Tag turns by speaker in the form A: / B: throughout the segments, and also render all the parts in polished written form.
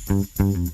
A: And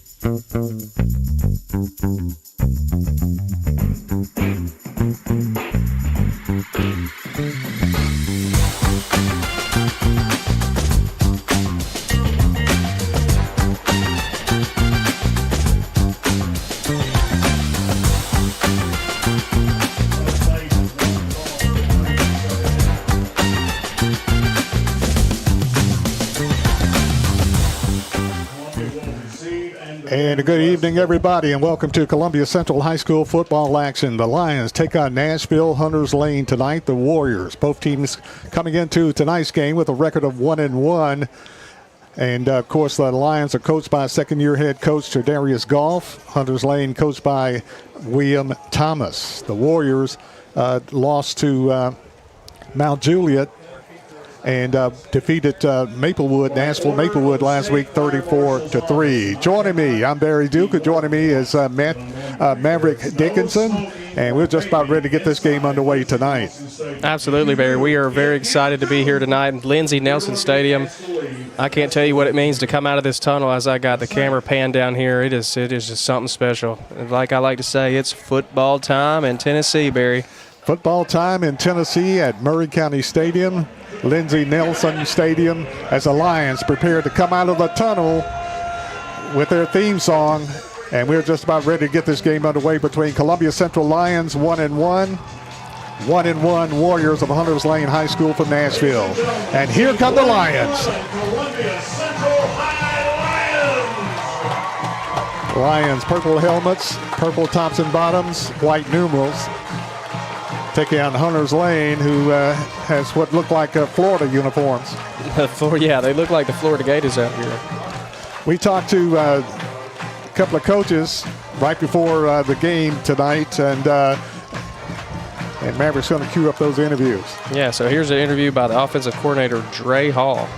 A: a good evening, everybody, and welcome to Columbia Central High School football action. The Lions take on Nashville Hunters Lane tonight. The Warriors, both teams coming into tonight's game with a record of 1-1. And, of course, the Lions are coached by second-year head coach Tredarius Goff. Hunters Lane coached by William Thomas. The Warriors lost to Mount Juliet and defeated Nashville Maplewood last week 34-3. Joining me, I'm Barry Duke. Joining me is Maverick Dickinson, and we're just about ready to get this game underway tonight.
B: Absolutely, Barry. We are very excited to be here tonight at Lindsey Nelson Stadium. I can't tell you what it means to come out of this tunnel as I got the camera panned down here. It is just something special. Like I like to say, it's football time in Tennessee, Barry.
A: Football time in Tennessee at Murray County Stadium, Lindsey Nelson Stadium, as the Lions prepare to come out of the tunnel with their theme song. And we're just about ready to get this game underway between Columbia Central Lions 1-1, 1-1 Warriors of Hunters Lane High School from Nashville. And here come the Lions. Lions, purple helmets, purple tops and bottoms, white numerals. Taking on Hunters Lane, who has what look like Florida uniforms.
B: Yeah, they look like the Florida Gators out here.
A: We talked to a couple of coaches right before the game tonight, and Maverick's going to cue up those interviews.
B: Yeah, so here's an interview by the offensive coordinator, Dre Hall.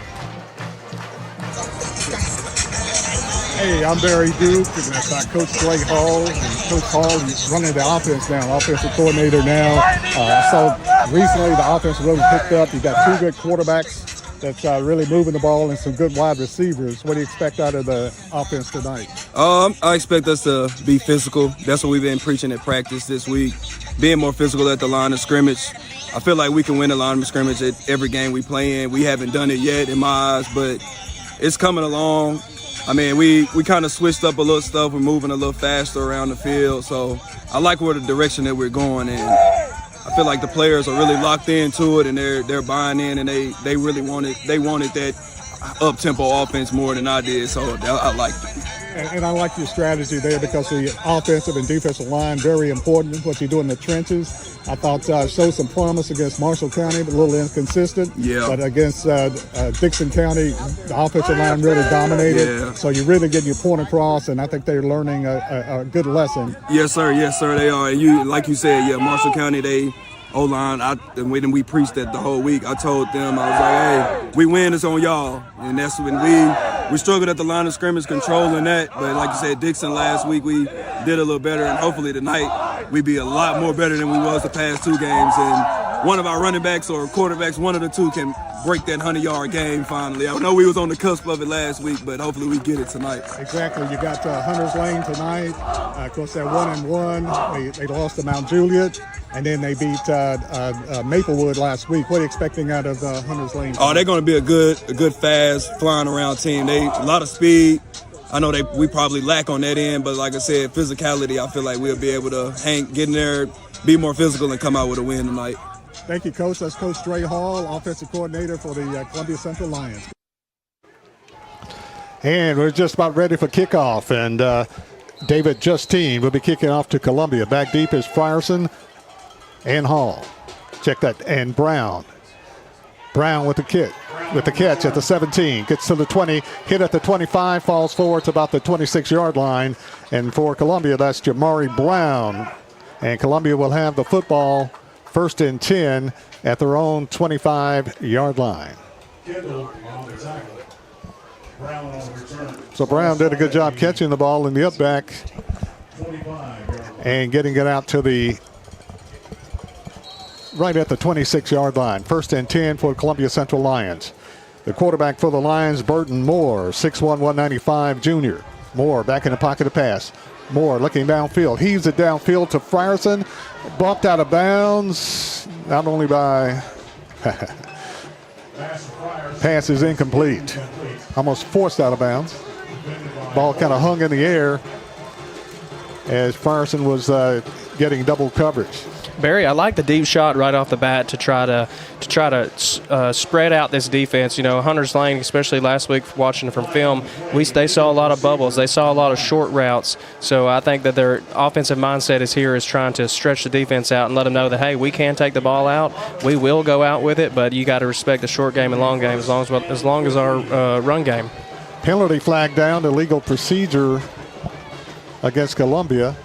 C: Hey, I'm Barry Duke, and that's Coach Dre Hall. And Coach Hall is running the offense now, offensive coordinator now. So recently the offense really picked up. You got two good quarterbacks that's really moving the ball and some good wide receivers. What do you expect out of the offense tonight?
D: I expect us to be physical. That's what we've been preaching at practice this week, being more physical at the line of scrimmage. I feel like we can win the line of scrimmage at every game we play in. We haven't done it yet in my eyes, but it's coming along. I mean, we kind of switched up a little stuff. We're moving a little faster around the field. So I like where the direction that we're going. And I feel like the players are really locked into it, and they're buying in, and they really wanted that up-tempo offense more than I did. So I liked it.
C: And I like your strategy there because the offensive and defensive line, very important, what you do in the trenches. I thought showed some promise against Marshall County, but a little inconsistent.
D: Yeah.
C: But against Dixon County, the offensive line really dominated.
D: Yeah.
C: So you're really getting your point across, and I think they're learning a good lesson.
D: Yes, sir. Yes, sir, they are. And like you said, Marshall County, they O-line, and when we preached that the whole week, I told them, I was like, hey, we win, it's on y'all. And that's when we struggled at the line of scrimmage controlling that. But like you said, Dixon last week, we did a little better. And hopefully tonight, we be a lot more better than we was the past two games. And one of our running backs or quarterbacks, one of the two, can break that 100-yard game finally. I know we was on the cusp of it last week, but hopefully we get it tonight.
C: Exactly. You got Hunters Lane tonight. Of course, they're 1-1. They lost to Mount Juliet. And then they beat Maplewood last week. What are you expecting out of Hunters Lane tonight?
D: Oh, they're going to be a good, fast, flying around team. They a lot of speed. I know we probably lack on that end, but like I said, physicality, I feel like we'll be able to get in there, be more physical, and come out with a win tonight.
C: Thank you, Coach. That's Coach Dre Hall, offensive coordinator for the Columbia Central Lions.
A: And we're just about ready for kickoff, and David Justine will be kicking off to Columbia. Back deep is Frierson and Hall. Check that. And Brown. Brown with the catch at the 17. Gets to the 20. Hit at the 25. Falls forward to about the 26-yard line. And for Columbia, that's Jamari Brown. And Columbia will have the football first and 10 at their own 25-yard line. So Brown did a good job catching the ball in the up back and getting it out to the right at the 26-yard line. First and 10 for Columbia Central Lions. The quarterback for the Lions, Burton Moore, 6'1", 195 junior. Moore back in the pocket to pass. Moore looking downfield. Heaves it downfield to Frierson. Bumped out of bounds. Not only by... Pass is incomplete. Almost forced out of bounds. Ball kind of hung in the air as Frierson was getting double coverage.
B: Barry, I like the deep shot right off the bat to try to spread out this defense. You know, Hunter's Lane, especially last week watching from film, they saw a lot of bubbles. They saw a lot of short routes. So I think that their offensive mindset is trying to stretch the defense out and let them know that, hey, we can take the ball out. We will go out with it, but you got to respect the short game and long game as long as our run game.
A: Penalty flag down, illegal procedure against Columbia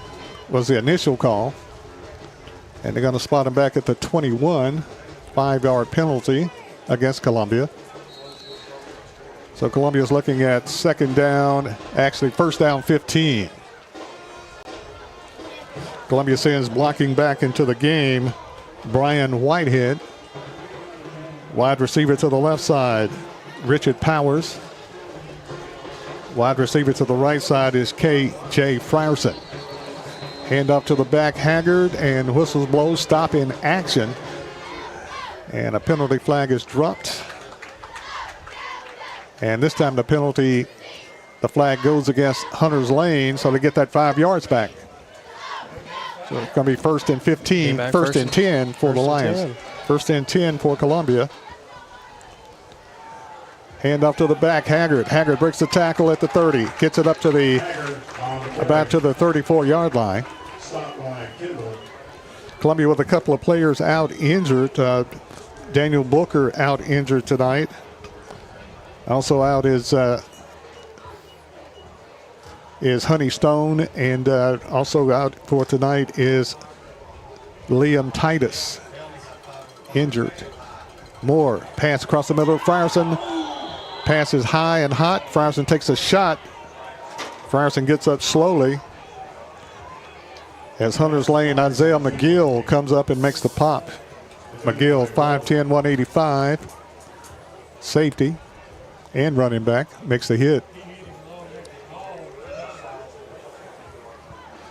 A: was the initial call. And they're going to spot him back at the 21, 5-yard penalty against Columbia. So Columbia's looking at second down, actually first down 15. Columbia sends blocking back into the game Brian Whitehead. Wide receiver to the left side, Richard Powers. Wide receiver to the right side is K.J. Frierson. Hand off to the back, Haggard, and whistles blow, stop in action. And a penalty flag is dropped. And this time the flag goes against Hunter's Lane, so they get that 5 yards back. So it's going to be first and 15, first and 10 for the Lions. First and 10 for Columbia. Hand off to the back, Haggard. Haggard breaks the tackle at the 30, gets it up to about to the 34-yard line. Columbia with a couple of players out injured. Daniel Booker out injured tonight. Also out is Honey Stone, and also out for tonight is Liam Titus, injured. Moore, pass across the middle of Frierson. Pass is high and hot. Frierson takes a shot. Frierson gets up slowly as Hunter's Lane Isaiah McGill comes up and makes the pop. McGill, 5'10", 185. Safety and running back, makes the hit.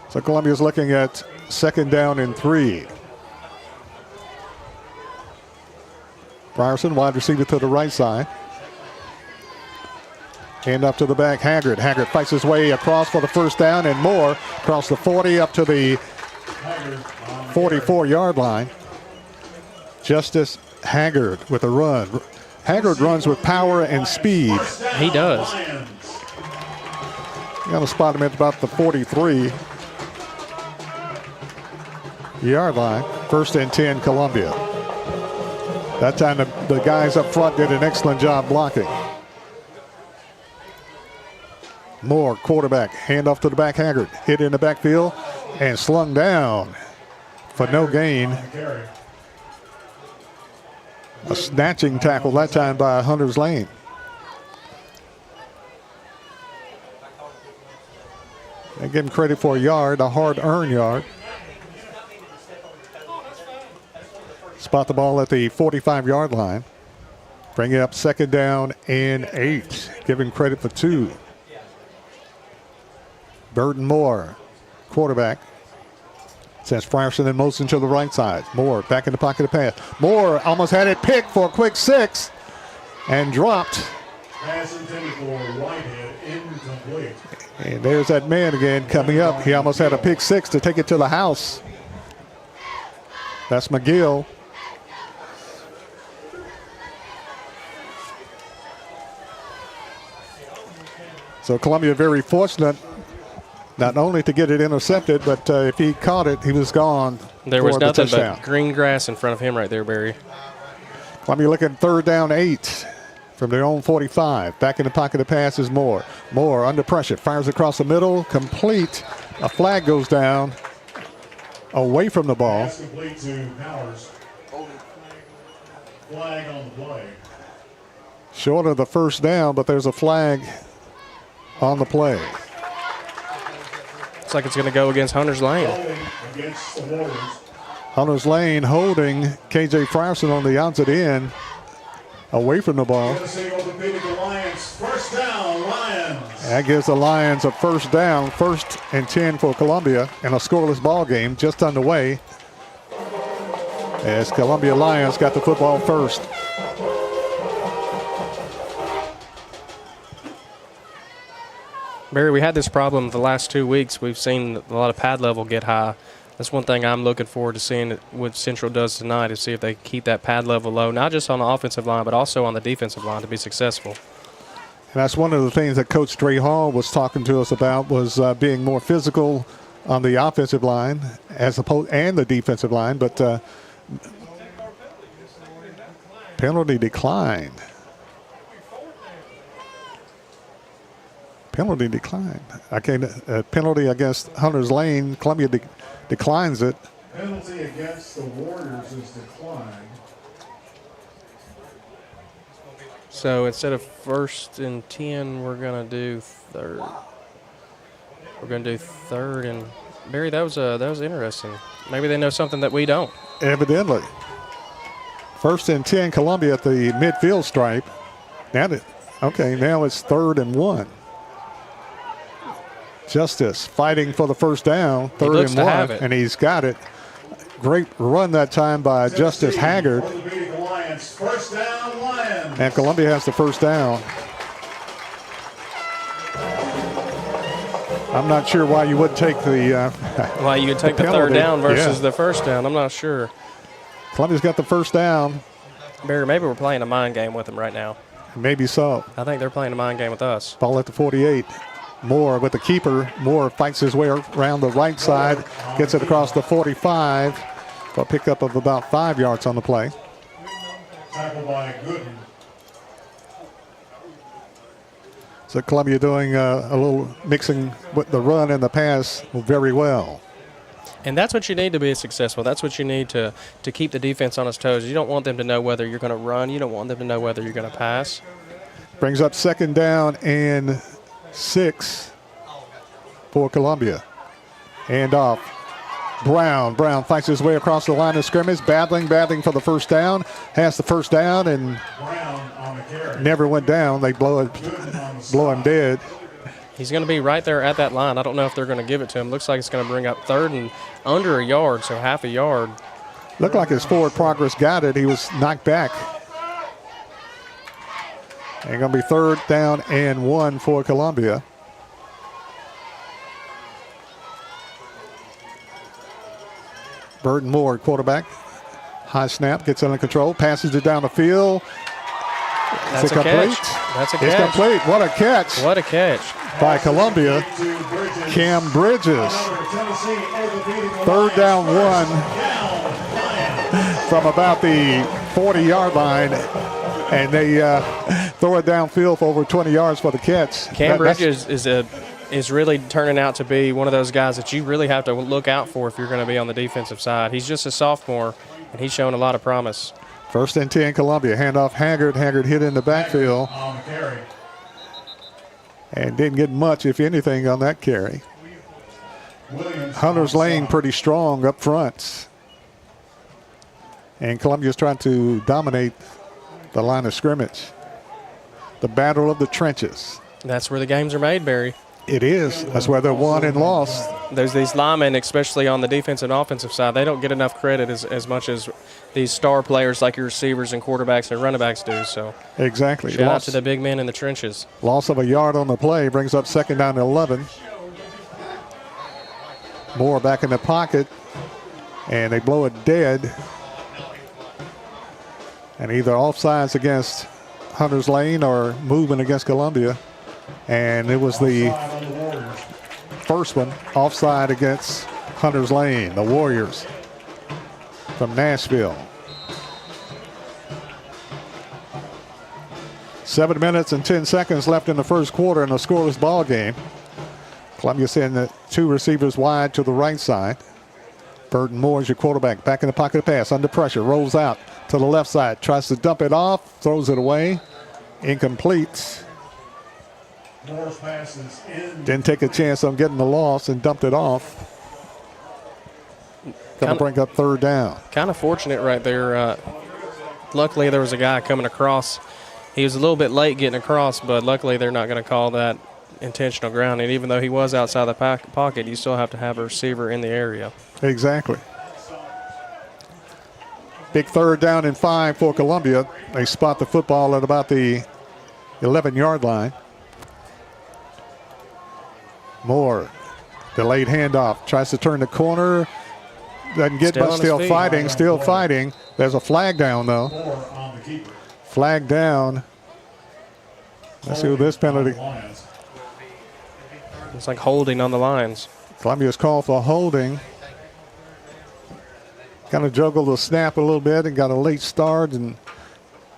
A: So Columbia's looking at second down and 3. Frierson, wide receiver to the right side. Hand up to the back, Haggard. Haggard fights his way across for the first down, and more across the 40 up to the 44-yard line. Justice Haggard with a run. Haggard runs with power and speed.
B: He does.
A: You got to spot him at about the 43-yard line. First and 10, Columbia. That time the guys up front did an excellent job blocking. Moore, quarterback, handoff to the back, Haggard. Hit in the backfield and slung down for no gain. A snatching tackle that time by Hunter's Lane. They give him credit for a yard, a hard-earned yard. Spot the ball at the 45-yard line. Bring it up second down and 8. Give him credit for 2. Burton Moore, quarterback. Sends Frierson in motion to the right side. Moore back in the pocket to pass. Moore almost had it picked for a quick 6 and dropped.
E: Pass intended for Whitehead, incomplete.
A: And there's that man again coming up. He almost had a pick 6 to take it to the house. That's McGill. So Columbia very fortunate not only to get it intercepted, but if he caught it, he was gone.
B: There was nothing but green grass in front of him right there, Barry.
A: Columbia looking third down 8 from their own 45. Back in the pocket to pass is Moore. Moore under pressure, fires across the middle, complete. A flag goes down away from the ball.
E: Pass complete to Powers. Flag on the play.
A: Short of the first down, but there's a flag on the play.
B: Looks like it's going to go against Hunter's Lane.
E: Against the Warriors.
A: Hunter's Lane holding K.J. Frierson on the outside end away from the ball.
E: Orthopedic Alliance, first down, Lions.
A: That gives the Lions a first down, 1st and 10 for Columbia, and a scoreless ball game just underway as Columbia Lions got the football first.
B: Barry, we had this problem the last 2 weeks. We've seen a lot of pad level get high. That's one thing I'm looking forward to seeing what Central does tonight is see if they keep that pad level low, not just on the offensive line, but also on the defensive line to be successful.
A: And that's one of the things that Coach Dre Hall was talking to us about was being more physical on the offensive line as opposed and the defensive line, but penalty declined. Penalty declined. Penalty against Hunters Lane. Columbia declines it.
E: Penalty against the Warriors is declined.
B: So instead of 1st and 10, we're going to do 3rd. We're going to do 3rd. And, Barry, that was interesting. Maybe they know something that we don't.
A: Evidently. 1st and 10, Columbia at the midfield stripe. Now it's 3rd and 1. Justice fighting for the first down, 3rd and 1, and he's got it. Great run that time by Justice Haggard.
E: First down, Lions.
A: And Columbia has the first down. I'm not sure why you would take the
B: why you would take the 3rd down versus the first down. I'm not sure.
A: Columbia's got the first down.
B: Barry, maybe we're playing a mind game with them right now.
A: Maybe so.
B: I think they're playing a mind game with us.
A: Ball at the 48. Moore with the keeper. Moore fights his way around the right side, gets it across the 45 for a pickup of about 5 yards on the play.
E: Tackled by Gooden.
A: So Columbia doing a little mixing with the run and the pass very well.
B: And that's what you need to be successful. That's what you need to keep the defense on its toes. You don't want them to know whether you're going to run. You don't want them to know whether you're going to pass.
A: Brings up 2nd down and 6 for Columbia. Hand off. Brown fights his way across the line of scrimmage, battling for the first down. Has the first down and never went down. They blow him dead.
B: He's going to be right there at that line. I don't know if they're going to give it to him. Looks like it's going to bring up 3rd and under a yard, so half a yard.
A: Looked like his forward progress got it. He was knocked back. And going to be 3rd down and 1 for Columbia. Burton Moore, quarterback. High snap, gets under control, passes it down the field.
B: That's a catch. That's a catch.
A: It's complete. What a catch.
B: What a catch.
A: By Columbia. Cam Bridges. 3rd down 1 from about the 40-yard line. And they throw it downfield for over 20 yards for the catch.
B: Cam Bridges is really turning out to be one of those guys that you really have to look out for if you're going to be on the defensive side. He's just a sophomore, and he's showing a lot of promise.
A: 1st and 10, Columbia. Handoff Haggard. Haggard hit in the backfield. And didn't get much, if anything, on that carry. Hunters Lane pretty strong up front. And Columbia's trying to dominate the line of scrimmage. The battle of the trenches.
B: That's where the games are made, Barry.
A: It is. That's where they're won and lost.
B: There's these linemen, especially on the defensive and offensive side, they don't get enough credit as much as these star players like your receivers and quarterbacks and running backs do. So
A: exactly.
B: Shout out to the big men in the trenches.
A: Loss of a yard on the play brings up 2nd down and 11. Moore back in the pocket, and they blow it dead. And either offsides against Hunters Lane or movement against Columbia. And it was the first one, offside against Hunters Lane, the Warriors from Nashville. 7 minutes and 10 seconds left in the first quarter in a scoreless ball game. Columbia sending the 2 receivers wide to the right side. Burton Moore is your quarterback, back in the pocket pass, under pressure, rolls out to the left side, tries to dump it off, throws it away, incomplete. Didn't take a chance on getting the loss and dumped it off. Going to bring up 3rd down.
B: Kind of fortunate right there. Luckily, there was a guy coming across. He was a little bit late getting across, but luckily they're not going to call that intentional grounding. Even though he was outside the pocket, you still have to have a receiver in the area.
A: Exactly. Big 3rd down and 5 for Columbia. They spot the football at about the 11-yard line. Moore, delayed handoff, tries to turn the corner. Doesn't get, but still fighting. There's a flag down, though. Flag down. Let's see who this penalty.
B: It's like holding on the lines.
A: Columbia's called for holding. Kind of juggled the snap a little bit and got a late start, and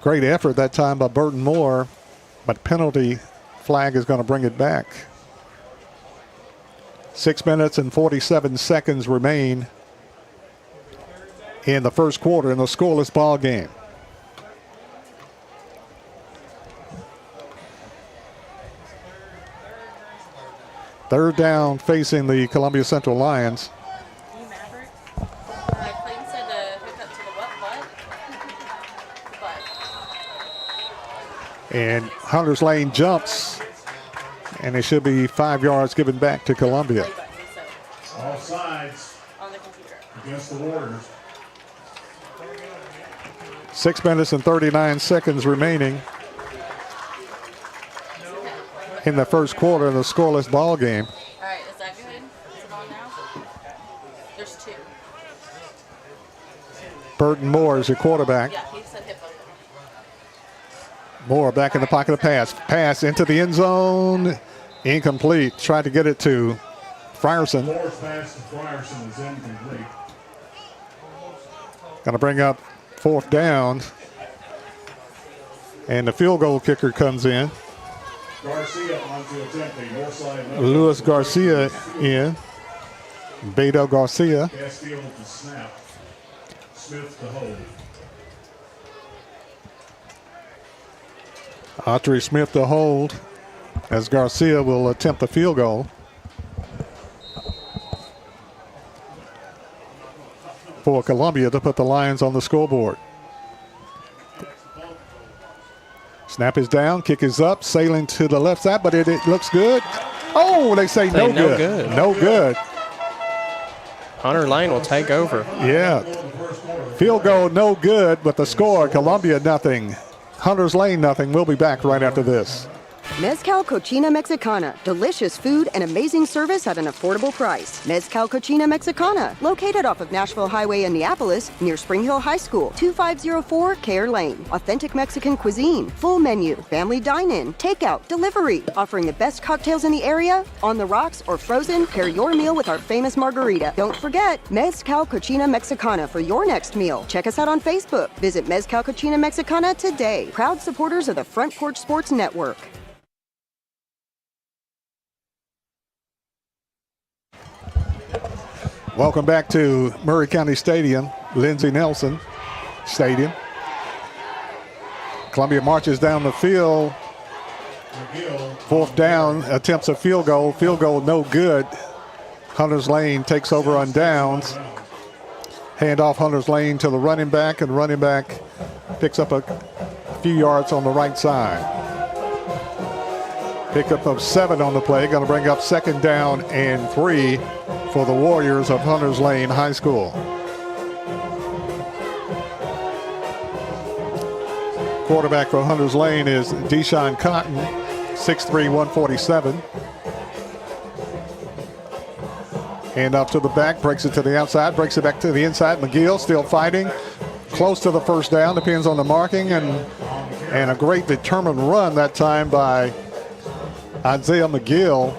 A: great effort that time by Burton Moore, but penalty flag is going to bring it back. 6 minutes and 47 seconds remain in the first quarter in the scoreless ball game. Third down facing the Columbia Central Lions. And Hunters Lane jumps, and it should be 5 yards given back to Columbia.
E: All sides against the Warriors.
A: 6 minutes and 39 seconds remaining in the first quarter of the scoreless ball game.
F: All right, is that good? Is it on now? There's 2.
A: Burton Moore is your quarterback.
F: Yeah, he said hip open.
A: Moore back in the pocket of pass. Pass into the end zone. Incomplete. Tried to get it to Frierson.
E: Moore's pass to Frierson is incomplete.
A: Going to bring up 4th down. And the field goal kicker comes in.
E: Garcia on to attempt a north side.
A: Luis Garcia in. Beto Garcia.
E: Castillo to snap. Smith to hold.
A: Autry Smith to hold as Garcia will attempt the field goal. For Columbia to put the Lions on the scoreboard. Snap is down, kick is up, sailing to the left side, but it looks good. Oh, they say no good. No good.
B: Hunter Lane will take over.
A: Yeah. Field goal no good, but the score, Columbia nothing. Hunters Lane nothing. We'll be back right after this.
G: Mezcal Cochina Mexicana. Delicious food and amazing service at an affordable price. Mezcal Cochina Mexicana. Located off of Nashville Highway in Neapolis, near Spring Hill High School. 2504 Care Lane. Authentic Mexican cuisine. Full menu. Family dine-in. Takeout. Delivery. Offering the best cocktails in the area. On the rocks or frozen, pair your meal with our famous margarita. Don't forget, Mezcal Cochina Mexicana for your next meal. Check us out on Facebook. Visit Mezcal Cochina Mexicana today. Proud supporters of the Front Porch Sports Network.
A: Welcome back to Murray County Stadium, Lindsey Nelson Stadium. Columbia marches down the field. 4th down, attempts a field goal. Field goal no good. Hunters Lane takes over on downs. Hand off Hunters Lane to the running back, and running back picks up a few yards on the right side. Pickup of 7 on the play. Going to bring up 2nd down and 3 for the Warriors of Hunters Lane High School. Quarterback for Hunters Lane is Deshaun Cotton, 6'3", 147. Hand off to the back, breaks it to the outside, breaks it back to the inside. McGill still fighting, close to the 1st down, depends on the marking, and a great determined run that time by Isaiah McGill,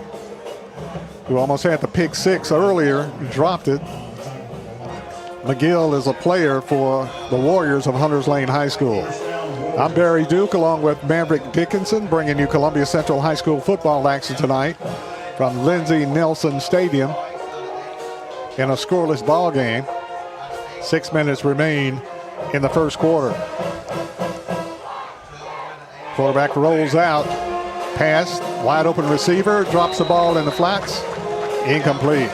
A: who almost had the pick 6 earlier, dropped it. McGill is a player for the Warriors of Hunters Lane High School. I'm Barry Duke along with Maverick Dickinson, bringing you Columbia Central High School football action tonight from Lindsey Nelson Stadium in a scoreless ball game. 6 minutes remain in the first quarter. Quarterback rolls out, pass, wide open receiver, drops the ball in the flats. Incomplete.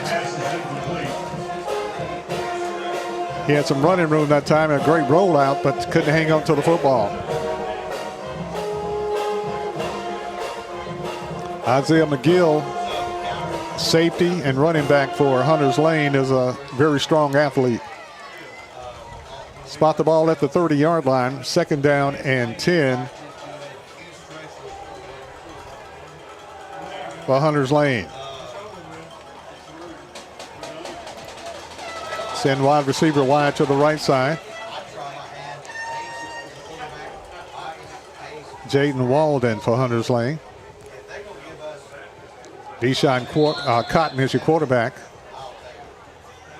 A: He had some running room that time and a great rollout, but couldn't hang on to the football. Isaiah McGill, safety and running back for Hunters Lane, is a very strong athlete. Spot the ball at the 30-yard line, 2nd down and 10 for Hunters Lane. Send wide receiver wide to the right side. Jaden Walden for Hunters Lane. Deshaun Cotton is your quarterback.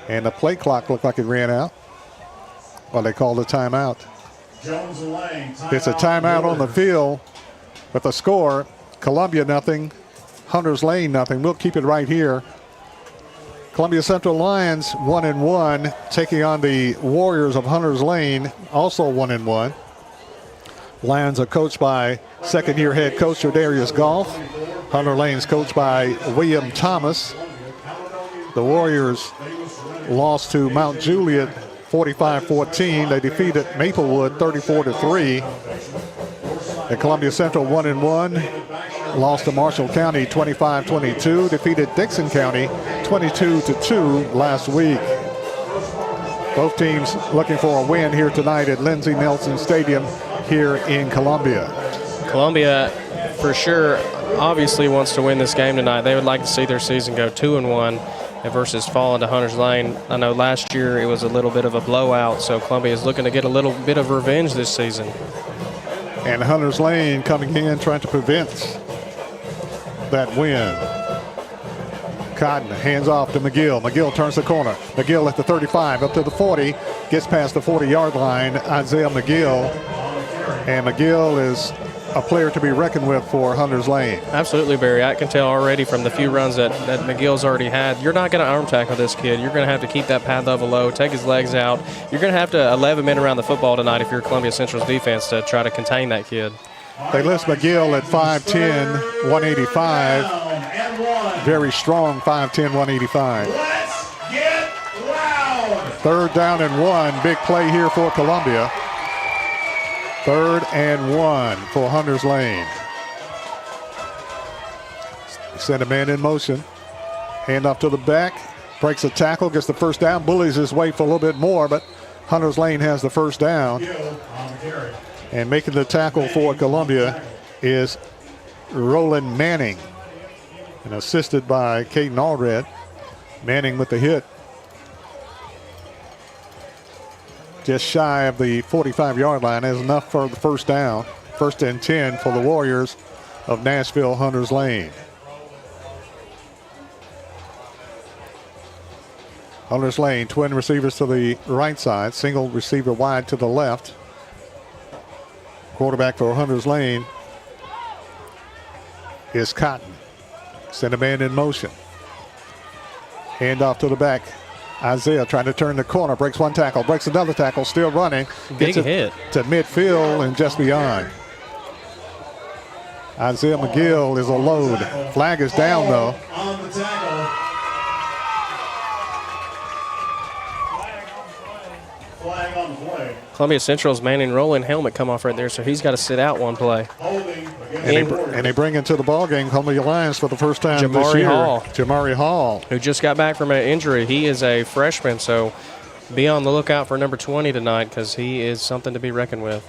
A: And the play clock looked like it ran out. Well, they called a timeout. It's a timeout on the field with a score. Columbia nothing, Hunters Lane nothing. We'll keep it right here. Columbia Central Lions 1-1, taking on the Warriors of Hunters Lane, also 1-1. Lions are coached by second-year head coach Darius Goff. Hunter Lane's coached by William Thomas. The Warriors lost to Mount Juliet 45-14. They defeated Maplewood 34-3. And Columbia Central 1-1, lost to Marshall County 25-22. Defeated Dixon County 22-2 last week. Both teams looking for a win here tonight at Lindsey Nelson Stadium here in Columbia.
B: Columbia, for sure, obviously wants to win this game tonight. They would like to see their season go 2-1 versus falling to Hunters Lane. I know last year it was a little bit of a blowout, so Columbia is looking to get a little bit of revenge this season.
A: And Hunters Lane coming in trying to prevent that win. Cotton hands off to McGill. McGill turns the corner. McGill at the 35, up to the 40, gets past the 40-yard line. Isaiah McGill. And McGill is a player to be reckoned with for Hunters Lane.
B: Absolutely, Barry. I can tell already from the few runs that McGill's already had, you're not going to arm tackle this kid. You're going to have to keep that pad level low, take his legs out. You're going to have to 11 men around the football tonight if you're Columbia Central's defense to try to contain that kid.
A: They list McGill at 5'10", 185. Very strong 5'10", 185.
E: Let's get loud.
A: 3rd down and 1. Big play here for Columbia. 3rd and 1 for Hunters Lane. Send a man in motion. Hand off to the back. Breaks a tackle, gets the first down. Bullies his way for a little bit more, but Hunters Lane has the first down. And making the tackle for Columbia is Roland Manning. And assisted by Caden Allred. Manning with the hit. Just shy of the 45-yard line. Is enough for the first down. 1st and 10 for the Warriors of Nashville Hunters Lane. Hunters Lane, twin receivers to the right side. Single receiver wide to the left. Quarterback for Hunters Lane is Cotton. Send a man in motion. Hand off to the back. Isaiah trying to turn the corner, breaks one tackle, breaks another tackle, still running.
B: Big hit.
A: To midfield and just beyond. Isaiah McGill is a load. Flag is down though.
E: On the tackle. Flag on the play.
B: Columbia Central's Manning Roland helmet come off right there, so he's got to sit out one play.
E: Holding
A: And they bring into the ball game Columbia Lions for the first time this
B: Jamari
A: year.
B: Hall.
A: Jamari Hall.
B: Who just got back from an injury. He is a freshman, so be on the lookout for number 20 tonight because he is something to be reckoned with.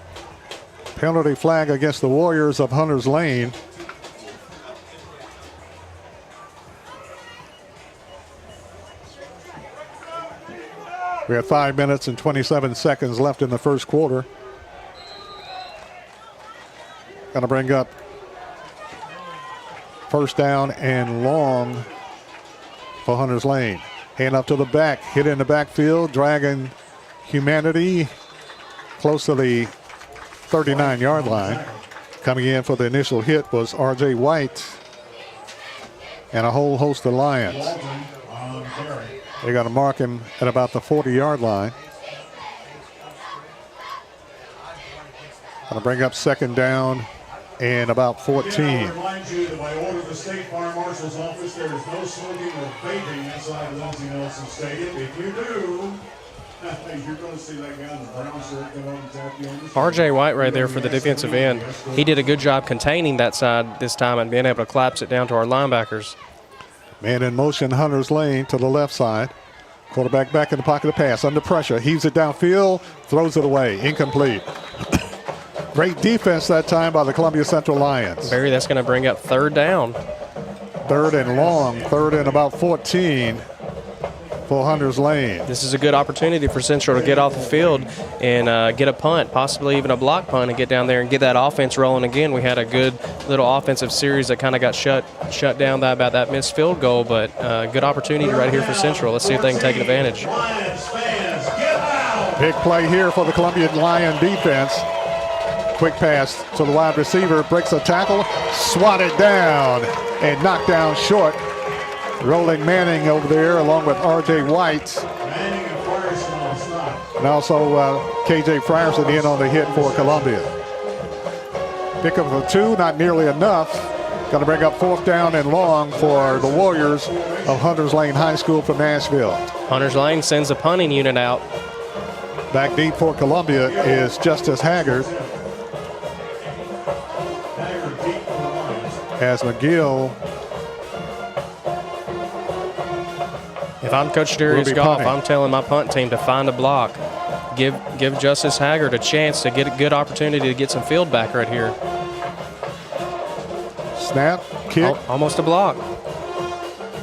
A: Penalty flag against the Warriors of Hunters Lane. We have 5 minutes and 27 seconds left in the first quarter. Going to bring up first down and long for Hunters Lane. Hand up to the back, hit in the backfield, dragging Humanity close to the 39-yard line. Coming in for the initial hit was R.J. White and a whole host of Lions. They got to mark him at about the 40-yard line. Going to bring up second down and about 14.
E: I remind you that by order of the State Farm Marshal's office, there is no smoking or vaping inside Lindsey Nelson Stadium. If you do, You're going to see that guy in the brown shirt come up and tap you on the shoulder.
B: R.J. White right there for the defensive end. He did a good job containing that side this time and being able to collapse it down to our linebackers.
A: Man in motion, Hunter's Lane to the left side. Quarterback back in the pocket to pass. Under pressure. Heaves it downfield. Throws it away. Incomplete. Great defense that time by the Columbia Central Lions.
B: Barry, that's going to bring up third down.
A: Third and long. Third and about 14 for Hunter's Lane.
B: This is a good opportunity for Central to get off the field and get a punt, possibly even a block punt, and get down there and get that offense rolling again. We had a good little offensive series that kind of got shut down by that missed field goal, but good opportunity right here for Central. Let's see if they can take advantage.
A: Big play here for the Columbia Lion defense. Quick pass to the wide receiver, breaks a tackle, swatted down and knocked down short. Rolling Manning over there along with R.J. White. And also K.J. Frierson in on the hit for Columbia. Pick up of 2, not nearly enough. Going to bring up fourth down and long for the Warriors of Hunters Lane High School from Nashville.
B: Hunters Lane sends a punting unit out.
A: Back deep for Columbia is Justice Haggard. As McGill.
B: If I'm Coach Darius Goff, I'm telling my punt team to find a block. Give Justice Haggard a chance to get a good opportunity to get some field back right here.
A: Snap, kick.
B: Almost a block.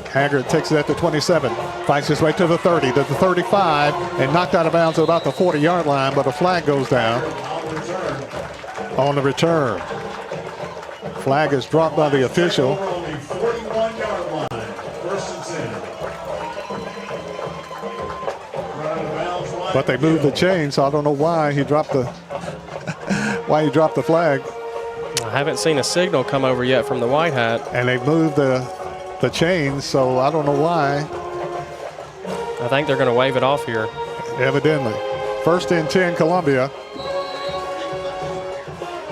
A: Haggard takes it at the 27, fights his way to the 30, to the 35, and knocked out of bounds at about the 40-yard line, but a flag goes down on the return. Flag is dropped by the official. But they moved the chain, so I don't know why he dropped the the flag.
B: I haven't seen a signal come over yet from the white hat.
A: And they moved the chain, so I don't know why.
B: I think they're going to wave it off here.
A: Evidently. First and 10, Columbia.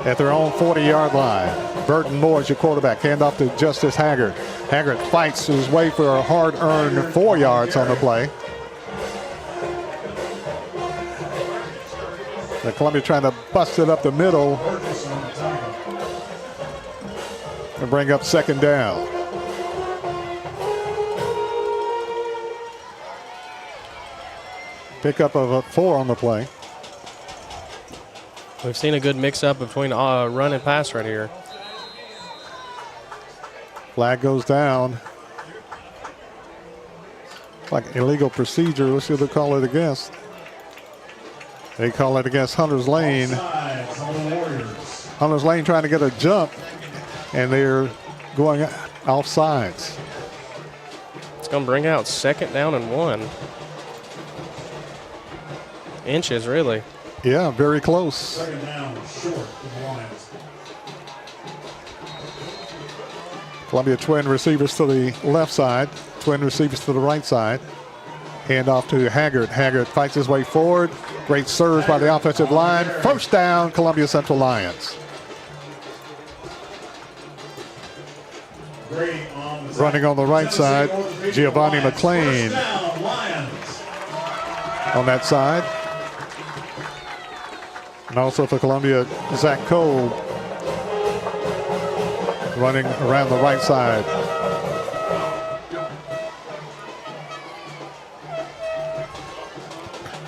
A: At their own 40-yard line. Burton Moore is your quarterback. Hand off to Justice Haggard. Haggard fights his way for a hard-earned 4 yards on the play. The Columbia trying to bust it up the middle and bring up second down. Pickup of a 4 on the play.
B: We've seen a good mix-up between run and pass right here.
A: Flag goes down. Like illegal procedure. Let's see what they call it against. They call it against Hunters Lane. Hunters Lane trying to get a jump, and they're going offsides.
B: It's going to bring out second down and 1. Inches, really.
A: Yeah, very close.
E: Second down, short for the Lions.
A: Columbia twin receivers to the left side, twin receivers to the right side. Hand off to Haggard. Haggard fights his way forward. Great surge by the offensive line. First down, Columbia Central Lions. Running on the right side, Giovanni McLean on that side. And also for Columbia, Zach Cole running around the right side.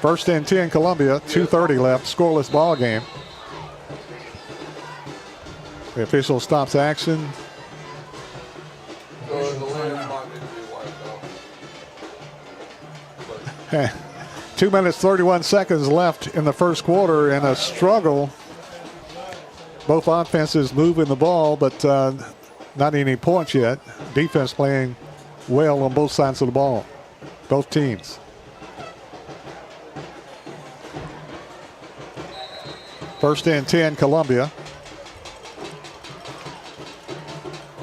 A: First and 10, Columbia, 2:30 left, scoreless ball game. The official stops action. 2 minutes, 31 seconds left in the first quarter, and a struggle. Both offenses moving the ball, but not any points yet. Defense playing well on both sides of the ball, both teams. First and 10, Columbia.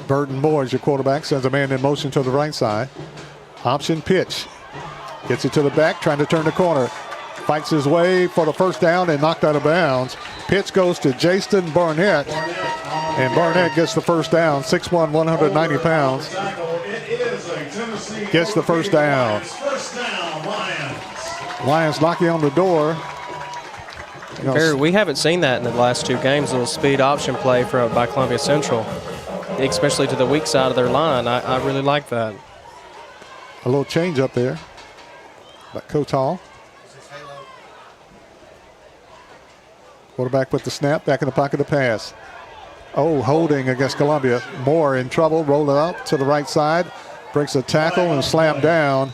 A: Burton Moore is your quarterback, sends a man in motion to the right side. Option pitch. Gets it to the back, trying to turn the corner. Fights his way for the first down and knocked out of bounds. Pitch goes to Jason Barnett. And Barnett gets the first down, 6'1", 190 pounds. Gets the first down.
E: First down, Lions.
A: Lions knocking on the door. You know,
B: Barry, we haven't seen that in the last 2 games, a little speed option play by Columbia Central, especially to the weak side of their line. I really like that.
A: a little change up there by Coach Hall. Quarterback with the snap, back in the pocket to pass. Oh, holding against Columbia. Moore in trouble, rolled it up to the right side, breaks a tackle and slammed down.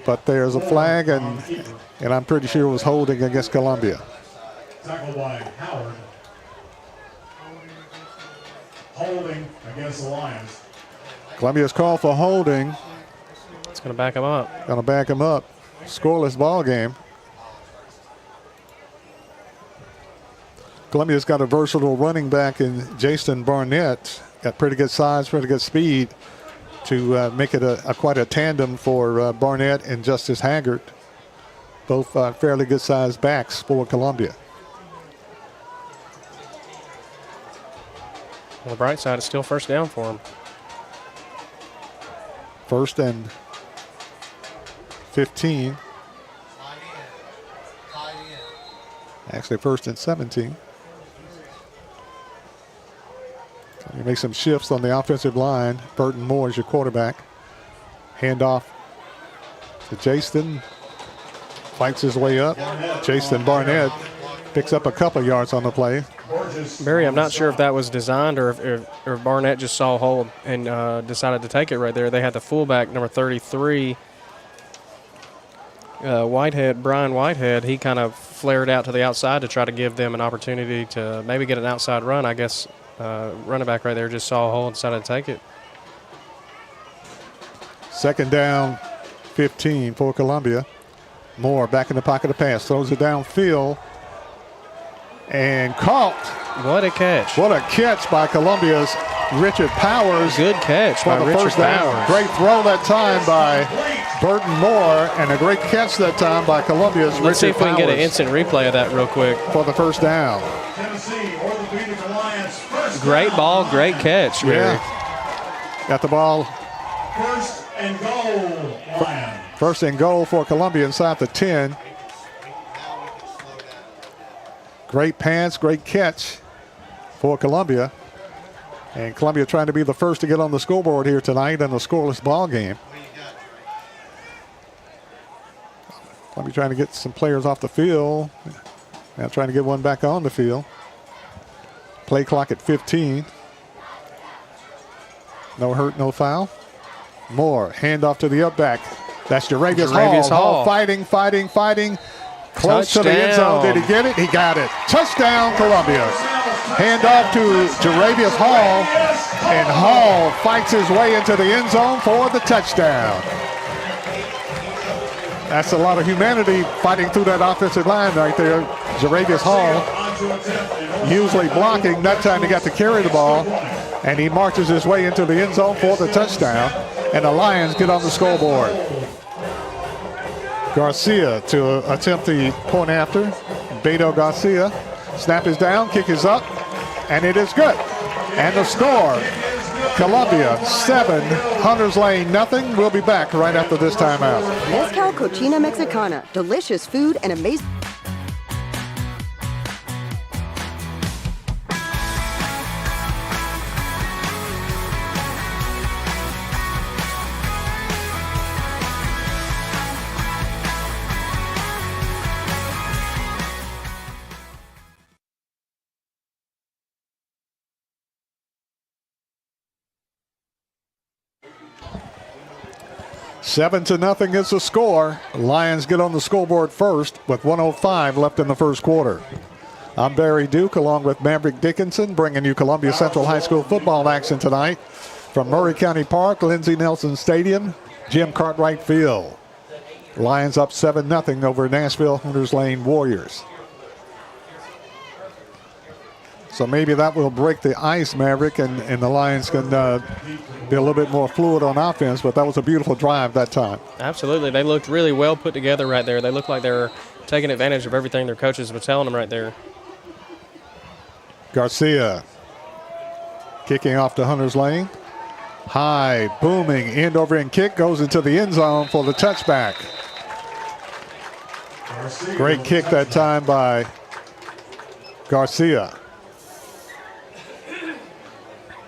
A: But there's a flag, and I'm pretty sure it was holding against Columbia.
E: Tackled by Howard. Holding against the Lions.
A: Columbia's called for holding.
B: It's going to back him up.
A: Going to back him up. Scoreless ball game. Columbia's got a versatile running back in Jason Barnett. Got pretty good size, pretty good speed to make it quite a tandem for Barnett and Justice Haggard. Both fairly good sized backs for Columbia.
B: On the bright side, it's still first down for him.
A: First and 15. Actually, first and 17. You make some shifts on the offensive line. Burton Moore is your quarterback. Handoff to Jason. Fights his way up. Jason Barnett picks up a couple yards on the play.
B: Barry, I'm not sure if that was designed or if Barnett just saw a hold and decided to take it right there. They had the fullback, number 33, Brian Whitehead. He kind of flared out to the outside to try to give them an opportunity to maybe get an outside run. I guess running back right there just saw a hole and decided to take it.
A: Second down, 15 for Columbia. Moore back in the pocket to pass. Throws it downfield. And caught.
B: What a catch.
A: What a catch by Columbia's Richard Powers.
B: Good catch
A: for
B: by
A: the
B: Richard
A: first down.
B: Powers.
A: Great throw that time by Burton Moore, and a great catch that time by Columbia's
B: Let's see
A: Richard
B: if we can get an
A: Powers
B: instant replay of that real quick.
A: for the first down.
E: Tennessee Orthopedic Alliance. First
B: Great
E: down.
B: ball, great catch, Barry.
A: Yeah. Got the ball.
E: First and goal, Lions.
A: First and goal for Columbia inside the 10. Great pass, great catch for Columbia. And Columbia trying to be the first to get on the scoreboard here tonight in a scoreless ball game. Columbia trying to get some players off the field. Now trying to get one back on the field. Play clock at 15. No hurt, no foul. Moore, handoff to the up back. That's Jaravius Hall. Fighting. Close to the end zone. Did he get it? He got it. Touchdown, Columbia. Handoff to Jaravius Hall. And Hall fights his way into the end zone for the touchdown. That's a lot of humanity fighting through that offensive line right there. Jaravius Hall usually blocking, that time he got to carry the ball. And he marches his way into the end zone for the touchdown. And the Lions get on the scoreboard. Garcia to attempt the point after. Beto Garcia. Snap is down, kick is up, and it is good. And the score, Columbia 7, Hunters Lane nothing. We'll be back right after this timeout.
G: Mezcal Cochina Mexicana. Delicious food and amazing.
A: Seven to nothing is the score. Lions get on the scoreboard first with 1:05 left in the first quarter. I'm Barry Duke along with Maverick Dickinson bringing you Columbia Central High School football action tonight from Murray County Park, Lindsey Nelson Stadium, Jim Cartwright Field. Lions up 7-0 over Nashville Hunters Lane Warriors. So maybe that will break the ice, Maverick, and the Lions can be a little bit more fluid on offense, but that was a beautiful drive that time.
B: Absolutely. They looked really well put together right there. They looked like they were taking advantage of everything their coaches were telling them right there.
A: Garcia kicking off to Hunters Lane. High, booming, end over end kick goes into the end zone for the touchback. Great kick that time by Garcia.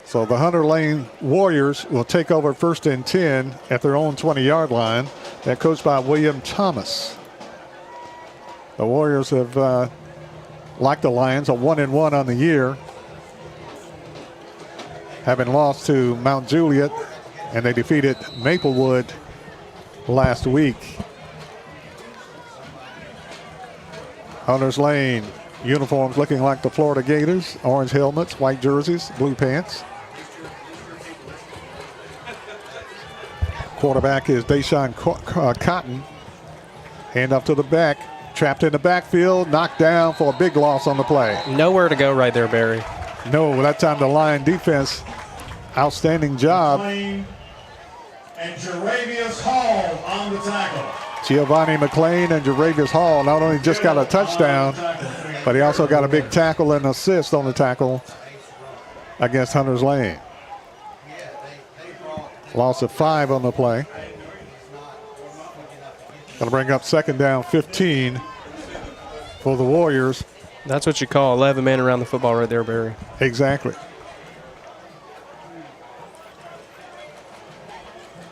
A: So the Hunter Lane Warriors will take over 1st and 10 at their own 20-yard line. They're coached by William Thomas. The Warriors have, like the Lions, a 1-1 on the year, having lost to Mount Juliet, and they defeated Maplewood last week. Hunters Lane uniforms looking like the Florida Gators. Orange helmets, white jerseys, blue pants. Quarterback is Deshaun Cotton. Hand off to the back. Trapped in the backfield. Knocked down for a big loss on the play.
B: Nowhere to go right there, Barry.
A: No, that time the Lion defense. Outstanding job.
E: And Jaravius Hall on the tackle.
A: Giovanni McLean and Jaravius Hall not only just got a touchdown, but he also got a big tackle and assist on the tackle against Hunters Lane. Loss of 5 on the play. Going to bring up 2nd down 15 for the Warriors.
B: That's what you call 11 men around the football right there, Barry.
A: Exactly.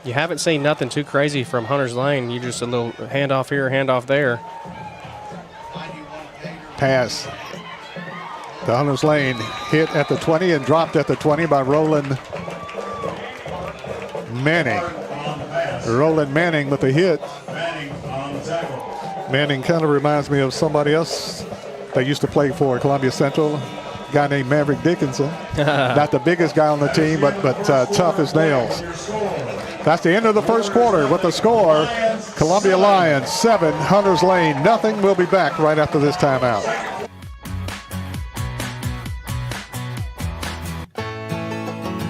B: You haven't seen nothing too crazy from Hunters Lane. You just a little handoff here, handoff there.
A: Pass. The Hunters Lane hit at the 20 and dropped at the 20 by Roland Manning. Roland Manning with the hit. Manning kind of reminds me of somebody else that used to play for Columbia Central, a guy named Maverick Dickinson. Not the biggest guy on the team, but tough as nails. That's the end of the first quarter with the score. Columbia Lions 7, Hunters Lane nothing. We'll be back right after this timeout.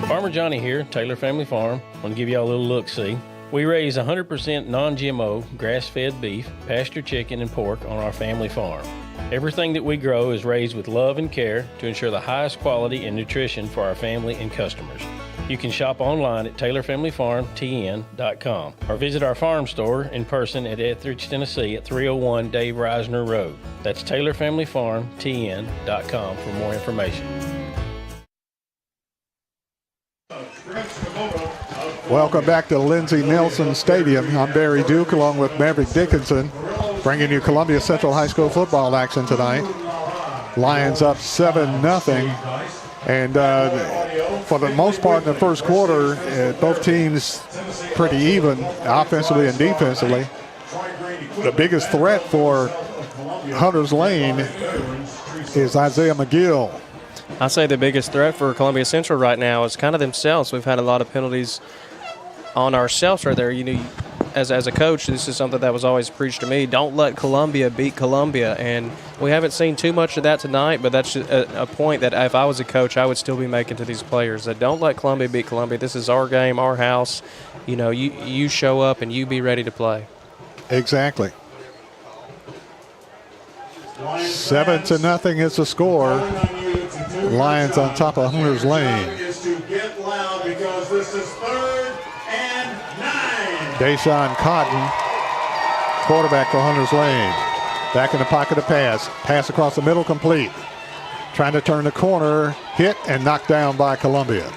H: Farmer Johnny here, Taylor Family Farm. I want to give y'all a little look-see. We raise 100% non-GMO, grass-fed beef, pasture chicken, and pork on our family farm. Everything that we grow is raised with love and care to ensure the highest quality and nutrition for our family and customers. You can shop online at TaylorFamilyFarmTN.com or visit our farm store in person at Etheridge, Tennessee at 301 Dave Reisner Road. That's TaylorFamilyFarmTN.com for more information.
A: Welcome back to Lindsey Nelson Stadium. I'm Barry Duke along with Maverick Dickinson, bringing you Columbia Central High School football action tonight. Lions up 7-0. And for the most part in the first quarter, both teams pretty even offensively and defensively. The biggest threat for Hunters Lane is Isaiah McGill.
B: I say the biggest threat for Columbia Central right now is kind of themselves. We've had a lot of penalties on ourselves right there. You know, as a coach, this is something that was always preached to me. Don't let Columbia beat Columbia. And we haven't seen too much of that tonight, but that's a point that if I was a coach, I would still be making to these players, that don't let Columbia beat Columbia. This is our game, our house. You know, you show up and you be ready to play.
A: Exactly. 7-0 is the score. Lions on top of Hunters Lane. Deshaun Cotton, quarterback for Hunters Lane. Back in the pocket to pass. Pass across the middle, complete. Trying to turn the corner, hit and knocked down by Columbia.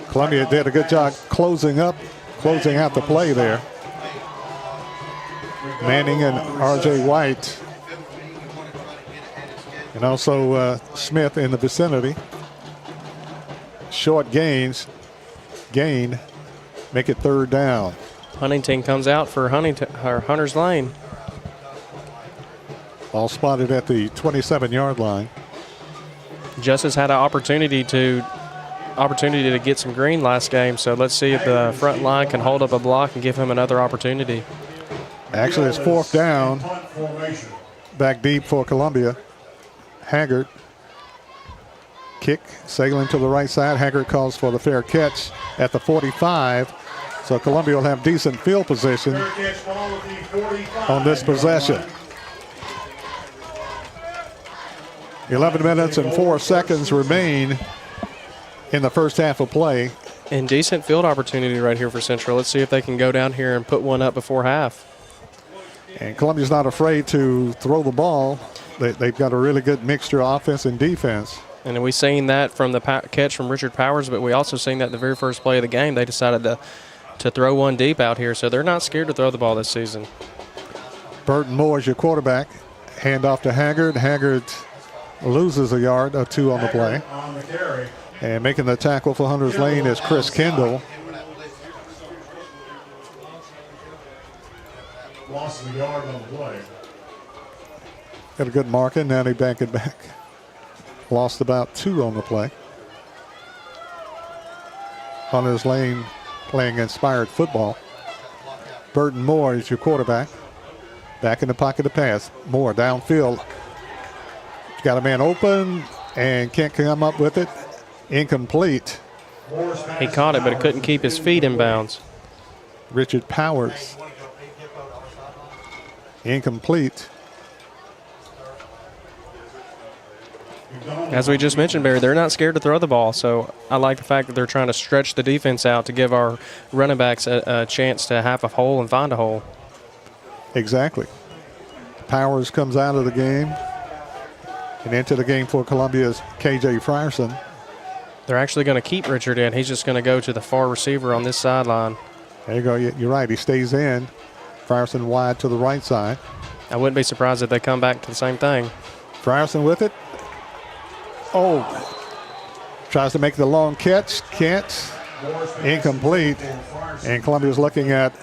A: Columbia did a good job closing out the play there. Manning and R.J. White. And also Smith in the vicinity. Short gain, make it 3rd down.
B: Huntington comes out for Hunters Lane.
A: All spotted at the 27-yard line.
B: Justice had an opportunity to get some green last game, so let's see if the front line can hold up a block and give him another opportunity.
A: Actually, it's 4th down. Back deep for Columbia. Haggard. Kick sailing to the right side. Haggard calls for the fair catch at the 45. So Columbia will have decent field position on this possession. 11 minutes and 4 seconds remain in the first half of play.
B: And decent field opportunity right here for Central. Let's see if they can go down here and put one up before half.
A: And Columbia's not afraid to throw the ball. They've got a really good mixture of offense and defense.
B: And we seen that from the catch from Richard Powers, but we also seen that in the very first play of the game. They decided to throw one deep out here, so they're not scared to throw the ball this season.
A: Burton Moore is your quarterback. Hand off to Haggard. Haggard loses a yard or two on the play.
E: On the carry.
A: And making the tackle for Hunters Lane is Chris Kendall.
E: Lost the yard on the play.
A: Got a good marking. Now they back it back. Lost about 2 on the play. Hunters Lane playing inspired football. Burton Moore is your quarterback. Back in the pocket to pass. Moore downfield. Got a man open and can't come up with it. Incomplete.
B: He caught it, but it couldn't keep his feet in bounds.
A: Richard Powers. Incomplete.
B: As we just mentioned, Barry, they're not scared to throw the ball, so I like the fact that they're trying to stretch the defense out to give our running backs a chance to have a hole and find a hole.
A: Exactly. Powers comes out of the game. And into the game for Columbia's KJ Frierson.
B: They're actually going to keep Richard in. He's just going to go to the far receiver on this sideline.
A: There you go. You're right. He stays in. Frierson wide to the right side.
B: I wouldn't be surprised if they come back to the same thing.
A: Frierson with it. Oh. Tries to make the long catch. Can't. Incomplete. And Columbia's looking at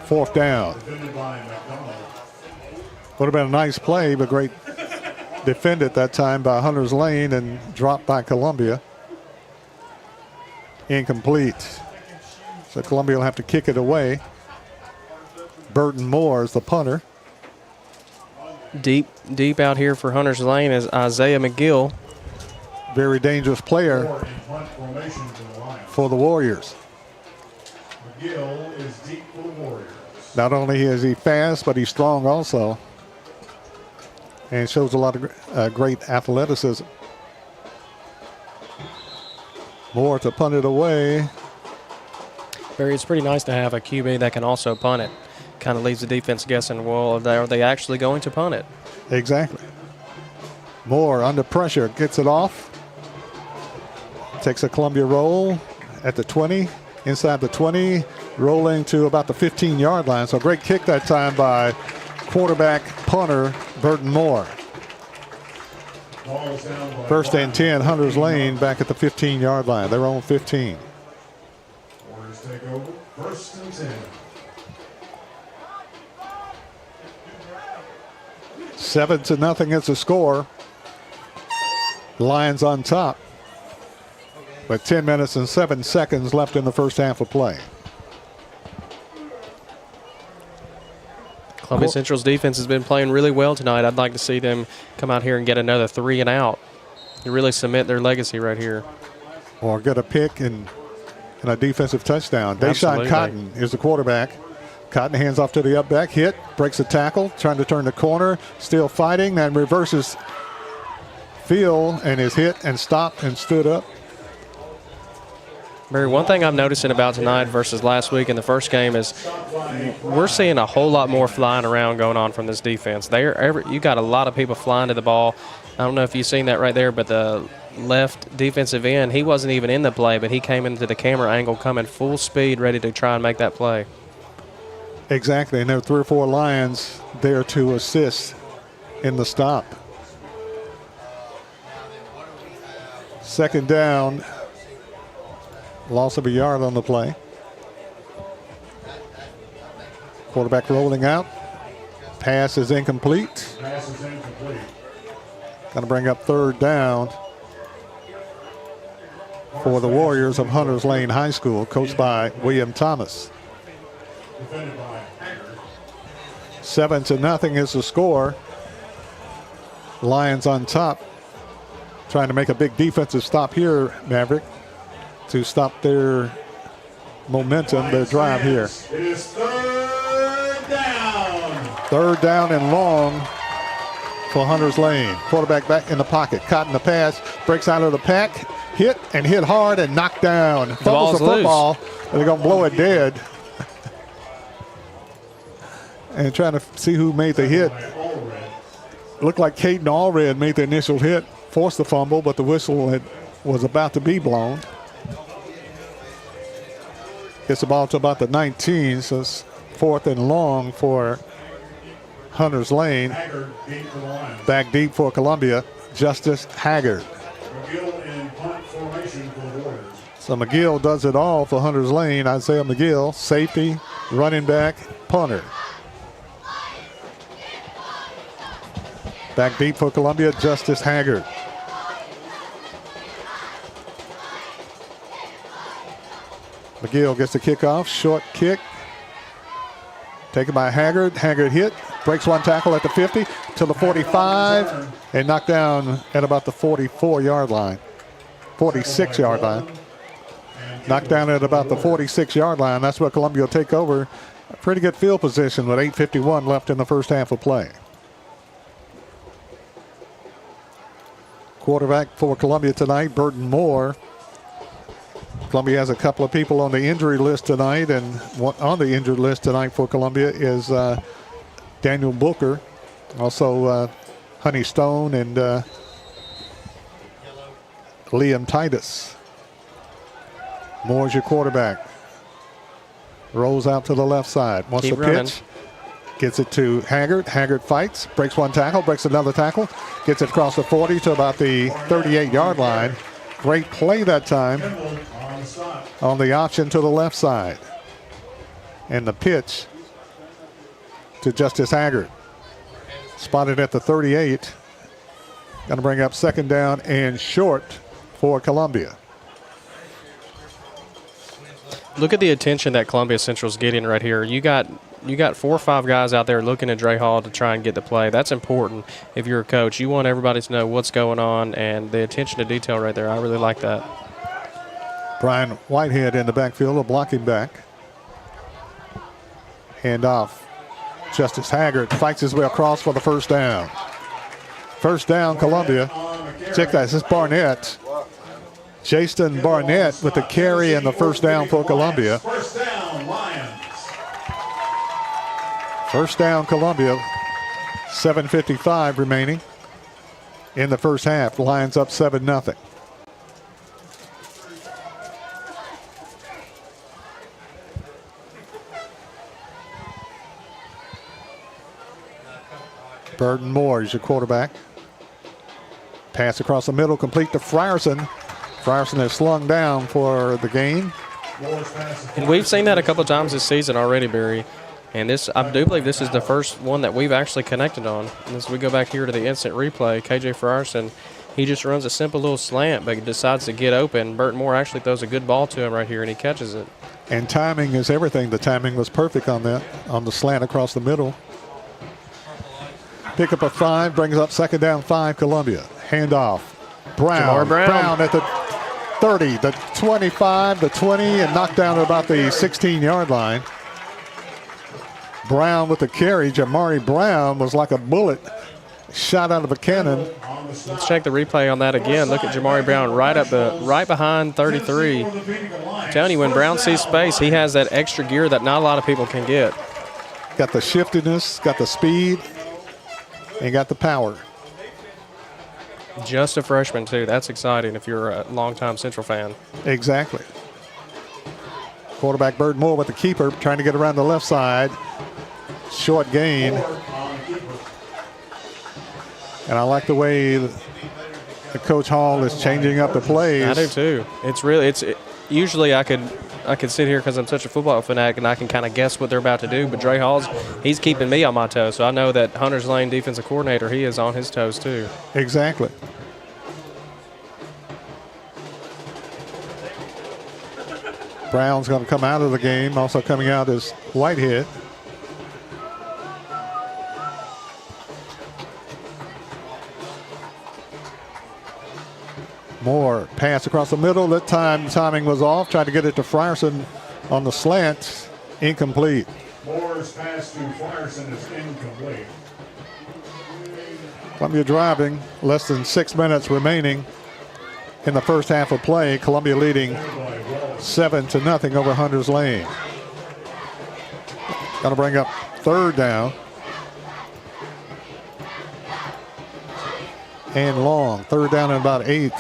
A: 4th down. Would have been a nice play, but great defended that time by Hunters Lane and dropped by Columbia. Incomplete. So Columbia will have to kick it away. Burton Moore is the punter.
B: Deep out here for Hunters Lane is Isaiah McGill.
A: Very dangerous player for the Warriors.
E: McGill is deep for the Warriors.
A: Not only is he fast, but he's strong also. And shows a lot of great athleticism. Moore to punt it away.
B: Barry, it's pretty nice to have a QB that can also punt it. Kind of leaves the defense guessing, well, are they actually going to punt it?
A: Exactly. Moore under pressure, gets it off. Takes a Columbia roll at the 20, inside the 20, rolling to about the 15-yard line. So great kick that time by quarterback punter Burton Moore. 1st and 10, Hunters Lane back at the 15-yard line. They're on 15.
E: Warriors take over. 1st and 10.
A: 7-0 is the score. Lions on top. With 10 minutes and 7 seconds left in the first half of play.
B: Columbia Central's defense has been playing really well tonight. I'd like to see them come out here and get another 3 and out. To really cement their legacy right here.
A: Or get a pick and a defensive touchdown. Deshaun Cotton is the quarterback. Cotton hands off to the up back, hit, breaks a tackle, trying to turn the corner, still fighting, and reverses field and is hit and stopped and stood up.
B: Barry, one thing I'm noticing about tonight versus last week in the first game is we're seeing a whole lot more flying around going on from this defense. You got a lot of people flying to the ball. I don't know if you've seen that right there, but the left defensive end, he wasn't even in the play, but he came into the camera angle coming full speed, ready to try and make that play.
A: Exactly, and there are 3 or 4 Lions there to assist in the stop. 2nd down. Loss of a yard on the play. Quarterback rolling out. Pass is incomplete.
E: Pass is incomplete.
A: Going to bring up 3rd down for the Warriors of Hunters Lane High School, coached by William Thomas.
E: Defended by Haggard.
A: 7-0 is the score. Lions on top. Trying to make a big defensive stop here, Maverick, to stop their momentum, their drive here.
E: It is 3rd down.
A: 3rd down and long for Hunters Lane. Quarterback back in the pocket. Caught in the pass. Breaks out of the pack. Hit hard and knocked down. Fumbles the football. And they're going to blow it dead. and trying to see who made the hit. Looked like Caden Allred made the initial hit, forced the fumble, but the whistle was about to be blown. Gets the ball to about the 19, so it's 4th and long for Hunters Lane. Back deep for Columbia, Justice Haggard. So McGill does it all for Hunters Lane. Isaiah McGill, safety, running back, punter. Back deep for Columbia, Justice Haggard. McGill gets the kickoff, short kick. Taken by Haggard. Haggard hit, breaks one tackle at the 50 to the 45, and knocked down at about the 44-yard line, 46-yard line. Knocked down at about the 46-yard line. That's where Columbia will take over. A pretty good field position with 8:51 left in the first half of play. Quarterback for Columbia tonight, Burton Moore. Columbia has a couple of people on the injury list tonight, and on the injured list tonight for Columbia is Daniel Booker, also Honey Stone, and Liam Titus. Moore's your quarterback. Rolls out to the left side. Wants to pitch. Gets it to Haggard. Haggard fights. Breaks one tackle. Breaks another tackle. Gets it across the 40 to about the 38-yard line. Great play that time on the option to the left side. And the pitch to Justice Haggard. Spotted at the 38. Going to bring up 2nd down and short for Columbia.
B: Look at the attention that Columbia Central's getting right here. You got 4 or 5 guys out there looking at Dre Hall to try and get the play. That's important if you're a coach. You want everybody to know what's going on, and the attention to detail right there, I really like that.
A: Brian Whitehead in the backfield, a blocking back. Hand off. Justice Haggard fights his way across for the first down. First down, Columbia. Check that. This is Barnett. Jaston Barnett with the carry and the first down for Columbia.
E: First down, Lions.
A: First down, Columbia. 7:55 remaining in the first half. Lions up 7-0. Burton Moore is your quarterback. Pass across the middle, complete to Frierson. Frierson is slung down for the gain.
B: And we've seen that a couple of times this season already, Barry. And this, I do believe this is the first one that we've actually connected on. And as we go back here to the instant replay, KJ Frierson, he just runs a simple little slant, but he decides to get open. Burton Moore actually throws a good ball to him right here, and he catches it.
A: And timing is everything. The timing was perfect on that, on the slant across the middle. Pick up a 5, brings up 2nd down 5, Columbia. Handoff. Brown at the 30, the 25, the 20, and knocked down at about the 16-yard line. Brown with the carry. Jamari Brown was like a bullet shot out of a cannon.
B: Let's check the replay on that again. Look at Jamari Brown right behind 33. I'm telling you, when Brown sees space, he has that extra gear that not a lot of people can get.
A: Got the shiftiness, got the speed, and got the power.
B: Just a freshman, too. That's exciting if you're a longtime Central fan.
A: Exactly. Quarterback Burton Moore with the keeper, trying to get around the left side. Short gain. And I like the way the Coach Hall is changing up the plays.
B: I do, too. Usually I could sit here because I'm such a football fanatic and I can kind of guess what they're about to do, but Dre Hall's, he's keeping me on my toes, so I know that Hunters Lane defensive coordinator, he is on his toes too.
A: Exactly. Brown's going to come out of the game. Also coming out is Whitehead. Moore, pass across the middle. That time, timing was off. Tried to get it to Frierson on the slant. Incomplete.
E: Moore's pass to Frierson is incomplete.
A: Columbia driving. Less than 6 minutes remaining in the first half of play. Columbia leading 7-0 over Hunters Lane. Going to bring up third down. And long. Third down and about 8.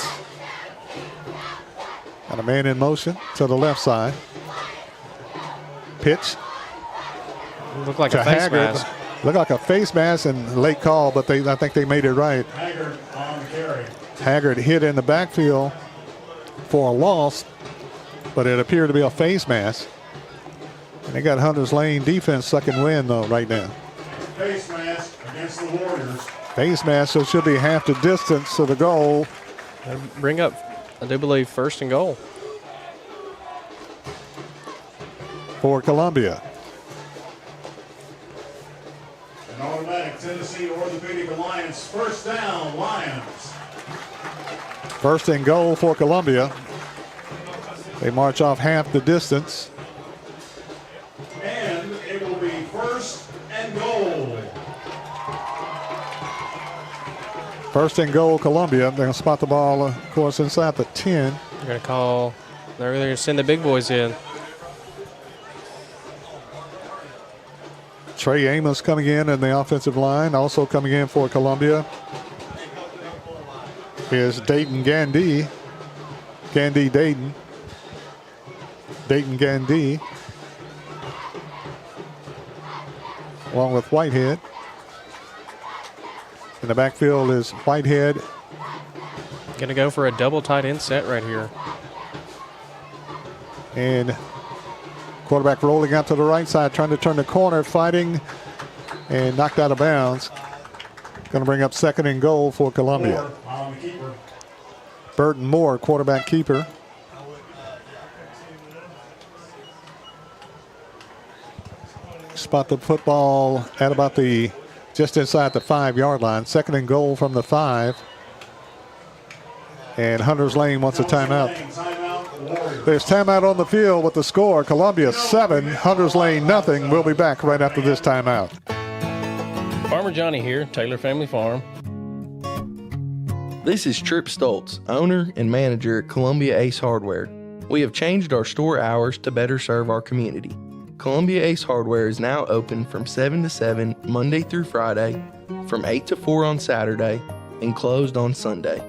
A: Got a man in motion to the left side. Pitch.
B: Looked like a face mask.
A: Looked like a face mask and late call, but I think they made it right.
E: Haggard on the carry.
A: Haggard hit in the backfield for a loss, but it appeared to be a face mask. And they got Hunters Lane defense sucking wind though right now.
E: Face mask against the Warriors.
A: Face mask, so it should be half the distance to the goal.
B: Bring up, I do believe, first and goal.
A: For Columbia.
E: An automatic Tennessee Orthopedic Alliance first down, Lions.
A: First and goal for Columbia. They march off half the distance.
E: And it will be first and goal.
A: First and goal, Columbia. They're going to spot the ball, of course, inside the 10.
B: They're going to call, they're going to send the big boys in.
A: Trey Amos coming in the offensive line. Also coming in for Columbia is Dayton Gandy. Dayton Gandy. Along with Whitehead. In the backfield is Whitehead.
B: Going to go for a double tight end set right here.
A: And quarterback rolling out to the right side, trying to turn the corner, fighting, and knocked out of bounds. Going to bring up second and goal for Columbia.
E: Moore on the keeper.
A: Burton Moore, quarterback keeper. Spot the football at about just inside the 5-yard line. Second and goal from the 5. And Hunters Lane wants a timeout. There's timeout on the field with the score. Columbia 7, Hunters Lane nothing. We'll be back right after this timeout.
H: Farmer Johnny here, Taylor Family Farm.
I: This is Trip Stoltz, owner and manager at Columbia Ace Hardware. We have changed our store hours to better serve our community. Columbia Ace Hardware is now open from 7 to 7 Monday through Friday, from 8 to 4 on Saturday, and closed on Sunday.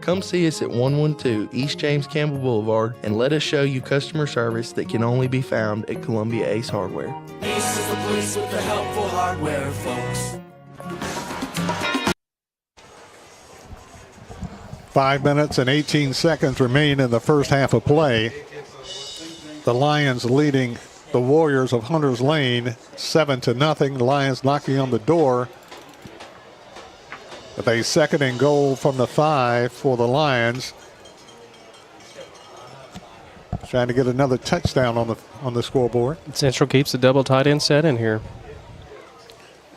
I: Come see us at 112 East James Campbell Boulevard and let us show you customer service that can only be found at Columbia Ace Hardware.
J: Ace is the place with the helpful hardware, folks.
A: 5 minutes and 18 seconds remain in the first half of play. The Lions leading the Warriors of Hunters Lane 7-0. The Lions knocking on the door with a second and goal from the 5 for the Lions. Trying to get another touchdown on the scoreboard.
B: Central keeps the double tight end set in here.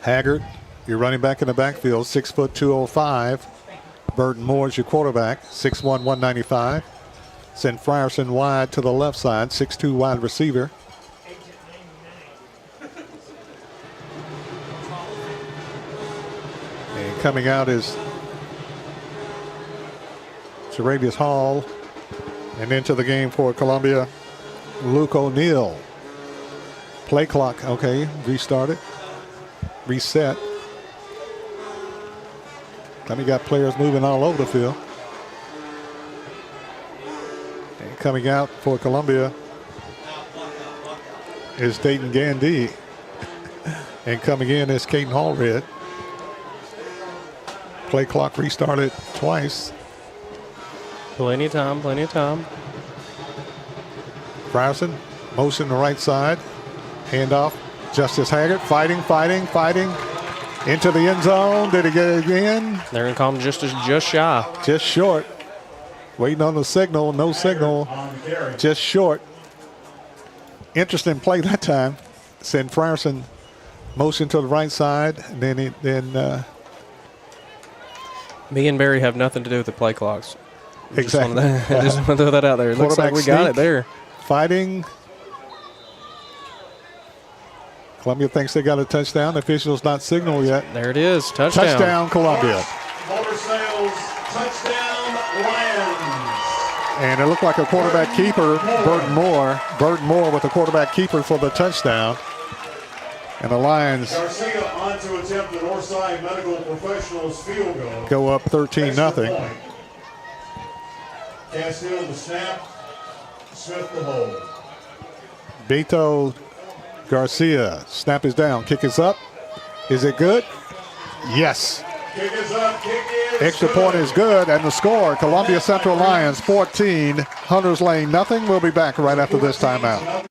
A: Haggard, your running back in the backfield, 6 foot 205. Burton Moore is your quarterback, 6'1", 195. Send Frierson wide to the left side, 6'2" wide receiver. And coming out is Jaravius Hall. And into the game for Columbia, Luke O'Neill. Play clock, okay, restarted, reset. Then you got players moving all over the field. And coming out for Columbia is Dayton Gandy. And coming in is Caden Hallred. Play clock restarted twice.
B: Plenty of time, plenty of time.
A: Frierson, motion the right side. Handoff. Justice Haggard fighting. Into the end zone. Did he get it again?
B: They're going to call him just shy.
A: Just short. Waiting on the signal. No signal. Just short. Interesting play that time. Send Frierson motion to the right side. And then
B: me and Barry have nothing to do with the play clocks.
A: Exactly.
B: I just want to throw that out there. It looks like we got it there.
A: Fighting. Columbia thinks they got a touchdown. The official's not signaled yet.
B: There it is. Touchdown.
A: Touchdown, Columbia.
E: Motor Sales, touchdown, Lions.
A: And it looked like a quarterback keeper, Burton Moore. Burton Moore with the quarterback keeper for the touchdown. And the Lions
E: Garcia on to attempt the Northside Medical Professionals field goal.
A: go up 13-0.
E: Castile the snap. Smith the hold.
A: Beto Garcia. Snap is down. Kick is up. Is it good? Yes.
E: Kick is up. Kick is
A: Extra point is good. And the score, Columbia Central Lions 14, Hunters Lane nothing. We'll be back right after this timeout.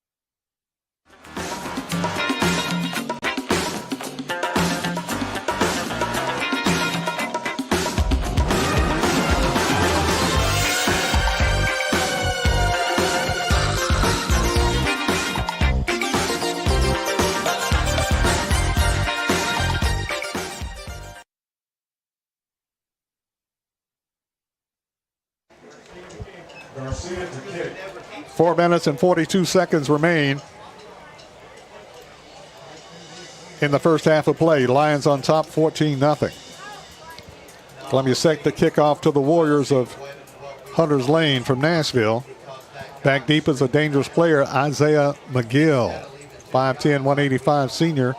E: Garcia to kick.
A: 4 minutes and 42 seconds remain in the first half of play. Lions on top 14-0. Columbia set the kickoff to the Warriors of Hunters Lane from Nashville. Back deep is a dangerous player, Isaiah McGill, 5'10", 185 senior.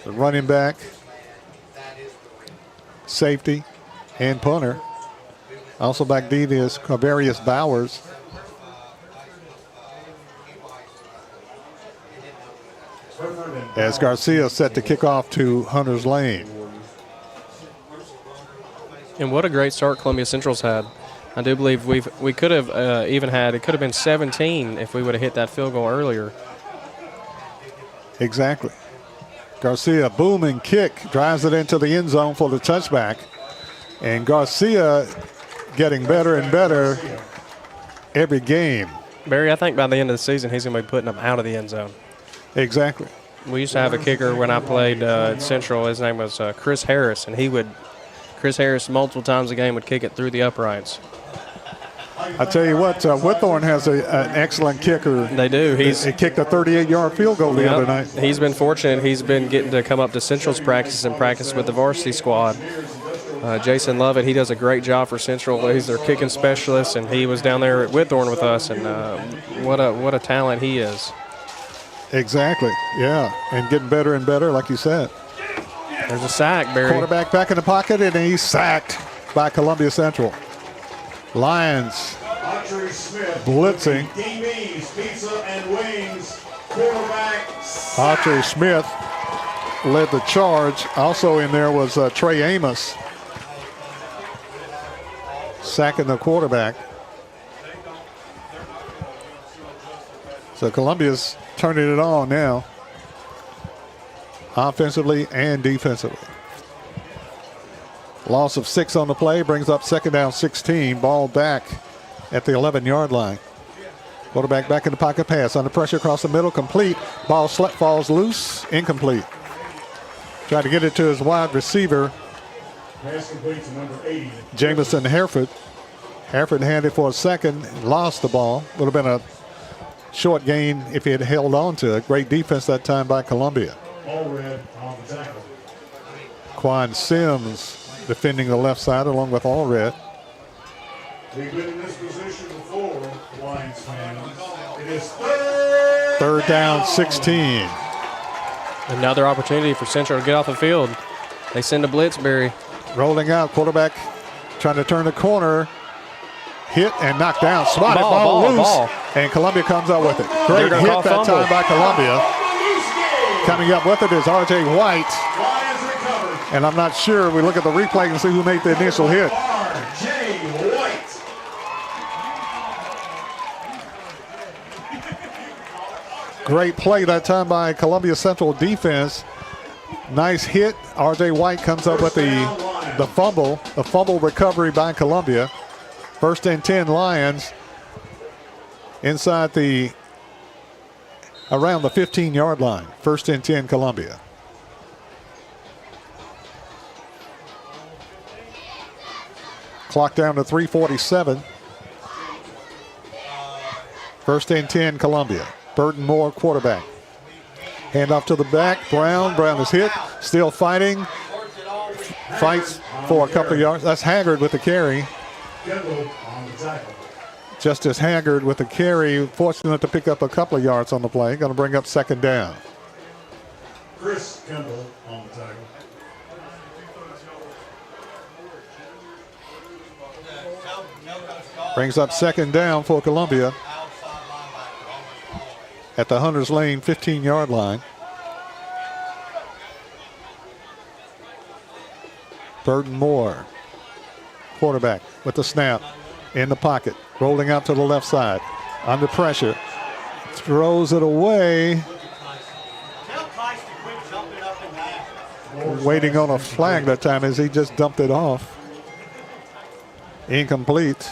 A: The running back, safety, and punter. Also back deep is Quavarius Bowers. As Garcia set to kick off to Hunters Lane.
B: And what a great start Columbia Central's had. I do believe we could have even had, it could have been 17 if we would have hit that field goal earlier.
A: Exactly. Garcia, booming kick, drives it into the end zone for the touchback. And Garcia getting better and better every game.
B: Barry, I think by the end of the season, he's going to be putting them out of the end zone.
A: Exactly.
B: We used to have a kicker when I played at Central. His name was Chris Harris, and Chris Harris multiple times a game would kick it through the uprights.
A: I tell you what, Whitthorne has an excellent kicker.
B: They do.
A: He kicked a 38-yard field goal the other night.
B: He's been fortunate. He's been getting to come up to Central's practice and practice with the varsity squad. Jason Lovett, he does a great job for Central. He's their kicking specialist, and he was down there at Whitthorne with us, and what a talent he is.
A: Exactly, yeah, and getting better and better, like you said.
B: There's a sack, Barry.
A: Quarterback back in the pocket, and he's sacked by Columbia Central. Lions blitzing.
E: Pizza and wings. Quarterback.
A: Autry Smith led the charge. Also in there was Trey Amos sacking the quarterback. So Columbia's turning it on now, offensively and defensively. Loss of 6 on the play brings up second down 16. Ball back at the 11-yard line. Quarterback back in the pocket, pass under pressure across the middle, complete. Ball falls loose, incomplete. Tried to get it to his wide receiver,
E: Pass complete to number 80.
A: Jamison Hereford. Hereford handed for a second, lost the ball. Would have been a short gain if he had held on to it. Great defense that time by Columbia.
E: All red on the tackle.
A: Quan Sims defending the left side along with Allred.
E: We've been in this position before, Lions fans. It is
A: Third down 16.
B: Another opportunity for Central to get off the field. They send a blitz, Barry.
A: Rolling out, quarterback trying to turn the corner. Hit and knocked down. Spotted, ball loose. And Columbia comes up with it. Great hit that
B: fumble.
A: time by Columbia. Coming up with it is R.J. White. And I'm not sure. We look at the replay and see who made the initial hit.
E: R.J. White.
A: Great play that time by Columbia Central defense. Nice hit. R.J. White comes up with the fumble recovery by Columbia. First and 10 Lions inside around the 15-yard line. First and 10 Columbia. Clock down to 3:47. First and 10 Columbia. Burton Moore quarterback. Hand off to the back. Brown is hit. Still fighting. Fights for a couple of yards. That's Haggard with the carry. Justice Haggard with the carry. Fortunate to pick up a couple of yards on the play. Going to bring up second down.
E: Chris Kendall on the tackle.
A: Brings up second down for Columbia at the Hunters Lane 15-yard line. Burton Moore, quarterback with the snap in the pocket, rolling out to the left side, under pressure, throws it away. Waiting on a flag that time as he just dumped it off. Incomplete.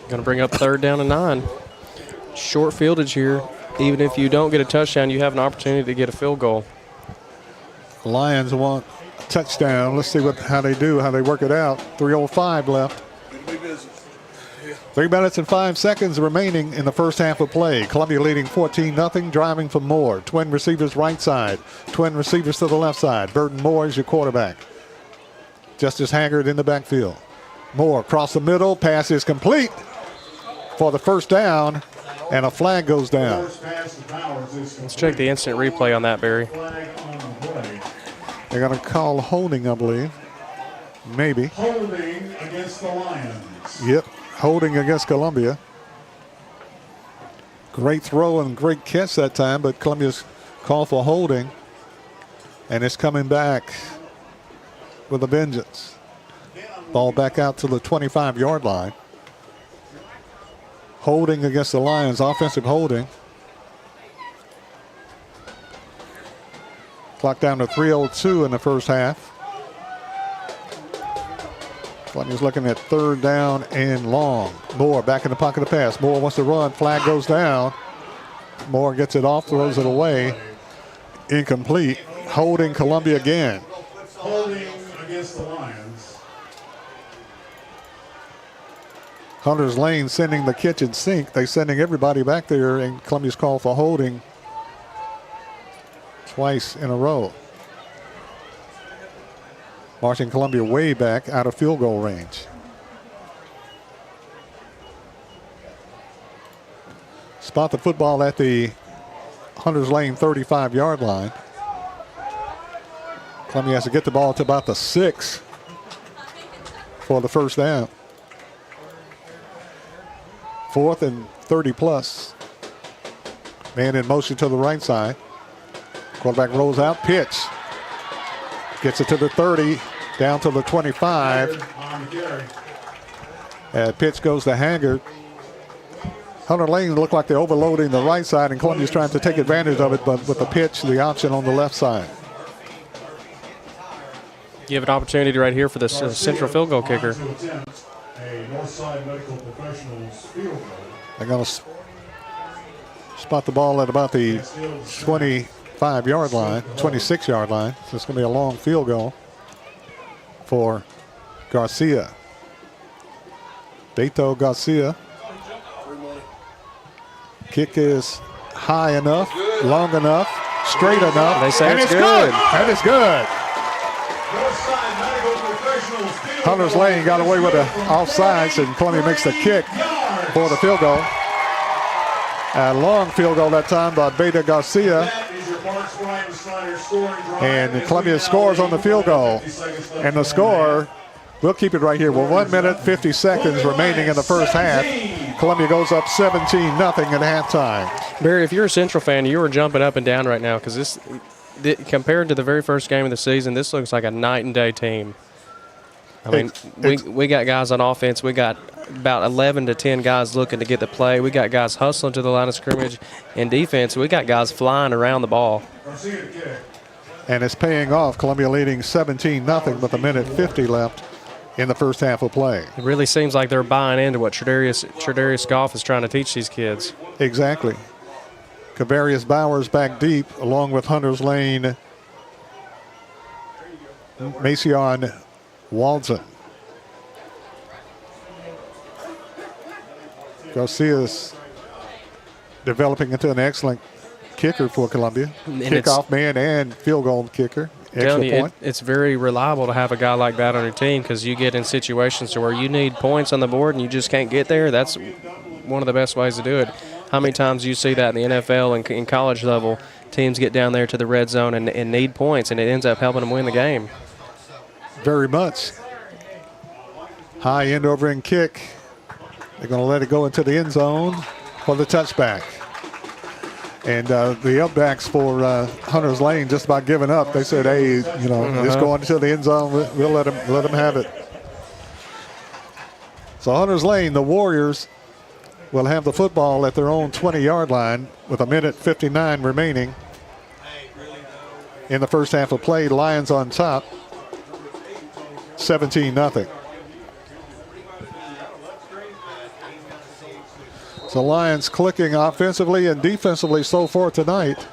B: Going to bring up 3rd down and 9. Short fieldage here. Even if you don't get a touchdown, you have an opportunity to get a field goal.
A: Lions want a touchdown. Let's see how they do, how they work it out. 3:05 left. 3 minutes and 5 seconds remaining in the first half of play. Columbia leading 14-0, driving for Moore. Twin receivers right side, twin receivers to the left side. Burton Moore is your quarterback. Justice Haggard in the backfield. Moore across the middle, pass is complete for the first down, and a flag goes down.
B: Let's check the instant replay on that, Barry.
A: They're going to call holding, I believe. Maybe.
E: Holding against the Lions.
A: Yep, holding against Columbia. Great throw and great catch that time, but Columbia's call for holding. And it's coming back with a vengeance. Ball back out to the 25-yard line. Holding against the Lions, offensive holding. Clock down to 3:02 in the first half. Columbia's looking at 3rd down and long. Moore back in the pocket to pass. Moore wants to run. Flag goes down. Moore gets it off, throws it away. Incomplete. Holding Columbia again.
E: Holding against the Lions.
A: Hunters Lane sending the kitchen sink. They're sending everybody back there, and Columbia's call for holding twice in a row. Marching Columbia way back out of field goal range. Spot the football at the Hunters Lane 35-yard line. Columbia has to get the ball to about the 6 for the first down. 4th and 30 plus. Man in motion to the right side. Quarterback rolls out, pitch. Gets it to the 30, down to the 25. Pitch goes to Haggard. Hunter Lane looked like they're overloading the right side, and Columbia's trying to take advantage of it, but with the pitch, the option on the left side.
B: You have an opportunity right here for the central field goal kicker.
A: They're going to spot the ball at about the 25-yard line, 26-yard line. So it's going to be a long field goal for Garcia. Beto Garcia. Kick is high enough, long enough, straight enough.
B: They say
A: and
B: it's good.
A: That is good. Hunters Lane got away with the offsides, and Columbia makes the kick for the field goal. A long field goal that time by Beto Garcia. And Columbia scores on the field goal. And the score, we'll keep it right here. Well, 1 minute, 50 seconds remaining in the first half. Columbia goes up 17-0 at halftime.
B: Barry, if you're a Central fan, you are jumping up and down right now because compared to the very first game of the season, this looks like a night and day team. I mean, we got guys on offense. We got about 11 to 10 guys looking to get the play. We got guys hustling to the line of scrimmage. In defense, we got guys flying around the ball.
A: And it's paying off. Columbia leading 17-0 with 1:50 left in the first half of play.
B: It really seems like they're buying into what Tredarius Goff is trying to teach these kids.
A: Exactly. Kavarius Bowers back deep, along with Hunters Lane, Macion Walton. Garcia's developing into an excellent kicker for Columbia. Kickoff man and field goal kicker. Extra point.
B: It's very reliable to have a guy like that on your team because you get in situations to where you need points on the board and you just can't get there. That's one of the best ways to do it. how many times do you see that in the NFL and in college level? Teams get down there to the red zone and need points, and it ends up helping them win the game.
A: Very much. High end over end kick. They're going to let it go into the end zone for the touchback. And the upbacks for Hunters Lane just about giving up. They said, hey, it's going into the end zone. We'll let them have it. So Hunters Lane, the Warriors, will have the football at their own 20-yard line with 1:59 remaining in the first half of play. Lions on top, 17-0. So Lions clicking offensively and defensively so far tonight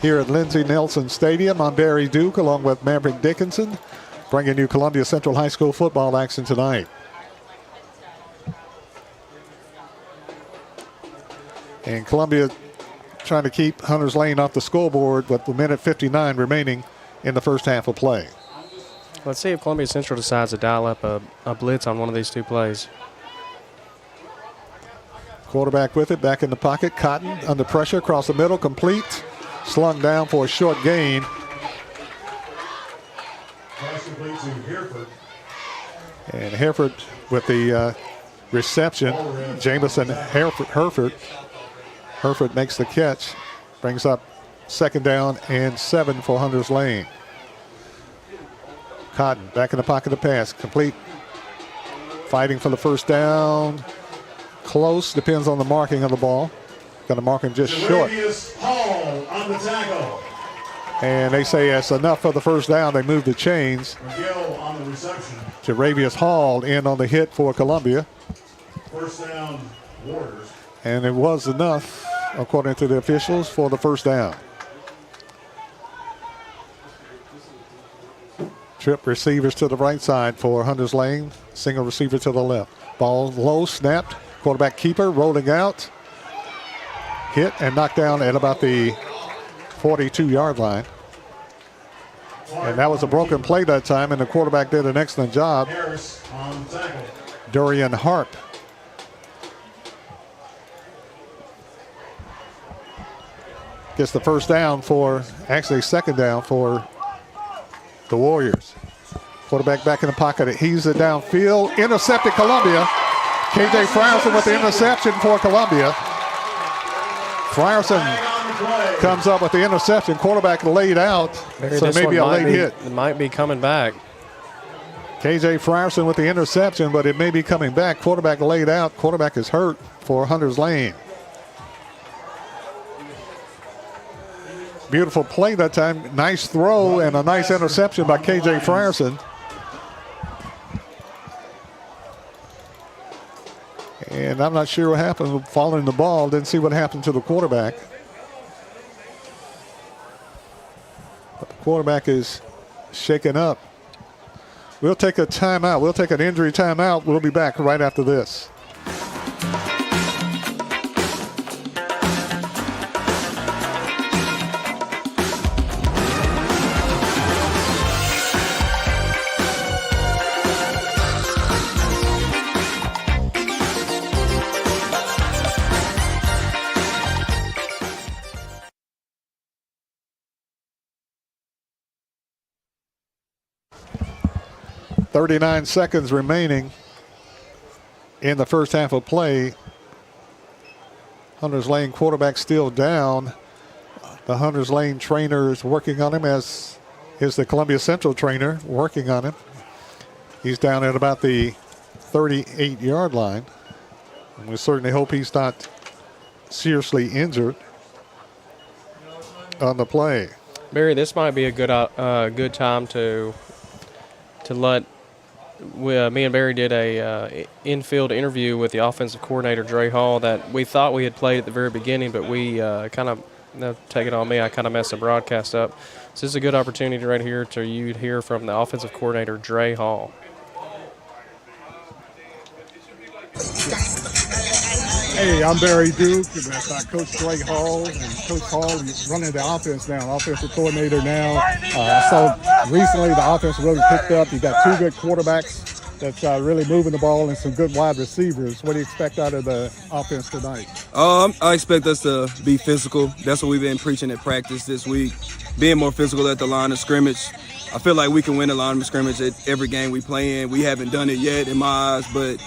A: here at Lindsey Nelson Stadium. I'm Barry Duke along with Maverick Dickinson, bringing you Columbia Central High School football action tonight. And Columbia trying to keep Hunters Lane off the scoreboard with 1:59 remaining in the first half of play.
B: Let's see if Columbia Central decides to dial up a blitz on one of these two plays.
A: Quarterback with it, back in the pocket. Cotton under pressure, across the middle, complete. Slung down for a short gain. And Hereford with the reception. Jamison Hereford. Hereford makes the catch. Brings up 2nd down and 7 for Hunters Lane. Cotton back in the pocket to pass. Complete. Fighting for the first down. Close, depends on the marking of the ball. Going to mark him just short.
E: Hall on the tackle.
A: And they say that's enough for the first down. They move the chains.
E: McGill on the reception.
A: Jaravius Hall in on the hit for Columbia.
E: First down, Warriors.
A: And it was enough, according to the officials, for the first down. Trip receivers to the right side for Hunters Lane. Single receiver to the left. Ball low, snapped. Quarterback keeper rolling out. Hit and knocked down at about the 42-yard line. And that was a broken play that time, and the quarterback did an excellent job.
E: Harris on tackle.
A: Durian Harp. Gets the first down actually 2nd down for the Warriors. Quarterback back in the pocket. Heaves it downfield. Intercepted Columbia. KJ Frierson with the interception for Columbia. Frierson comes up with the interception. Quarterback laid out. So maybe a late hit.
B: It might be coming back.
A: KJ Frierson with the interception, but it may be coming back. Quarterback laid out. Quarterback is hurt for Hunters Lane. Beautiful play that time. Nice throw and a nice interception by KJ Frierson. And I'm not sure what happened with following the ball. Didn't see what happened to the quarterback. But the quarterback is shaken up. We'll take a timeout. We'll take an injury timeout. We'll be back right after this. .39 seconds remaining in the first half of play. Hunters Lane quarterback still down. The Hunters Lane trainer is working on him, as is the Columbia Central trainer working on him. He's down at about the 38-yard line. And we certainly hope he's not seriously injured on the play.
B: Barry, this might be a good time to let. Me and Barry did a infield interview with the offensive coordinator, Dre Hall, that we thought we had played at the very beginning, but we kind of, take it on me, I kind of messed the broadcast up. So this is a good opportunity right here to you hear from the offensive coordinator, Dre Hall.
C: Hey, I'm Barry Duke, and that's Coach Blake Hall, and Coach Hall is running the offense now, offensive coordinator now. I saw recently the offense really picked up. You got two good quarterbacks that's really moving the ball and some good wide receivers. What do you expect out of the offense tonight?
D: I expect us to be physical. That's what we've been preaching at practice this week, being more physical at the line of scrimmage. I feel like we can win the line of scrimmage at every game we play in. We haven't done it yet in my eyes, but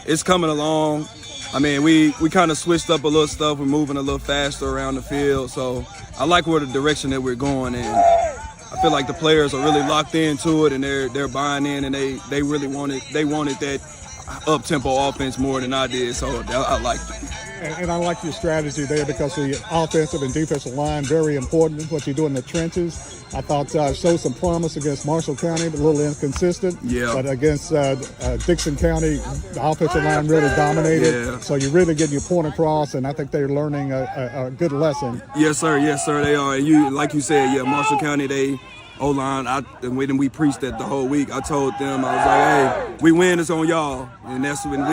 D: it's coming along. I mean, we kind of switched up a little stuff. We're moving a little faster around the field. So I like where the direction that we're going, and I feel like the players are really locked into it, and they're buying in, and they really wanted that up-tempo offense more than I did. So I liked it.
C: And I like your strategy there because the offensive and defensive line, very important, what you do in the trenches. I thought showed some promise against Marshall County, but a little inconsistent.
D: Yeah.
C: But against Dixon County, the offensive line really dominated.
D: Yeah.
C: So you're really getting your point across, and I think they're learning a good lesson.
D: Yes, sir, they are. And like you said, Marshall County, O-line, and when we preached that the whole week, I told them, I was like, hey, we win, it's on y'all. And that's when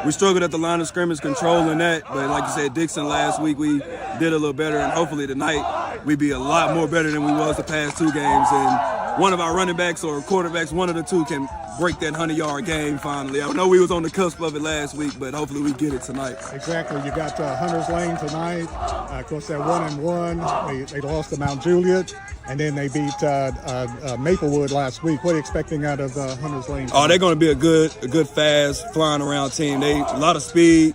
D: we struggled at the line of scrimmage controlling that. But like you said, Dixon last week, we did a little better. And hopefully tonight, we be a lot more better than we was the past two games. And one of our running backs or quarterbacks, one of the two, can break that 100-yard game finally. I know we was on the cusp of it last week, but hopefully we get it tonight.
C: Exactly. You got Hunters Lane tonight. Of course, they're 1-1. They lost to Mount Juliet. And then they beat Maplewood last week. What are you expecting out of Hunters Lane tonight?
D: Oh, they're going to be a good, fast, flying around team. They a lot of speed.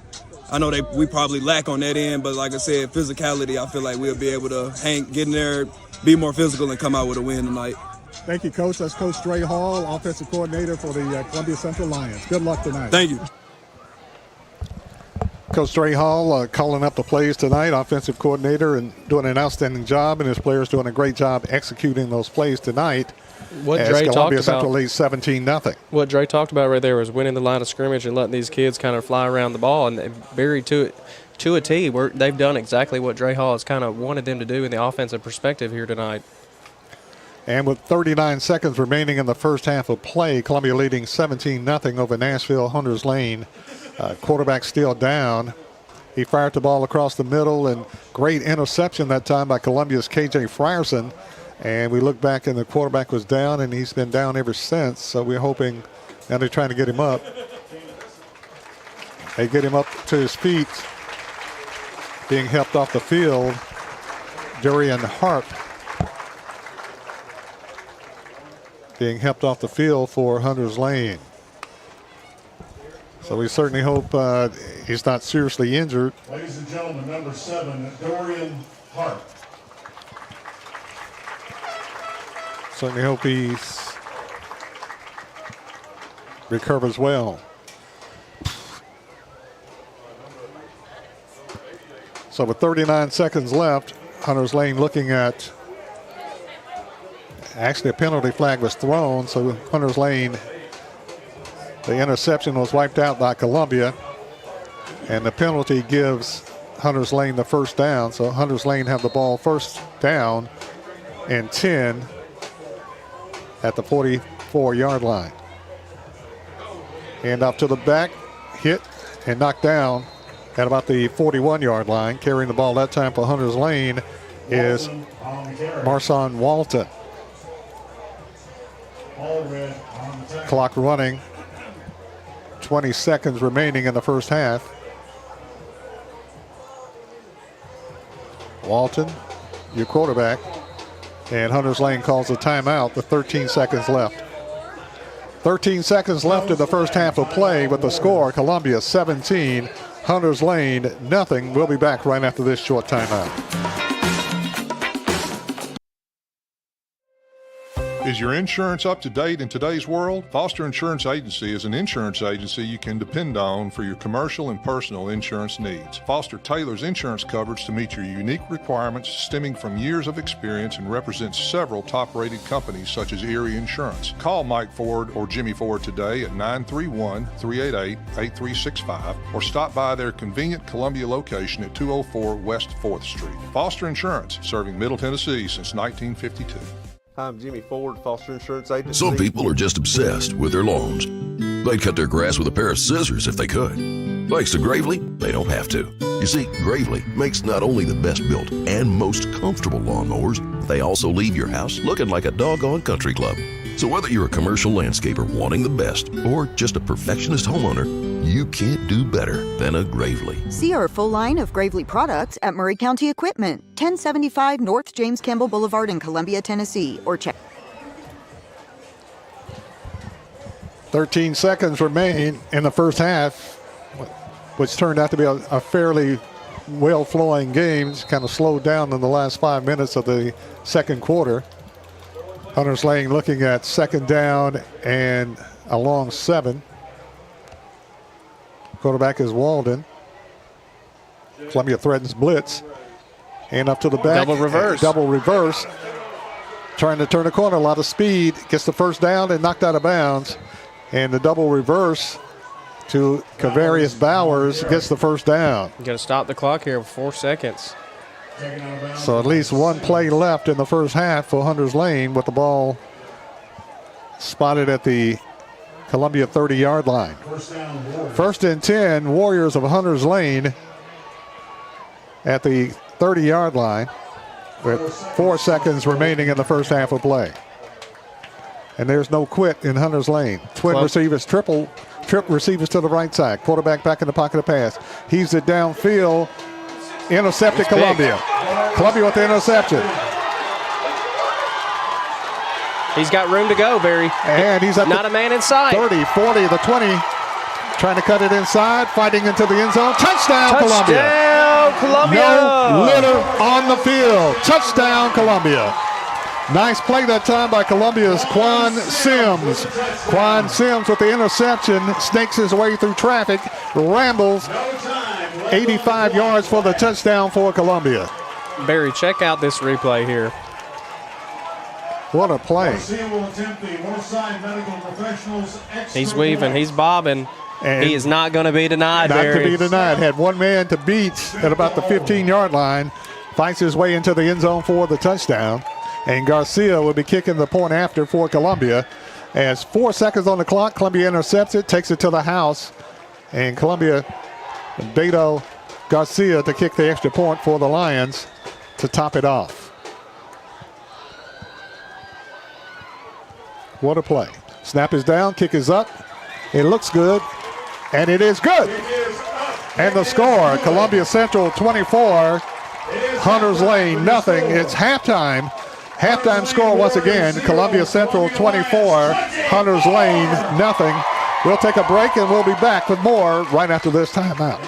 D: I know we probably lack on that end, but like I said, physicality, I feel like we'll be able to get in there, be more physical, and come out with a win tonight.
C: Thank you, Coach. That's Coach Dre Hall, offensive coordinator for the Columbia Central Lions. Good luck tonight.
D: Thank you.
A: Coach Dre Hall calling up the plays tonight, offensive coordinator, and doing an outstanding job, and his players doing a great job executing those plays tonight.
B: What
A: as
B: Dre
A: Columbia
B: talked
A: Central
B: about,
A: leads 17-0.
B: What Dre talked about right there was winning the line of scrimmage and letting these kids kind of fly around the ball, and buried to a T. They've done exactly what Dre Hall has kind of wanted them to do in the offensive perspective here tonight.
A: And with 39 seconds remaining in the first half of play, Columbia leading 17-0 over Nashville Hunters Lane. Quarterback still down. He fired the ball across the middle, and great interception that time by Columbia's K.J. Frierson. And we look back, and the quarterback was down, and he's been down ever since. So we're hoping, and they're trying to get him up. They get him up to his feet, being helped off the field. Durian Harp being helped off the field for Hunters Lane. So we certainly hope he's not seriously injured.
E: Ladies and gentlemen, number 7, Dorian Hart.
A: Certainly hope he recovers well. So with 39 seconds left, Hunters Lane looking at, actually a penalty flag was thrown, so Hunters Lane, the interception was wiped out by Columbia, and the penalty gives Hunters Lane the first down. So Hunters Lane have the ball first down and 10 at the 44-yard line. Hand off to the back, hit and knocked down at about the 41-yard line. Carrying the ball that time for Hunters Lane is Marson Walton. Clock running. 20 seconds remaining in the first half. Walton, your quarterback, and Hunters Lane calls a timeout with 13 seconds left. 13 seconds left in the first half of play with the score, Columbia 17, Hunters Lane nothing. We'll be back right after this short timeout.
K: Is your insurance up to date in today's world? Foster Insurance Agency is an insurance agency you can depend on for your commercial and personal insurance needs. Foster tailors insurance coverage to meet your unique requirements stemming from years of experience and represents several top-rated companies such as Erie Insurance. Call Mike Ford or Jimmy Ford today at 931-388-8365 or stop by their convenient Columbia location at 204 West 4th Street. Foster Insurance, serving Middle Tennessee since 1952.
L: I'm Jimmy Ford, Foster Insurance Agency.
M: Some people are just obsessed with their lawns. They'd cut their grass with a pair of scissors if they could. Thanks to Gravely, they don't have to. You see, Gravely makes not only the best built and most comfortable lawnmowers, they also leave your house looking like a doggone country club. So whether you're a commercial landscaper wanting the best or just a perfectionist homeowner, you can't do better than a Gravely.
G: See our full line of Gravely products at Murray County Equipment, 1075 North James Campbell Boulevard in Columbia, Tennessee, or check.
A: 13 seconds remain in the first half, which turned out to be a fairly well-flowing game. It's kind of slowed down in the last 5 minutes of the second quarter. Hunters Lane looking at second down and a long 7. Quarterback is Walden. Columbia threatens blitz. Hand up to the back.
B: Double reverse.
A: Double reverse. Trying to turn the corner. A lot of speed. Gets the first down and knocked out of bounds. And the double reverse to Kavarius Bowers gets the first down.
B: You got to stop the clock here with 4 seconds.
A: So at least one play left in the first half for Hunters Lane with the ball spotted at the Columbia 30-yard line. First and 10, Warriors of Hunters Lane at the 30-yard line with 4 seconds remaining in the first half of play. And there's no quit in Hunters Lane. Twin receivers, trip receivers to the right side. Quarterback back in the pocket of pass. Heaves it downfield. Intercepted Columbia. Columbia with the interception.
B: He's got room to go, Barry.
A: And he's up
B: not a man inside.
A: 30, 40, the 20. Trying to cut it inside, fighting into the end zone. Touchdown, Columbia.
B: Touchdown, Columbia.
A: No litter on the field. Touchdown, Columbia. Nice play that time by Columbia's Quan Sims. Quan Sims with the interception, snakes his way through traffic, rambles 85 yards for the touchdown for Columbia.
B: Barry, check out this replay here.
A: What a play.
B: He's weaving, he's bobbing. And he is not going to be denied, Barry.
A: Not to be denied. Had one man to beat at about the 15-yard line. Fights his way into the end zone for the touchdown. And Garcia will be kicking the point after for Columbia. As 4 seconds on the clock, Columbia intercepts it, takes it to the house. And Columbia, Beto Garcia to kick the extra point for the Lions to top it off. What a play. Snap is down, kick is up. It looks good, and it is good. And the score, Columbia Central 24, Hunters Lane nothing. It's halftime. Halftime score once again, Columbia Central 24, Hunters Lane nothing. We'll take a break and we'll be back with more right after this timeout.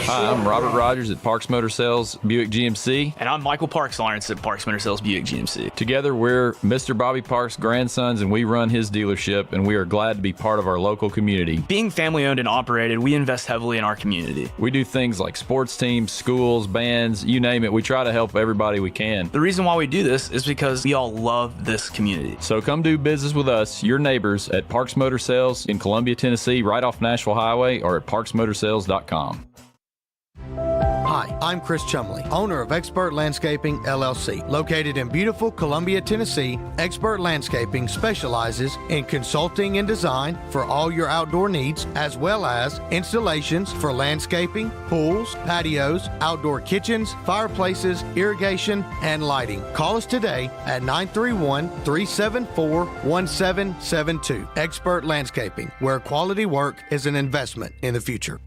N: Hi, I'm Robert Rogers at Parks Motor Sales Buick GMC.
O: And I'm Michael Parks Lawrence at Parks Motor Sales Buick GMC.
N: Together, we're Mr. Bobby Parks' grandsons, and we run his dealership, and we are glad to be part of our local community.
O: Being family-owned and operated, we invest heavily in our community.
N: We do things like sports teams, schools, bands, you name it. We try to help everybody we can.
O: The reason why we do this is because we all love this community.
N: So come do business with us, your neighbors, at Parks Motor Sales in Columbia, Tennessee, right off Nashville Highway, or at parksmotorsales.com.
P: Hi, I'm Chris Chumley, owner of Expert Landscaping, LLC. Located in beautiful Columbia, Tennessee, Expert Landscaping specializes in consulting and design for all your outdoor needs, as well as installations for landscaping, pools, patios, outdoor kitchens, fireplaces, irrigation, and lighting. Call us today at 931-374-1772. Expert Landscaping, where quality work is an investment in the future.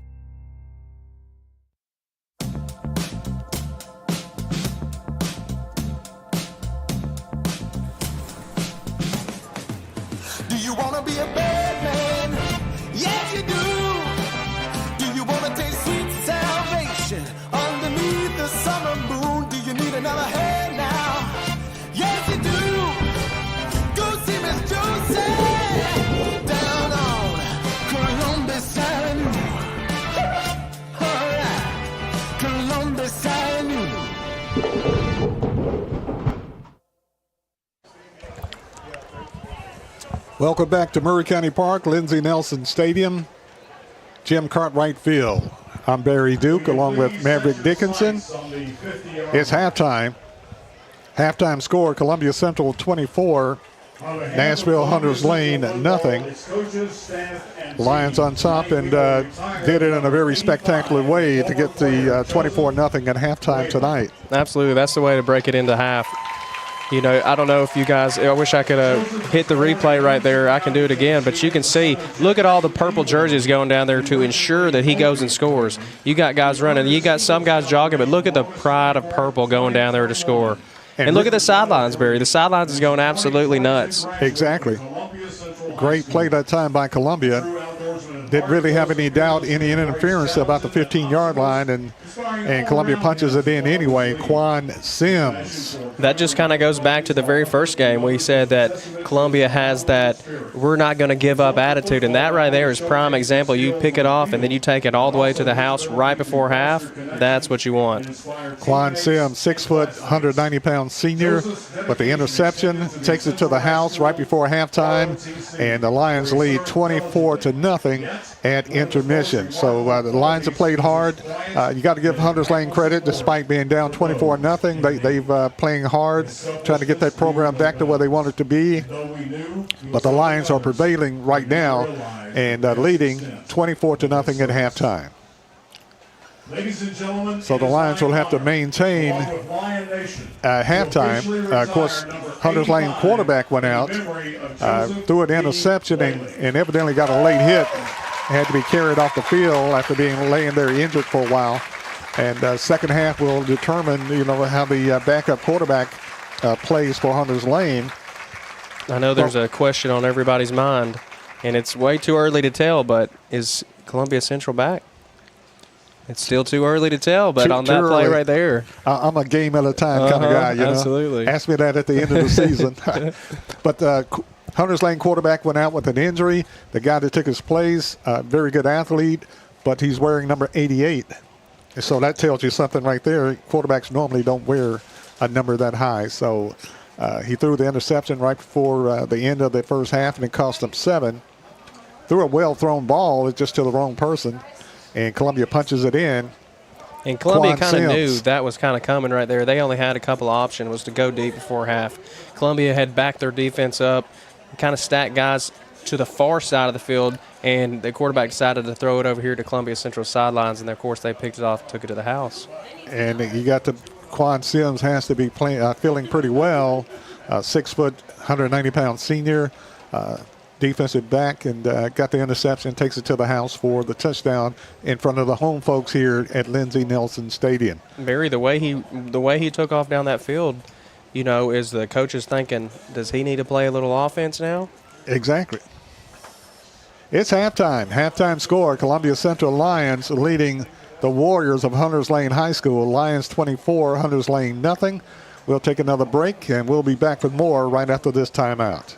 A: Welcome back to Murray County Park, Lindsey Nelson Stadium, Jim Cartwright Field. I'm Barry Duke along with Maverick Dickinson. It's halftime. Halftime score, Columbia Central 24, Nashville Hunters Lane nothing. Lions on top and did it in a very spectacular way to get the 24-0 at halftime tonight.
B: Absolutely, that's the way to break it into half. You know, I don't know if you guys, I wish I could have hit the replay right there. I can do it again. But you can see, look at all the purple jerseys going down there to ensure that he goes and scores. You got guys running. You got some guys jogging, but look at the pride of purple going down there to score. And look at the sidelines, Barry. The sidelines is going absolutely nuts.
A: Exactly. Great play that time by Columbia. Didn't really have any doubt, any interference about the 15-yard line, and Columbia punches it in anyway. Quan Sims.
B: That just kind of goes back to the very first game. We said that Columbia has that we're not going to give up attitude, and that right there is prime example. You pick it off, and then you take it all the way to the house right before half. That's what you want.
A: Quan Sims, 6 foot, 190-pound senior, with the interception, takes it to the house right before halftime, and the Lions lead 24-0 at intermission. So the Lions have played hard. You got to give Hunters Lane credit, despite being down 24-0. They've playing hard, trying to get that program back to where they want it to be. But the Lions are prevailing right now and leading 24-0 at halftime.
E: Ladies and gentlemen,
A: so the Lions will have to maintain halftime. Of course, Hunters Lane quarterback went out, threw an interception, and evidently got a late hit. Had to be carried off the field after being laying there injured for a while. And second half will determine, how the backup quarterback plays for Hunters Lane.
B: I know there's a question on everybody's mind, and it's way too early to tell, but is Columbia Central back? It's still too early to tell, but on that play right there.
A: I'm a game at a time kind of guy,
B: Absolutely.
A: Ask me that at the end of the season. But Hunters Lane quarterback went out with an injury. The guy that took his place, very good athlete, but he's wearing number 88. So that tells you something right there. Quarterbacks normally don't wear a number that high. So he threw the interception right before the end of the first half, and it cost him 7. Threw a well-thrown ball, it's just to the wrong person. And Columbia punches it in.
B: And Columbia kind of knew that was kind of coming right there. They only had a couple of options, was to go deep before half. Columbia had backed their defense up, kind of stacked guys to the far side of the field, and the quarterback decided to throw it over here to Columbia Central sidelines, and of course they picked it off and took it to the house. And you got the Quan Sims has to be feeling pretty well. 6 foot, 190-pound senior. Defensive back, and got the interception, takes it to the house for the touchdown in front of the home folks here at Lindsey Nelson Stadium. Barry, the way he took off down that field, is the coaches thinking, does he need to play a little offense now?
A: Exactly. It's halftime. Halftime score, Columbia Central Lions leading the Warriors of Hunters Lane High School. Lions 24, Hunters Lane nothing. We'll take another break, and we'll be back with more right after this timeout.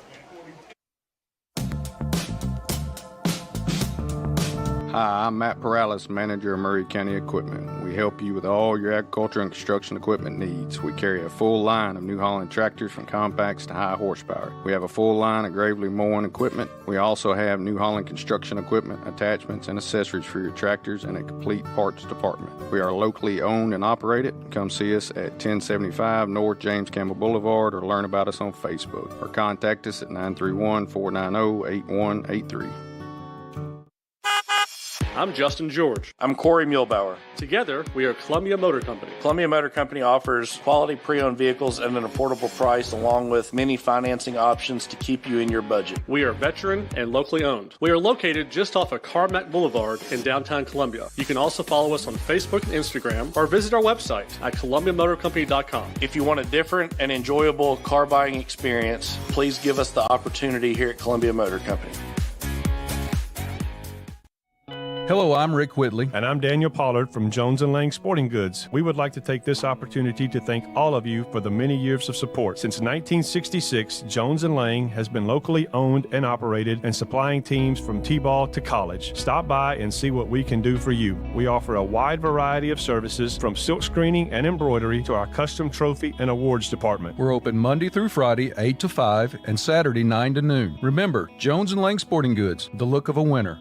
Q: Hi, I'm Matt Perales, manager of Murray County Equipment. We help you with all your agriculture and construction equipment needs. We carry a full line of New Holland tractors from compacts to high horsepower. We have a full line of Gravely mowing equipment. We also have New Holland construction equipment, attachments, and accessories for your tractors and a complete parts department. We are locally owned and operated. Come see us at 1075 North James Campbell Boulevard or learn about us on Facebook or contact us at 931-490-8183.
R: I'm Justin George.
S: I'm Corey Muehlbauer.
R: Together, we are Columbia Motor Company.
S: Columbia Motor Company offers quality pre-owned vehicles at an affordable price, along with many financing options to keep you in your budget.
R: We are veteran and locally owned. We are located just off of Carmack Boulevard in downtown Columbia. You can also follow us on Facebook and Instagram, or visit our website at columbiamotorcompany.com.
S: If you want a different and enjoyable car buying experience, please give us the opportunity here at Columbia Motor Company.
T: Hello, I'm Rick Whitley.
U: And I'm Daniel Pollard from Jones & Lang Sporting Goods. We would like to take this opportunity to thank all of you for the many years of support. Since 1966, Jones & Lang has been locally owned and operated and supplying teams from T-ball to college. Stop by and see what we can do for you. We offer a wide variety of services from silk screening and embroidery to our custom trophy and awards department.
T: We're open Monday through Friday, 8 to 5, and Saturday, 9 to noon. Remember, Jones & Lang Sporting Goods, the look of a winner.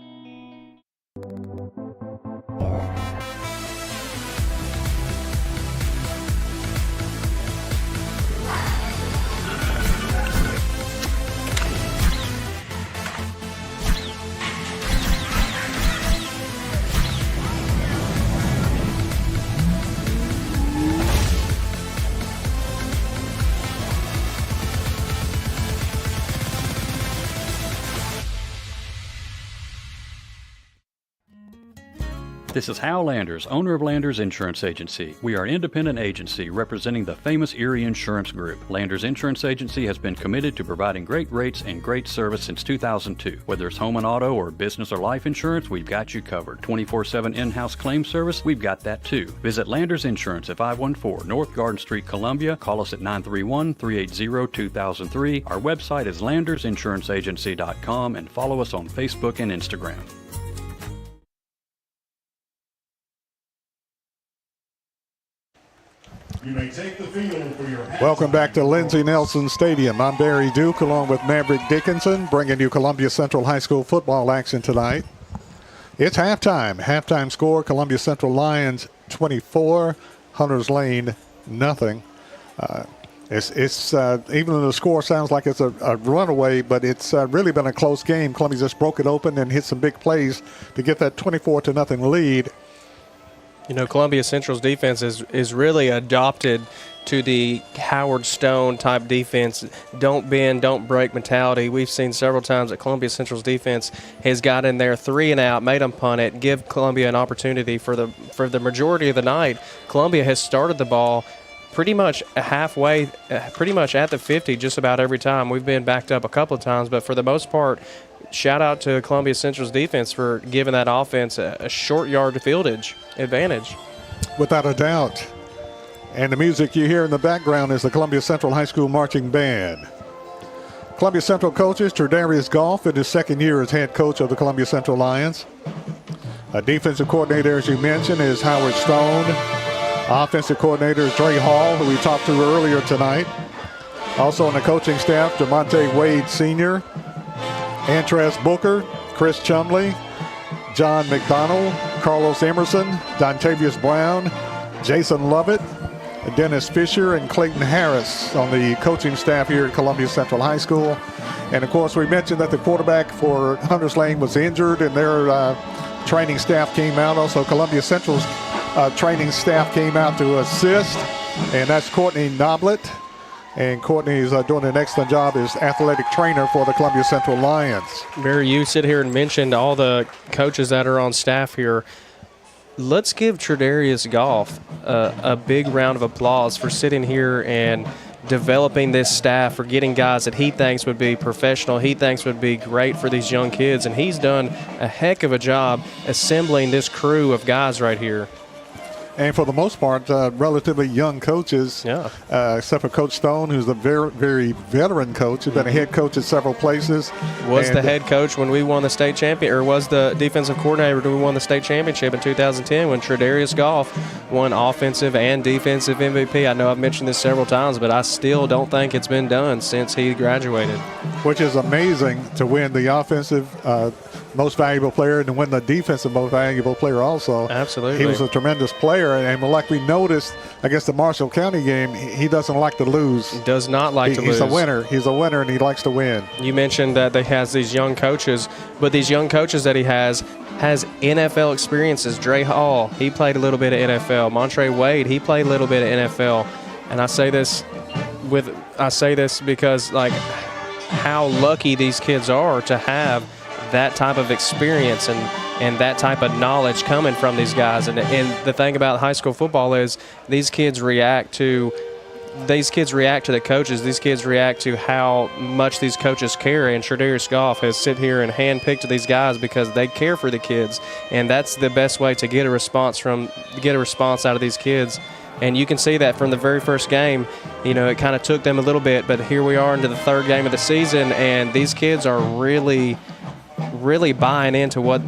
F: This is Hal Landers, owner of Landers Insurance Agency. We are an independent agency representing the famous Erie Insurance Group. Landers Insurance Agency has been committed to providing great rates and great service since 2002. Whether it's home and auto or business or life insurance, we've got you covered. 24/7 in-house claim service, we've got that too. Visit Landers Insurance at 514 North Garden Street, Columbia. Call us at 931-380-2003. Our website is landersinsuranceagency.com and follow us on Facebook and Instagram.
E: You may take the field for your
A: Welcome back to Lindsey Nelson Stadium. I'm Barry Duke along with Maverick Dickinson, bringing you Columbia Central High School football action tonight. It's halftime. Halftime score, Columbia Central Lions 24, Hunters Lane nothing. Even though the score sounds like it's a runaway, but it's really been a close game. Columbia just broke it open and hit some big plays to get that 24-0 lead.
B: You know, Columbia Central's defense is really adopted to the Howard Stone type defense. Don't bend, don't break mentality. We've seen several times that Columbia Central's defense has got in there 3 and out, made them punt it, give Columbia an opportunity for the majority of the night. Columbia has started the ball pretty much halfway, pretty much at the 50 just about every time. We've been backed up a couple of times, but for the most part, shout out to Columbia Central's defense for giving that offense a short yard fieldage advantage.
A: Without a doubt. And the music you hear in the background is the Columbia Central High School Marching Band. Columbia Central coaches Tredarius Goff in his second year as head coach of the Columbia Central Lions. A defensive coordinator, as you mentioned, is Howard Stone. Offensive coordinator is Dre Hall, who we talked to earlier tonight. Also on the coaching staff, DeMonte Wade Sr., Antrez Booker, Chris Chumley, John McDonald, Carlos Emerson, Dontavius Brown, Jason Lovett, Dennis Fisher, and Clayton Harris on the coaching staff here at Columbia Central High School. And, of course, we mentioned that the quarterback for Hunters Lane was injured, and their training staff came out. Also, Columbia Central's training staff came out to assist, and that's Courtney Noblet. And Courtney is doing an excellent job as athletic trainer for the Columbia Central Lions.
B: Barry, you sit here and mentioned all the coaches that are on staff here. Let's give Tredarius Goff a big round of applause for sitting here and developing this staff, for getting guys that he thinks would be professional, he thinks would be great for these young kids. And he's done a heck of a job assembling this crew of guys right here.
A: And for the most part, relatively young coaches, except for Coach Stone, who's a very, very veteran coach. He's been a head coach at several places.
B: Was the head coach when we won the state champion, or was the defensive coordinator when we won the state championship in 2010 when Tredarius Goff won offensive and defensive MVP. I know I've mentioned this several times, but I still don't think it's been done since he graduated.
A: Which is amazing, to win the offensive most valuable player and to win the defensive most valuable player also.
B: Absolutely.
A: He was a tremendous player, and like we noticed against the Marshall County game, he doesn't like to lose.
B: He does not like to lose.
A: He's a winner. He's a winner, and he likes to win.
B: You mentioned that he has these young coaches, but these young coaches that he has NFL experiences. Dre Hall, he played a little bit of NFL. Montre Wade, he played a little bit of NFL. And I say this because, like, how lucky these kids are to have that type of experience and that type of knowledge coming from these guys. And the thing about high school football is these kids react to the coaches. These kids react to how much these coaches care. And Tredarius Goff has sit here and handpicked these guys because they care for the kids, and that's the best way to get a response out of these kids. And you can see that from the very first game. You know, it kind of took them a little bit, but here we are into the third game of the season, and these kids are really buying into what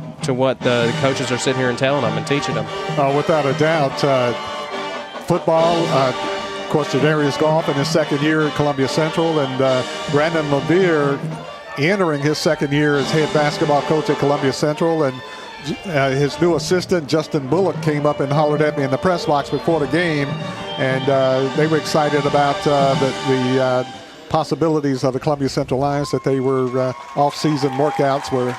B: the coaches are sitting here and telling them and teaching them.
A: Without a doubt. Football, of course, Tredarius Goff in his second year at Columbia Central, and Brandon LeVere entering his second year as head basketball coach at Columbia Central. And his new assistant, Justin Bullock, came up and hollered at me in the press box before the game, and they were excited about the possibilities of the Columbia Central Lions, that they were off-season workouts were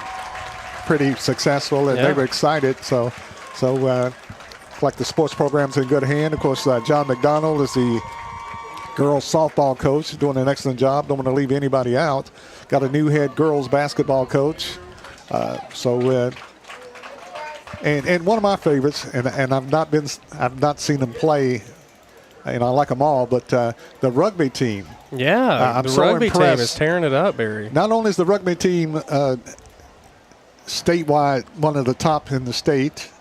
A: pretty successful, and they were excited. So like the sports program's in good hand. Of course, John McDonald is the girls softball coach, doing an excellent job. Don't want to leave anybody out. Got a new head girls basketball coach. And one of my favorites, and I've not seen them play, and I like them all, but the rugby team.
B: Yeah,
A: I'm
B: the
A: so
B: rugby team
A: impressed.
B: is tearing it up, Barry.
A: Not only is the rugby team statewide one of the top in the state,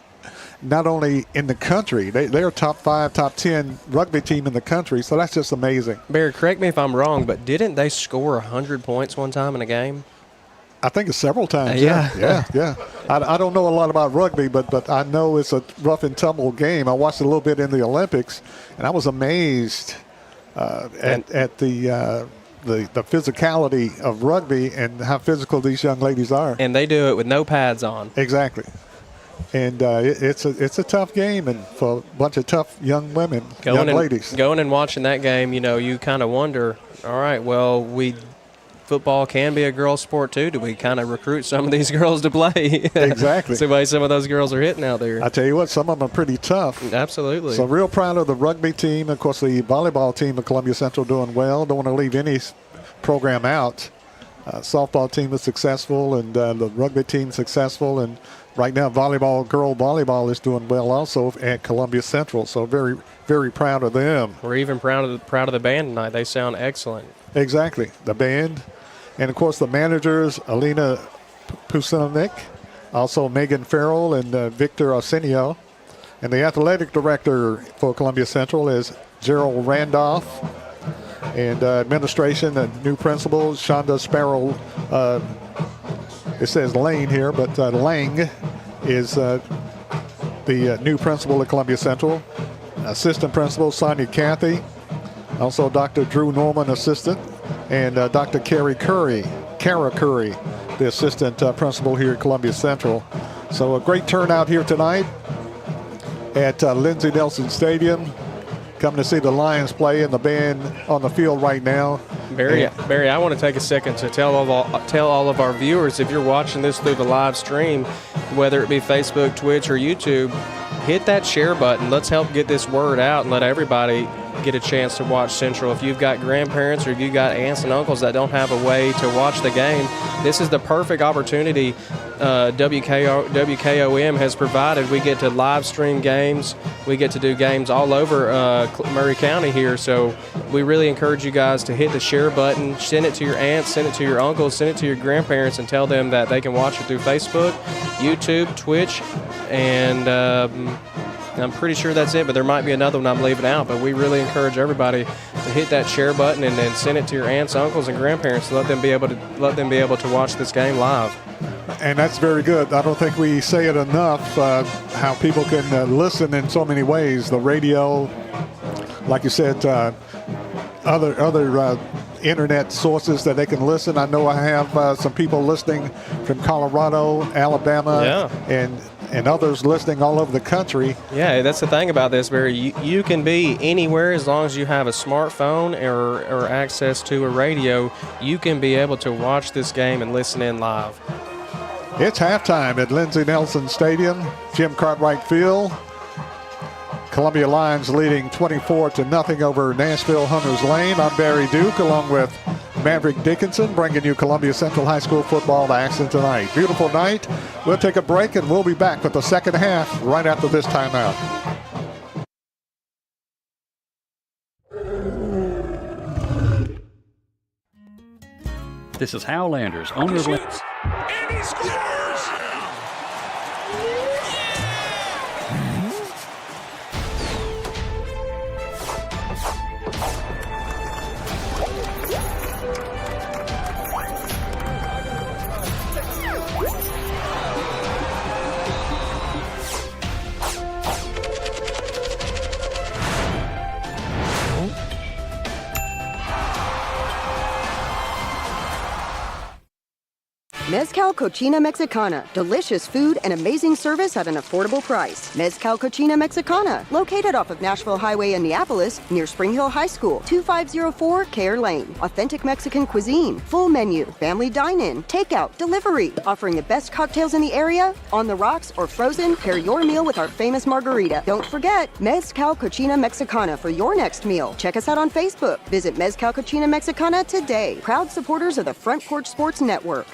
A: not only in the country, they're top 5, top 10 rugby team in the country, so that's just amazing.
B: Barry, correct me if I'm wrong, but didn't they score 100 points one time in a game?
A: I think it's several times.
B: Yeah.
A: Yeah. I don't know a lot about rugby, but I know it's a rough and tumble game. I watched a little bit in the Olympics, and I was amazed at the physicality of rugby and how physical these young ladies are.
B: And they do it with no pads on.
A: Exactly. And it's a tough game, and for a bunch of tough young women, young ladies.
B: Going and watching that game, you kind of wonder, all right, well, football can be a girls' sport too. Do we kind of recruit some of these girls to play?
A: Exactly.
B: See why some of those girls are hitting out there.
A: I tell you what, some of them are pretty tough.
B: Absolutely.
A: So real proud of the rugby team. Of course, the volleyball team of Columbia Central doing well. Don't want to leave any program out. Softball team is successful, and the rugby team successful. And right now, girl volleyball is doing well also at Columbia Central. So very, very proud of them.
B: We're even proud of the band tonight. They sound excellent.
A: Exactly. The band. And, of course, the managers, Alina Pusanik, also Megan Farrell and Victor Arsenio. And the athletic director for Columbia Central is Gerald Randolph. And administration and new principal, Shonda Sparrow. It says Lane here, but Lang is the new principal at Columbia Central. Assistant principal, Sonia Cathy. Also Dr. Drew Norman, assistant. And Dr. Kara Curry, the assistant principal here at Columbia Central. So a great turnout here tonight at Lindsey Nelson Stadium. Coming to see the Lions play, and the band on the field right now.
B: Barry, I want to take a second to tell all of our viewers, if you're watching this through the live stream, whether it be Facebook, Twitch, or YouTube, hit that share button. Let's help get this word out and let everybody get a chance to watch Central. If you've got grandparents or if you've got aunts and uncles that don't have a way to watch the game, this is the perfect opportunity WKOM has provided. We get to live stream games. We get to do games all over Murray County here. So we really encourage you guys to hit the share button, send it to your aunts, send it to your uncles, send it to your grandparents, and tell them that they can watch it through Facebook, YouTube, Twitch, and I'm pretty sure that's it, but there might be another one I'm leaving out. But we really encourage everybody to hit that share button and then send it to your aunts, uncles, and grandparents to let them be able to watch this game live.
A: And that's very good. I don't think we say it enough, how people can listen in so many ways. The radio, like you said, other internet sources that they can listen. I know I have some people listening from Colorado, Alabama, and others listening all over the country.
B: Yeah, that's the thing about this, Barry. You can be anywhere as long as you have a smartphone or access to a radio. You can be able to watch this game and listen in live.
A: It's halftime at Lindsey Nelson Stadium, Jim Cartwright Field. Columbia Lions leading 24-0 over Nashville Hunters Lane. I'm Barry Duke along with Maverick Dickinson, bringing you Columbia Central High School football to action tonight. Beautiful night. We'll take a break and we'll be back with the second half right after this timeout.
F: This is Hal Landers, owner of...
J: And he scores!
G: Mezcal Cochina Mexicana. Delicious food and amazing service at an affordable price. Mezcal Cochina Mexicana. Located off of Nashville Highway in Neapolis, near Spring Hill High School. 2504 Care Lane. Authentic Mexican cuisine. Full menu. Family dine-in. Takeout. Delivery. Offering the best cocktails in the area. On the rocks or frozen, pair your meal with our famous margarita. Don't forget, Mezcal Cochina Mexicana for your next meal. Check us out on Facebook. Visit Mezcal Cochina Mexicana today. Proud supporters of the Front Porch Sports Network.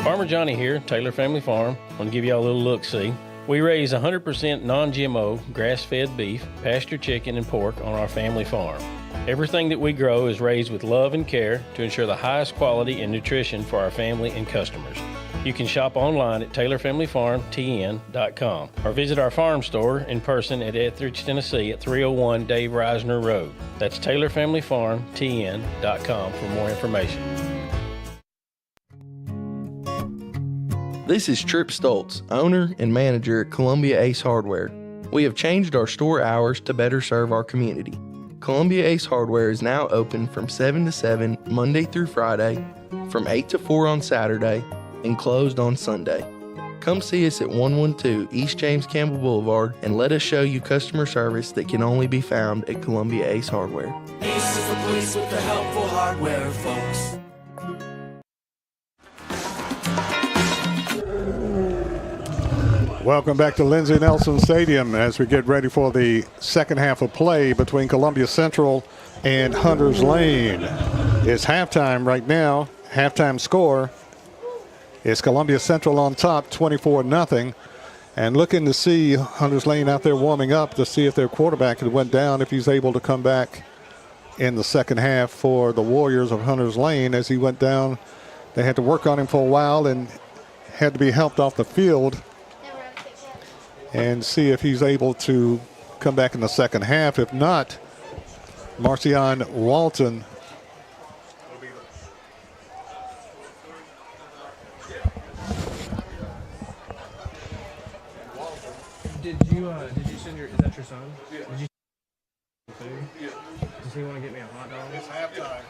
H: Farmer Johnny here, Taylor Family Farm. I want to give y'all a little look-see. We raise 100% non-GMO, grass-fed beef, pasture chicken, and pork on our family farm. Everything that we grow is raised with love and care to ensure the highest quality and nutrition for our family and customers. You can shop online at TaylorFamilyFarmTN.com or visit our farm store in person at Etheridge, Tennessee at 301 Dave Reisner Road. That's TaylorFamilyFarmTN.com for more information.
I: This is Tripp Stoltz, owner and manager at Columbia Ace Hardware. We have changed our store hours to better serve our community. Columbia Ace Hardware is now open from 7 to 7 Monday through Friday, from 8 to 4 on Saturday, and closed on Sunday. Come see us at 112 East James Campbell Boulevard and let us show you customer service that can only be found at Columbia Ace Hardware.
J: Ace is the place with the helpful hardware, folks.
A: Welcome back to Lindsey Nelson Stadium as we get ready for the second half of play between Columbia Central and Hunters Lane. It's halftime right now. Halftime score is Columbia Central on top, 24-0. And looking to see Hunters Lane out there warming up to see if their quarterback had went down, if he's able to come back in the second half for the Warriors of Hunters Lane. As he went down, they had to work on him for a while and had to be helped off the field, and see if he's able to come back in the second half. If not, Marcion Walton
B: Did you send your, is that your son? Yeah. Did you food? Yeah. Does he want to get me a hot dog?
A: It's halftime.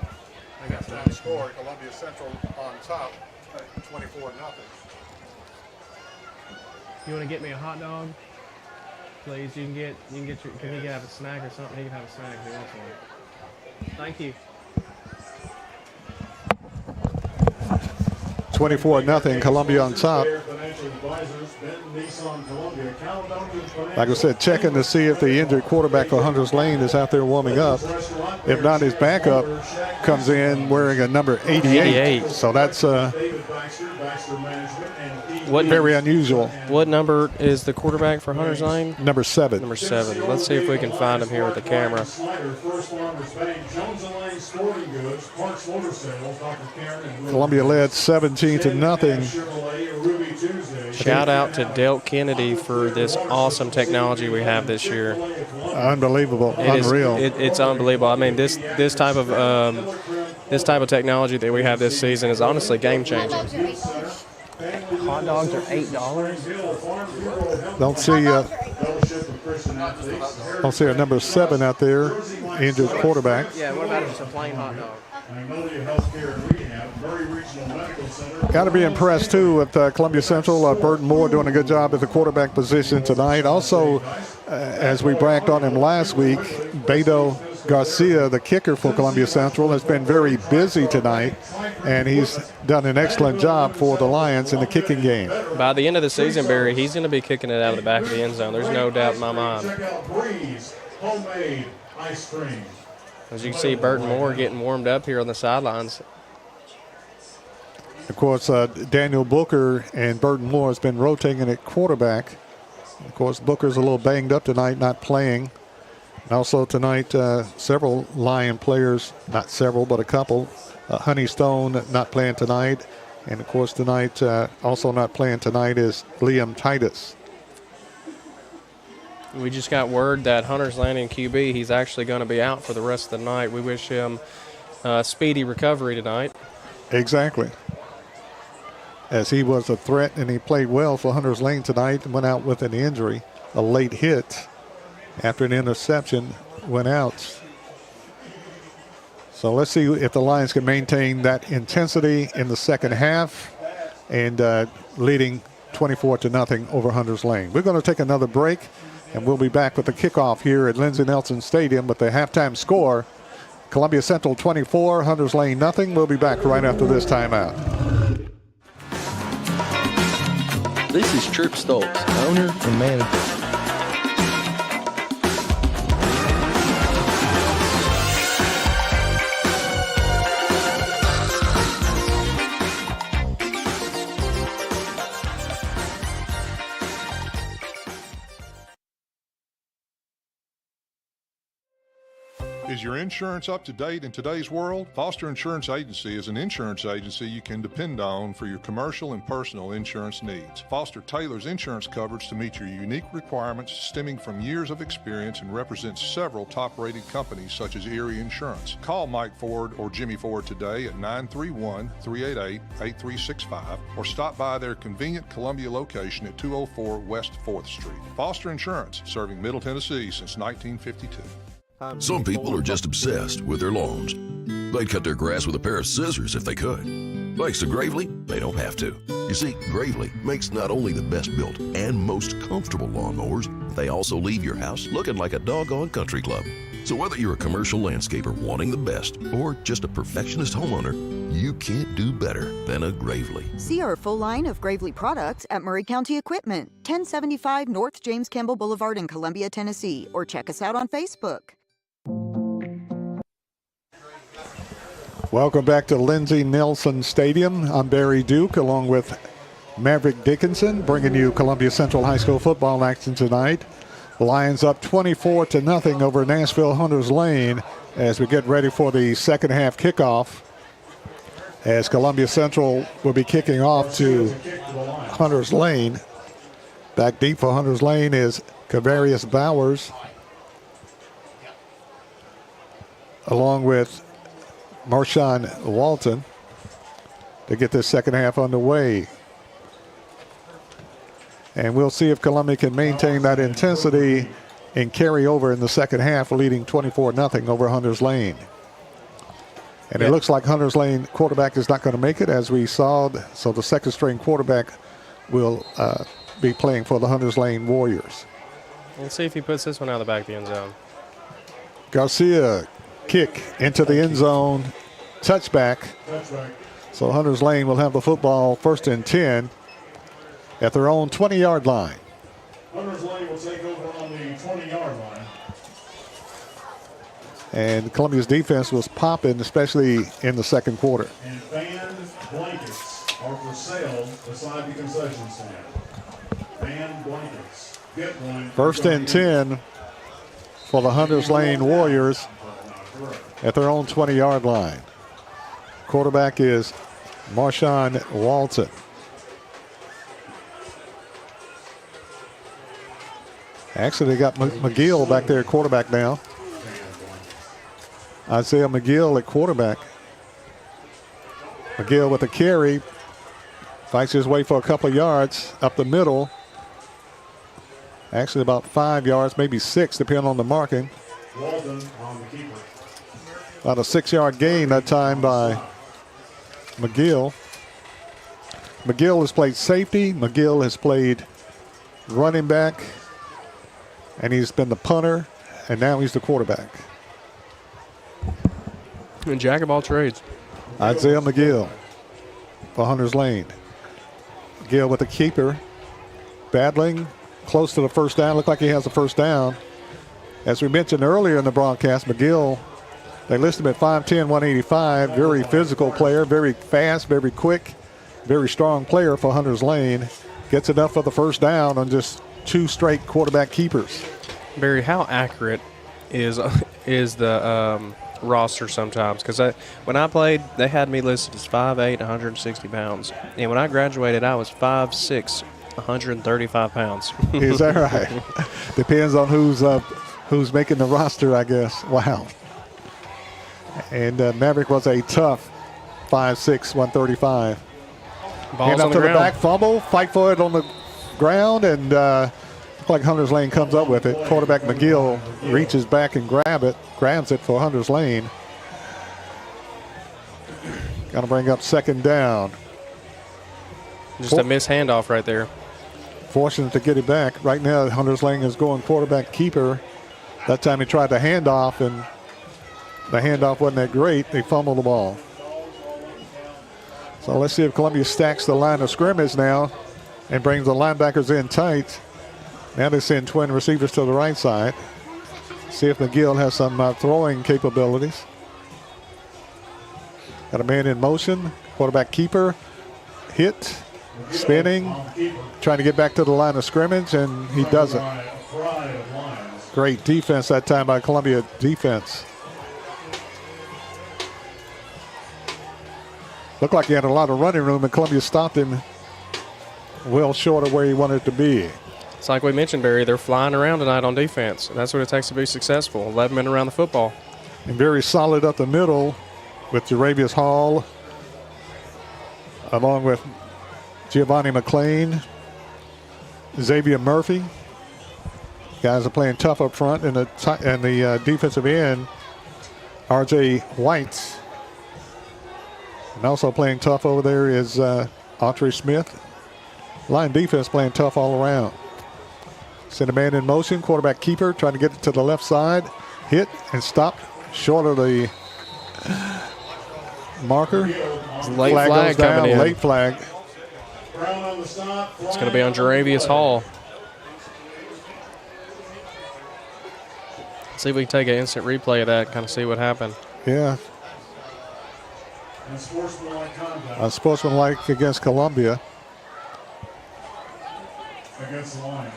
B: I got some.
A: Halftime score, Columbia Central on top, 24-0.
B: You want to get me a hot dog? Please, can he have a snack or something? He can have a snack if he wants one. Thank you.
A: 24-0, Columbia on top. Like I said, checking to see if the injured quarterback for Hunters Lane is out there warming up. If not, his backup comes in wearing a number 88. So that's very unusual.
B: What number is the quarterback for Hunters Lane?
A: Number 7.
B: Number 7. Let's see if we can find him here with the camera.
A: Columbia led 17-0.
B: Shout out to Dale Kennedy for this awesome technology we have this year.
A: Unbelievable, unreal.
B: It's unbelievable. I mean, this type of technology that we have this season is honestly game changing. Hot dogs are $8.
A: Don't see a number 7 out there, injured quarterback.
B: Yeah, what about just a plain hot dog?
A: Got to be impressed, too, with Columbia Central. Burton Moore doing a good job at the quarterback position tonight. Also, as we bragged on him last week, Beto Garcia, the kicker for Columbia Central, has been very busy tonight, and he's done an excellent job for the Lions in the kicking game.
B: By the end of the season, Barry, he's going to be kicking it out of the back of the end zone. There's no doubt in my mind. As you can see, Burton Moore getting warmed up here on the sidelines.
A: Of course, Daniel Booker and Burton Moore has been rotating at quarterback. Of course, Booker's a little banged up tonight, not playing. And also tonight, several Lion players, not several, but a couple. Honey Stone not playing tonight. And, of course, tonight, also not playing tonight is Liam Titus.
B: We just got word that Hunter's Landing QB, he's actually going to be out for the rest of the night. We wish him speedy recovery tonight.
A: Exactly. As he was a threat and he played well for Hunters Lane tonight and went out with an injury, a late hit after an interception went out. So let's see if the Lions can maintain that intensity in the second half and leading 24-0 over Hunters Lane. We're going to take another break, and we'll be back with the kickoff here at Lindsey Nelson Stadium with the halftime score. Columbia Central 24, Hunters Lane nothing. We'll be back right after this timeout.
I: This is Tripp Stoltz, owner and manager.
K: Is your insurance up to date in today's world? Foster Insurance Agency is an insurance agency you can depend on for your commercial and personal insurance needs. Foster tailors insurance coverage to meet your unique requirements stemming from years of experience and represents several top-rated companies such as Erie Insurance. Call Mike Ford or Jimmy Ford today at 931-388-8365 or stop by their convenient Columbia location at 204 West 4th Street. Foster Insurance, serving Middle Tennessee since 1952.
M: Some people are just obsessed with their lawns. They'd cut their grass with a pair of scissors if they could. Thanks to Gravely, they don't have to. You see, Gravely makes not only the best built and most comfortable lawnmowers, they also leave your house looking like a doggone country club. So whether you're a commercial landscaper wanting the best or just a perfectionist homeowner, you can't do better than a Gravely.
G: See our full line of Gravely products at Murray County Equipment, 1075 North James Campbell Boulevard in Columbia, Tennessee, or check us out on Facebook.
A: Welcome back to Lindsey Nelson Stadium. I'm Barry Duke along with Maverick Dickinson bringing you Columbia Central High School football action tonight. Lions up 24-0 over Nashville Hunters Lane as we get ready for the second half kickoff, as Columbia Central will be kicking off to Hunters Lane. Back deep for Hunters Lane is Kavarius Bowers along with Marshawn Walton to get this second half underway. And we'll see if Columbia can maintain that intensity and carry over in the second half, leading 24-0 over Hunters Lane. And it looks like Hunters Lane quarterback is not going to make it, as we saw. So the second string quarterback will be playing for the Hunters Lane Warriors.
B: Let's see if he puts this one out of the back of the end zone.
A: Garcia kick into the end zone, touchback. So Hunters Lane will have the football first and 10 at their own 20-yard line.
E: Hunters Lane will take over on the 20-yard line.
A: And Columbia's defense was popping, especially in the second quarter.
E: And fan blankets are for sale beside the concession stand. Fan blankets. Get one.
A: First and 10 for the Hunters Lane Warriors at their own 20-yard line. Quarterback is Marshawn Walton. Actually, they got McGill back there at quarterback now. Isaiah McGill at quarterback. McGill with a carry. Fights his way for a couple of yards up the middle. Actually about 5 yards, maybe 6, depending on the marking.
E: Walton on the keeper.
A: About a 6-yard gain that time by McGill. McGill has played safety. McGill has played running back. And he's been the punter. And now he's the quarterback.
B: And jack of all trades.
A: Isaiah McGill for Hunters Lane. McGill with the keeper. Battling close to the first down. Looked like he has the first down. As we mentioned earlier in the broadcast, McGill, they list him at 5'10", 185. Very physical player, very fast, very quick, very strong player for Hunters Lane. Gets enough for the first down on just 2 straight quarterback keepers.
B: Barry, how accurate is the roster sometimes? Because when I played, they had me listed as 5'8", 160 pounds. And when I graduated, I was 5'6", 135 pounds.
A: Is that right? Depends on who's making the roster, I guess. Wow. And Maverick was a tough 5'6", 135.
B: Ball's
A: Hand up
B: on
A: to
B: the
A: the back, fumble, fight for it on the ground, and looks like Hunters Lane comes up with it. Quarterback McGill reaches back and grabs it for Hunters Lane. Got to bring up second down.
B: Just a missed handoff right there.
A: Fortunate to get it back. Right now, Hunters Lane is going quarterback keeper. That time he tried the handoff, and the handoff wasn't that great. They fumbled the ball. So let's see if Columbia stacks the line of scrimmage now and brings the linebackers in tight. Now they send twin receivers to the right side. See if McGill has some throwing capabilities. Got a man in motion. Quarterback keeper. Hit. Spinning. Trying to get back to the line of scrimmage, and he doesn't. Great defense that time by Columbia defense. Looked like he had a lot of running room, and Columbia stopped him well short of where he wanted to be.
B: It's like we mentioned, Barry, they're flying around tonight on defense. That's what it takes to be successful, 11 men around the football.
A: And very solid up the middle with Jaravius Hall, along with Giovanni McLean, Xavier Murphy. Guys are playing tough up front, and the defensive end, R.J. White. And also playing tough over there is Autry Smith. Line defense playing tough all around. Send a man in motion, quarterback keeper trying to get it to the left side. Hit and stopped short of the marker.
B: Late flag coming in.
A: Late flag.
B: It's going to be on Jaravius Hall. See if we can take an instant replay of that, kind of see what happened.
A: Yeah. Unsportsmanlike against Columbia.
E: Against the Lions.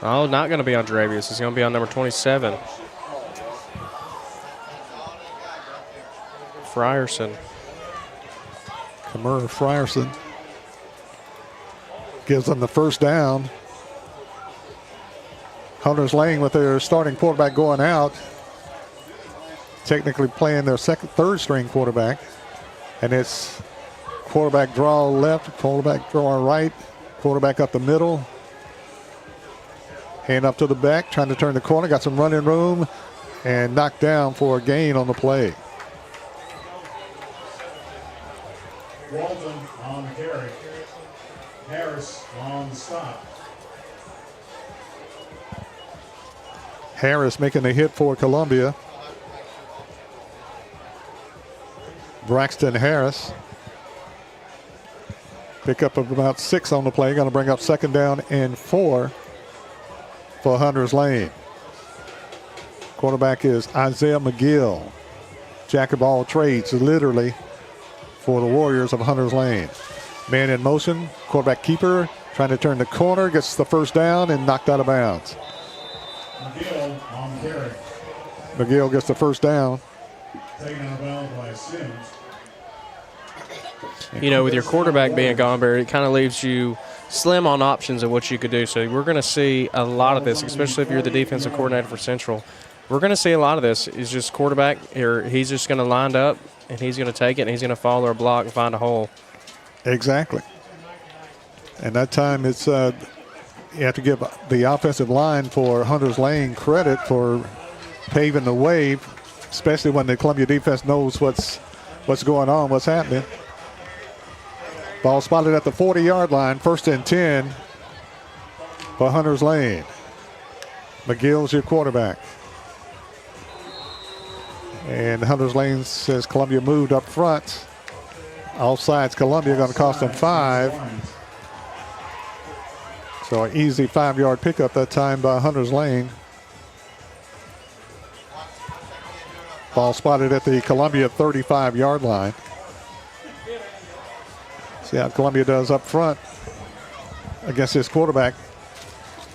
B: Oh, not going to be on Jaravius. It's going to be on number 27. Frierson.
A: Kamur Frierson gives them the first down. Hunters Lane with their starting quarterback going out. Technically playing their third string quarterback. And it's quarterback draw left, quarterback draw right, quarterback up the middle. Hand up to the back, trying to turn the corner. Got some running room and knocked down for a gain on the play.
E: Walton on the carry. Harris on the stop.
A: Harris making a hit for Columbia. Braxton Harris. Pick up of about 6 on the play. Going to bring up second down and 4 for Hunters Lane. Quarterback is Isaiah McGill. Jack of all trades, literally, for the Warriors of Hunters Lane. Man in motion. Quarterback keeper trying to turn the corner. Gets the first down and knocked out of bounds.
E: McGill on the carry.
A: McGill gets the first down.
E: Taken out of bounds by Sims.
B: You know, with your quarterback being gone, Barry, it kind of leaves you slim on options of what you could do. So we're going to see a lot of this, especially if you're the defensive coordinator for Central. We're going to see a lot of this. It's just quarterback, or he's just going to line up, and he's going to take it, and he's going to follow a block and find a hole.
A: Exactly. And that time it's you have to give the offensive line for Hunters Lane credit for paving the way, especially when the Columbia defense knows what's going on, what's happening. Ball spotted at the 40-yard line, 1st and 10 for Hunters Lane. McGill's your quarterback. And Hunters Lane says Columbia moved up front. Offsides Columbia, going to cost them 5. So an easy 5-yard pickup that time by Hunters Lane. Ball spotted at the Columbia 35-yard line. See how Columbia does up front against his quarterback.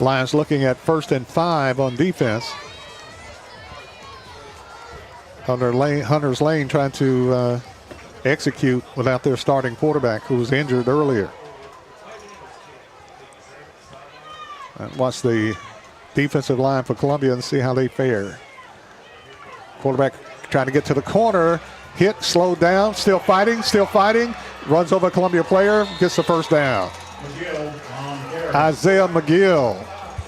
A: Lions looking at 1st and 5 on defense. Hunters Lane trying to execute without their starting quarterback, who was injured earlier. And watch the defensive line for Columbia and see how they fare. Quarterback trying to get to the corner. Hit, slowed down, still fighting. Runs over a Columbia player, gets the first down.
E: McGill on the carry.
A: Isaiah McGill.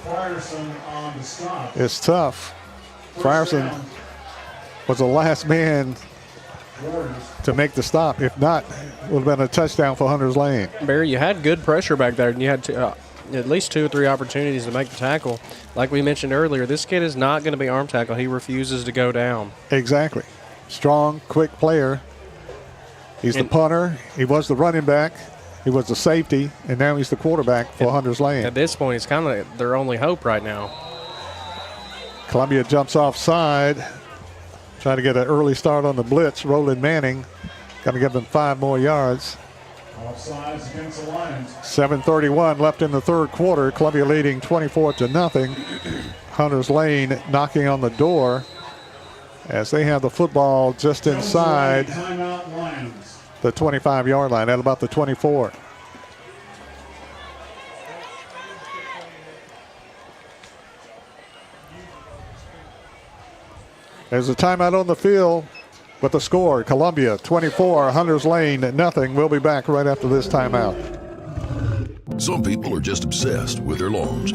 E: Frierson on the stop.
A: It's tough. Frierson was the last man to make the stop. If not, it would have been a touchdown for Hunters Lane.
B: Barry, you had good pressure back there, and you had at least 2 or 3 opportunities to make the tackle. Like we mentioned earlier, this kid is not going to be arm tackle. He refuses to go down.
A: Exactly. Strong, quick player. He's the punter. He was the running back. He was the safety, and now he's the quarterback for Hunters Lane.
B: At this point, it's kind of their only hope right now.
A: Columbia jumps offside, trying to get an early start on the blitz. Roland Manning going to give them 5 more yards.
E: Offsides against the Lions.
A: 7:31 left in the third quarter. Columbia leading 24-0. Hunters Lane knocking on the door as they have the football just inside
E: Timeout Lions.
A: the 25-yard line, at about the 24. There's a timeout on the field with the score. Columbia 24, Hunters Lane nothing. We'll be back right after this timeout.
M: Some people are just obsessed with their lawns.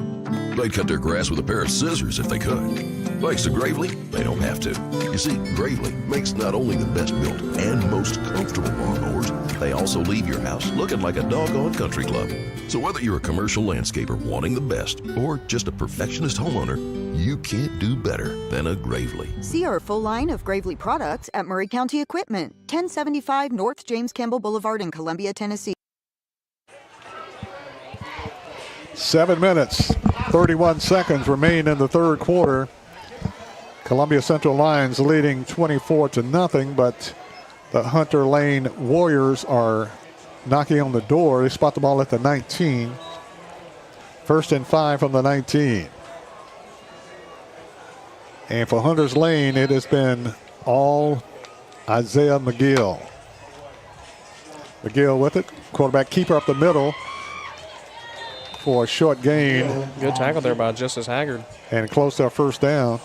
M: They'd cut their grass with a pair of scissors if they could. Thanks to Gravely, they don't have to. You see, Gravely makes not only the best built and most comfortable lawnmowers, they also leave your house looking like a doggone country club. So whether you're a commercial landscaper wanting the best or just a perfectionist homeowner, you can't do better than a Gravely.
G: See our full line of Gravely products at Murray County Equipment, 1075 North James Campbell Boulevard in Columbia, Tennessee.
A: 7 minutes, 31 seconds remain in the third quarter. Columbia Central Lions leading 24-0, but the Hunter Lane Warriors are knocking on the door. They spot the ball at the 19. 1st and 5 from the 19. And for Hunters Lane, it has been all Isaiah McGill. McGill with it. Quarterback keeper up the middle for a short gain.
B: Good tackle there by Justice Haggard.
A: And close to a first down.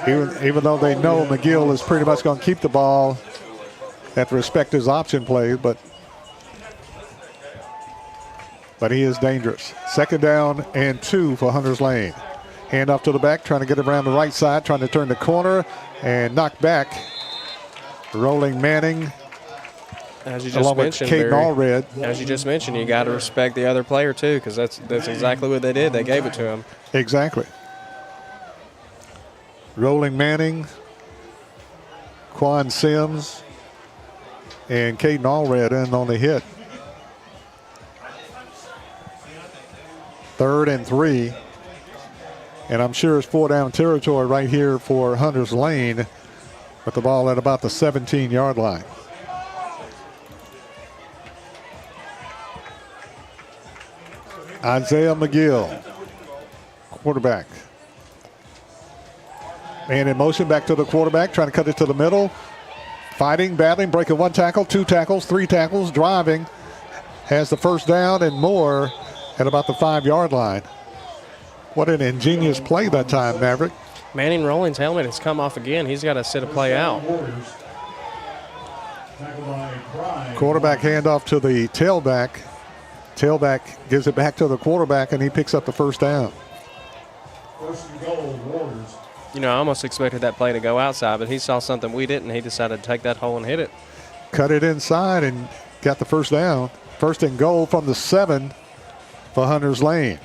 A: Even though they know McGill is pretty much going to keep the ball, have to respect his option play, but he is dangerous. 2nd down and 2 for Hunters Lane. Hand off to the back, trying to get it around the right side, trying to turn the corner and knock back. Rolling Manning.
B: As you just mentioned, as you just mentioned, you got to respect the other player too, because that's exactly what they did. They gave it to him.
A: Exactly. Rolling Manning, Quan Sims, and Caden Allred in on the hit. 3rd and 3. And I'm sure it's 4-down territory right here for Hunters Lane with the ball at about the 17-yard line. Isaiah McGill, quarterback. Man in motion, back to the quarterback, trying to cut it to the middle. Fighting, battling, breaking 1 tackle, 2 tackles, 3 tackles, driving. Has the first down and more at about the 5-yard line. What an ingenious play that time, Maverick.
B: Manning Rolling's helmet has come off again. He's got to sit a play out.
A: Quarterback handoff to the tailback. Tailback gives it back to the quarterback, and he picks up the first down.
E: 1st and goal, Warriors.
B: You know, I almost expected that play to go outside, but he saw something we didn't. He decided to take that hole and hit it.
A: Cut it inside and got the first down. 1st and goal from the 7 for Hunters Lane.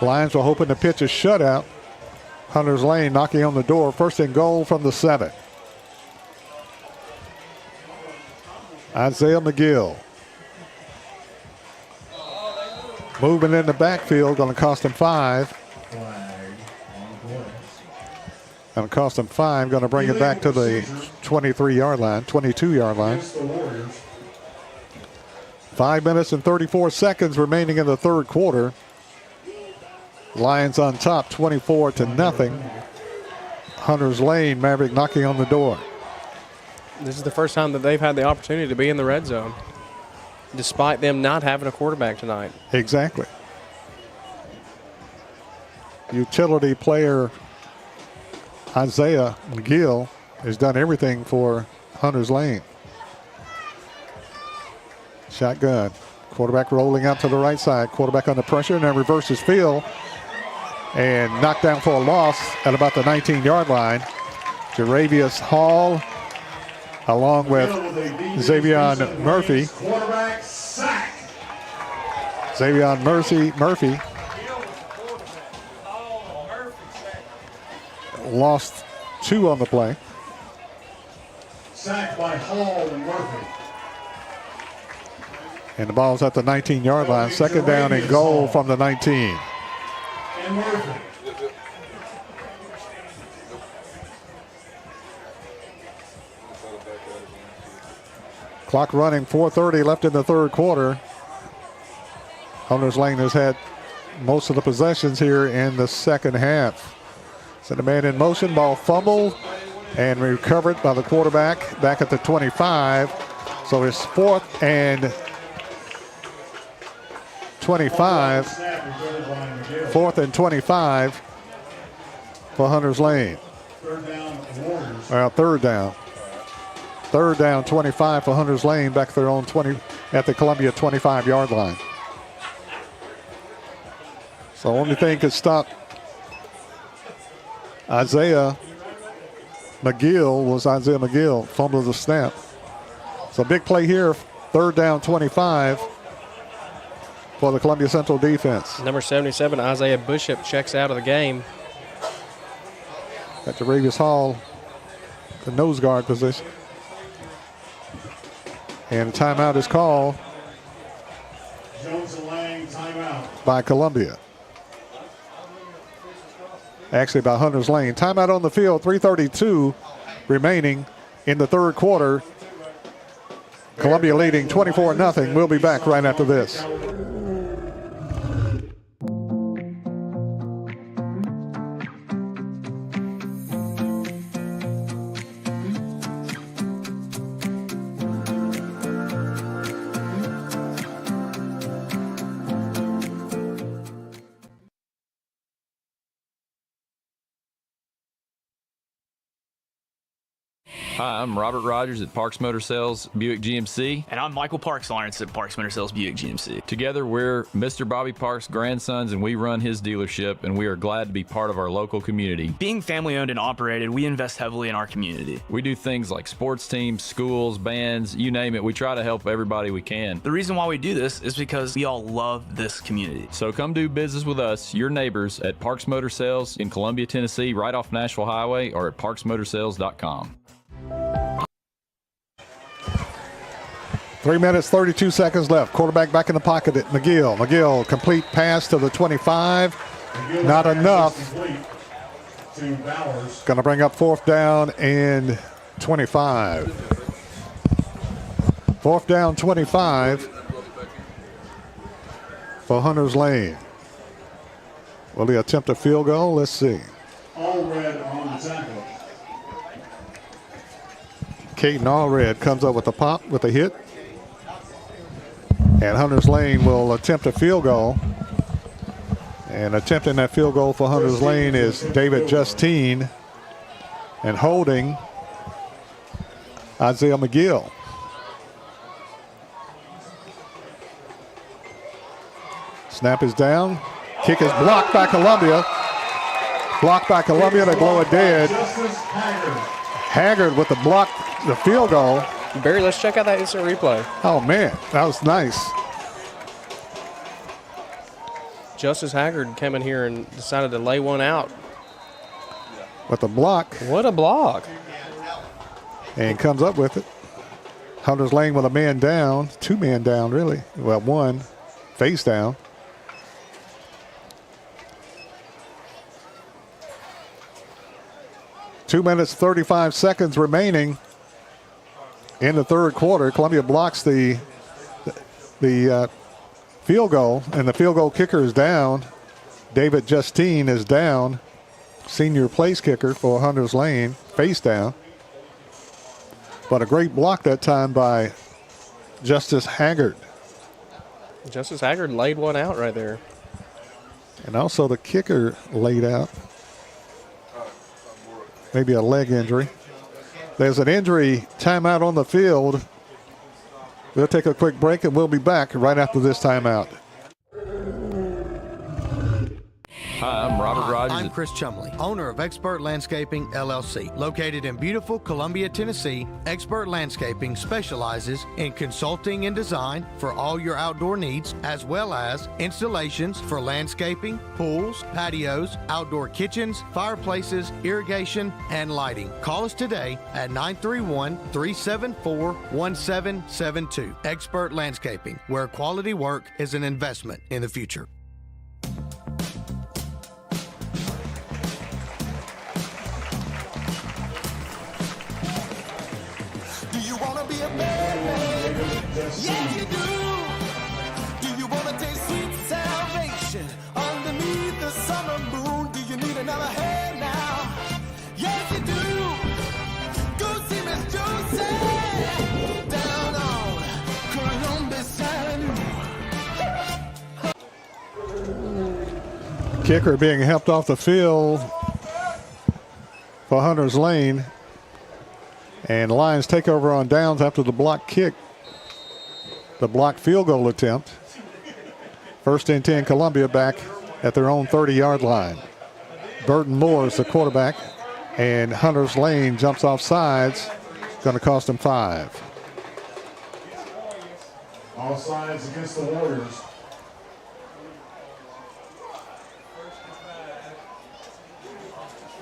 A: Lions were hoping to pitch a shutout. Hunters Lane knocking on the door. 1st and goal from the 7. Isaiah McGill. Moving in the backfield, going to cost him 5. Going to cost him 5. Going to bring it back to the 23-yard line, 22-yard line. 5 minutes and 34 seconds remaining in the third quarter. Lions on top, 24-0. Hunters Lane, Maverick knocking on the door.
B: This is the first time that they've had the opportunity to be in the red zone, despite them not having a quarterback tonight.
A: Exactly. Utility player Isaiah McGill has done everything for Hunters Lane. Shotgun. Quarterback rolling out to the right side. Quarterback under pressure and then reverses field. And knocked down for a loss at about the 19-yard line. Jaravius Hall along with Xavion Murphy.
E: Quarterback sack.
A: Xavion Murphy lost 2 on the play.
E: Sacked by Hall and Murphy.
A: And the ball's at the 19-yard line. 2nd down and goal from the 19.
E: And Murphy.
A: Clock running, 4:30 left in the third quarter. Hunters Lane has had most of the possessions here in the second half. Sent a man in motion, ball fumbled, And recovered by the quarterback back at the 25. So it's 4th and 25. 4th and 25 for Hunters Lane. Well, third down. Third down, 25 for Hunters Lane back at their own 20 at the Columbia 25-yard line. So only thing could stop Isaiah McGill fumbled the snap. So big play here, third down 25 for the Columbia Central defense.
B: Number 77, Isaiah Bishop, checks out of the game.
A: Got Jaravius Hall, the nose guard position. And timeout is called
E: Jones and Lang, timeout.
A: by Columbia. Actually by Hunters Lane. Timeout on the field, 3:32 remaining in the third quarter. Columbia leading 24-0. We'll be back right after this.
N: Hi, I'm Robert Rogers at Parks Motor Sales Buick GMC.
O: And I'm Michael Parks Lawrence at Parks Motor Sales Buick GMC.
N: Together, we're Mr. Bobby Parks' grandsons, and we run his dealership, and we are glad to be part of our local community.
O: Being family owned and operated, we invest heavily in our community.
N: We do things like sports teams, schools, bands, you name it. We try to help everybody we can.
O: The reason why we do this is because we all love this community.
N: So come do business with us, your neighbors, at Parks Motor Sales in Columbia, Tennessee, right off Nashville Highway, or at parksmotorsales.com.
A: 3 minutes, 32 seconds left. Quarterback back in the pocket at McGill. McGill, complete pass to the 25. Not enough. Going to bring up 4th down and 25. 4th down, 25 for Hunters Lane. Will he attempt a field goal? Let's see.
E: All red on the tackle.
A: Caden Allred comes up with a pop, with a hit. And Hunters Lane will attempt a field goal. And attempting that field goal for Hunters Lane is David Justine. And holding Isaiah McGill. Snap is down. Kick is blocked by Columbia. Blocked by Columbia. They blow it dead. Haggard with the block, the field goal.
B: Barry, let's check out that instant replay.
A: Oh, man, that was nice.
B: Justice Haggard came in here and decided to lay one out.
A: With the block.
B: What a block.
A: And comes up with it. Hunters Lane with a man down. 2 men down, really. Well, 1 face down. Two minutes, 35 seconds remaining in the third quarter. Columbia blocks the field goal, and the field goal kicker is down. David Justine is down. Senior place kicker for Hunters Lane, face down. But a great block that time by Justice Haggard.
B: Justice Haggard laid one out right there.
A: And also the kicker laid out. Maybe a leg injury. There's an injury timeout on the field. We'll take a quick break and we'll be back right after this timeout.
N: Hi, I'm Robert Rogers.
P: I'm Chris Chumley, owner of Expert Landscaping, LLC. Located in beautiful Columbia, Tennessee, Expert Landscaping specializes in consulting and design for all your outdoor needs, as well as installations for landscaping, pools, patios, outdoor kitchens, fireplaces, irrigation, and lighting. Call us today at 931-374-1772. Expert Landscaping, where quality work is an investment in the future.
J: Yes, you do. Do you want to taste sweet salvation underneath the summer moon? Do you need another hand now? Yes, you do.
A: Kicker being helped off the field for Hunters Lane. And Lions take over on downs after the block kick. The block field goal attempt. 1st and 10, Columbia back at their own 30-yard line. Burton Moore is the quarterback. And Hunters Lane jumps off sides. Going to cost him 5.
E: All sides against the Warriors.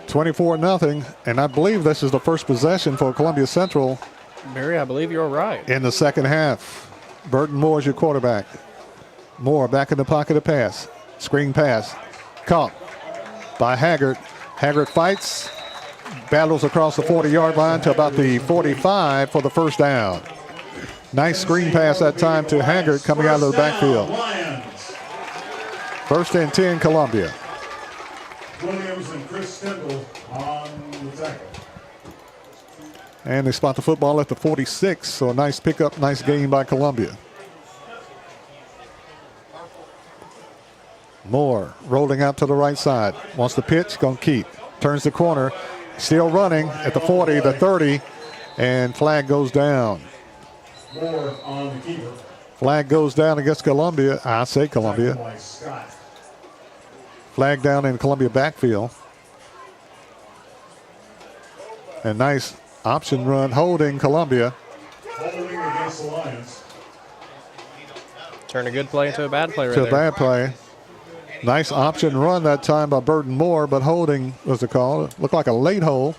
A: $24-0, and I believe this is the first possession for Columbia Central.
B: Barry, I believe you're right.
A: In the second half. Burton Moore is your quarterback. Moore back in the pocket to pass. Screen pass. Caught by Haggard. Haggard fights. Battles across the 40-yard line to about the 45 for the first down. Nice screen pass that time to Haggard coming out of the backfield. 1st and 10, Columbia.
E: Williams and Chris Stindle on the tackle.
A: And they spot the football at the 46, so a nice pickup, nice gain by Columbia. Moore rolling out to the right side. Wants the pitch, going to keep. Turns the corner, still running at the 40, the 30, and flag goes down.
E: Moore on the keeper.
A: Flag goes down against Columbia. I say Columbia. Flag down in Columbia backfield. A nice option run holding Columbia.
E: Holding against the Lions.
B: Turn a good play into a bad play right
A: To
B: there.
A: a bad play. Nice option run that time by Burton Moore, but holding was the call. It looked like a late hold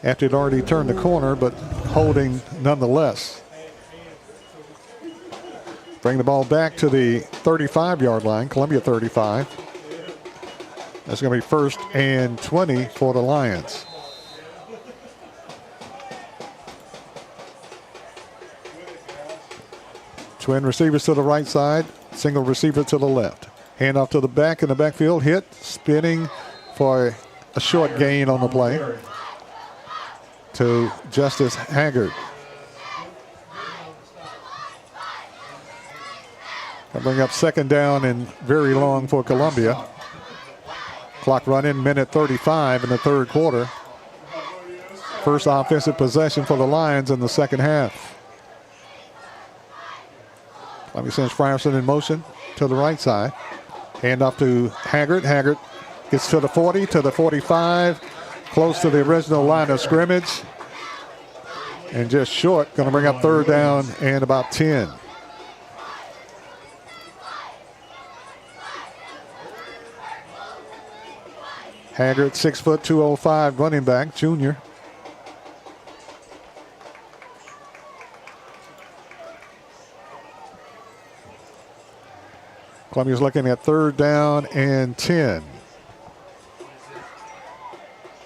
A: after he'd already turned the corner, but holding nonetheless. Bring the ball back to the 35-yard line, Columbia 35. That's going to be 1st and 20 for the Lions. Twin receivers to the right side, single receiver to the left. Hand off to the back in the backfield, hit, spinning for a short gain on the play to Justice Haggard. That'll bring up 2nd down and very long for Columbia. Clock running, minute 35 in the 3rd quarter. First offensive possession for the Lions in the second half. Columbia sends Frierson in motion to the right side. Hand off to Haggard. Haggard gets to the 40, to the 45, close to the original line of scrimmage. And just short, going to bring up 3rd down and about 10. Haggard, 6 foot 205 running back, junior. Columbia's looking at 3rd down and 10.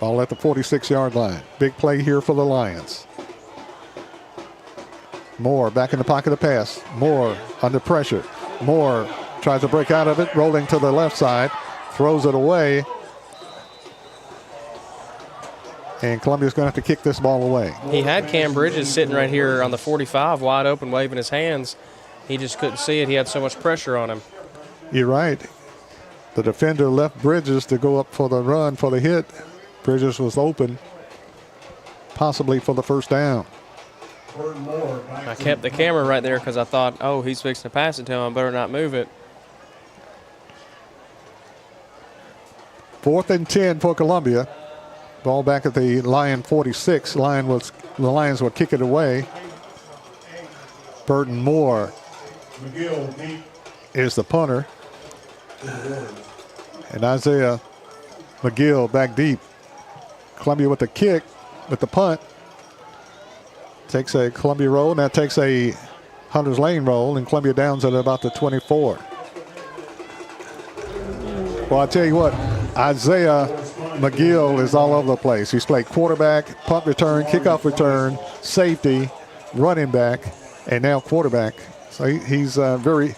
A: Ball at the 46-yard line. Big play here for the Lions. Moore back in the pocket to pass. Moore under pressure. Moore tries to break out of it, rolling to the left side, throws it away. And Columbia's going to have to kick this ball away.
B: He had Cam Bridges sitting right here on the 45, wide open, waving his hands. He just couldn't see it. He had so much pressure on him.
A: You're right. The defender left Bridges to go up for the run, for the hit. Bridges was open, possibly for the first down.
B: I kept the camera right there because I thought, oh, he's fixing to pass it to him. I better not move it.
A: 4th and 10 for Columbia. Ball back at the Lion 46. The Lions will kick it away. Burton Moore is the punter. And Isaiah McGill back deep. Columbia with the kick, with the punt. Takes a Columbia roll, and that takes a Hunters Lane roll, and Columbia downs at about the 24. Well, I tell you what, Isaiah McGill is all over the place. He's played quarterback, punt return, kickoff return, safety, running back, and now quarterback. So he's a very,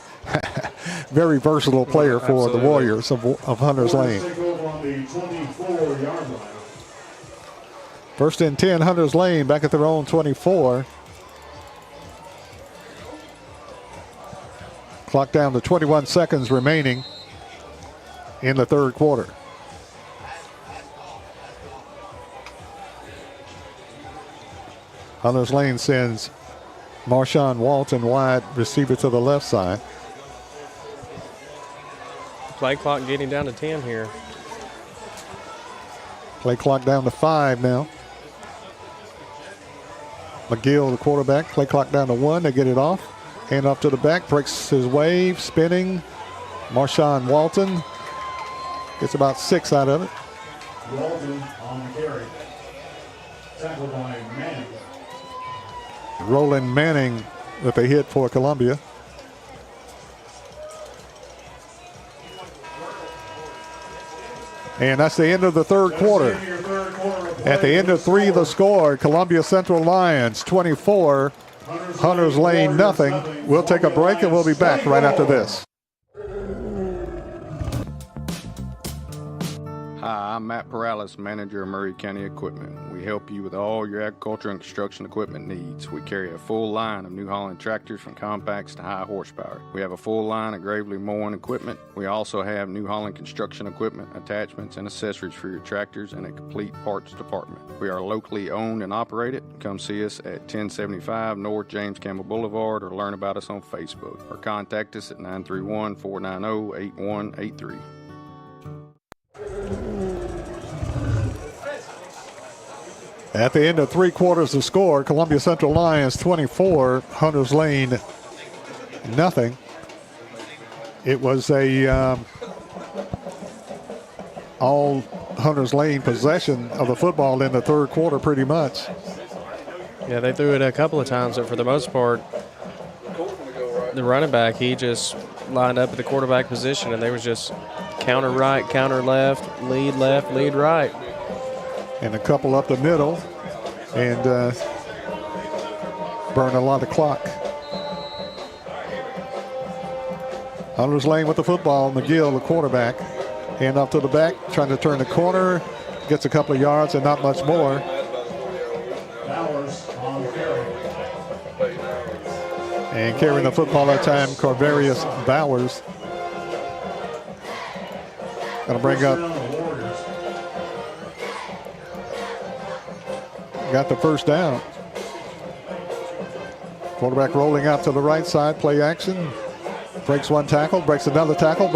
A: very versatile player for the Warriors of Hunters Lane. 1st and 10, Hunters Lane back at their own 24. Clock down to 21 seconds remaining. in the third quarter. Hunters Lane sends Marshawn Walton wide, receiver to the left side.
B: Play clock getting down to 10 here.
A: Play clock down to 5 now. McGill, the quarterback, play clock down to 1. They get it off. Hand off to the back, breaks his wave, spinning. Marshawn Walton gets about 6 out of it.
E: Walton on the carry. Tackled by Manning.
A: Roland Manning with a hit for Columbia. And that's the end of the third quarter. At the end of 3, the score, Columbia Central Lions 24, Hunters Lane nothing. We'll take a break and we'll be back right after this.
Q: Hi, I'm Matt Perales, manager of Murray County Equipment. We help you with all your agriculture and construction equipment needs. We carry a full line of New Holland tractors from compacts to high horsepower. We have a full line of Gravely mowing equipment. We also have New Holland construction equipment, attachments, and accessories for your tractors and a complete parts department. We are locally owned and operated. Come see us at 1075 North James Campbell Boulevard or learn about us on Facebook or contact us at 931-490-8183.
A: At the end of 3 quarters, the score, Columbia Central Lions 24, Hunters Lane nothing. It was a all Hunters Lane possession of the football in the third quarter pretty much.
B: Yeah, they threw it a couple of times, but for the most part, the running back, he just lined up at the quarterback position, and they was just counter right, counter left, lead right.
A: And a couple up the middle and burn a lot of clock. Hunters Lane with the football. McGill, the quarterback. Hand off to the back, trying to turn the corner. Gets a couple of yards and not much more. And carrying the football that time, Corvarius Bowers. Gonna bring up. Got the first down. Quarterback rolling out to the right side, play action. Breaks one tackle, breaks another tackle,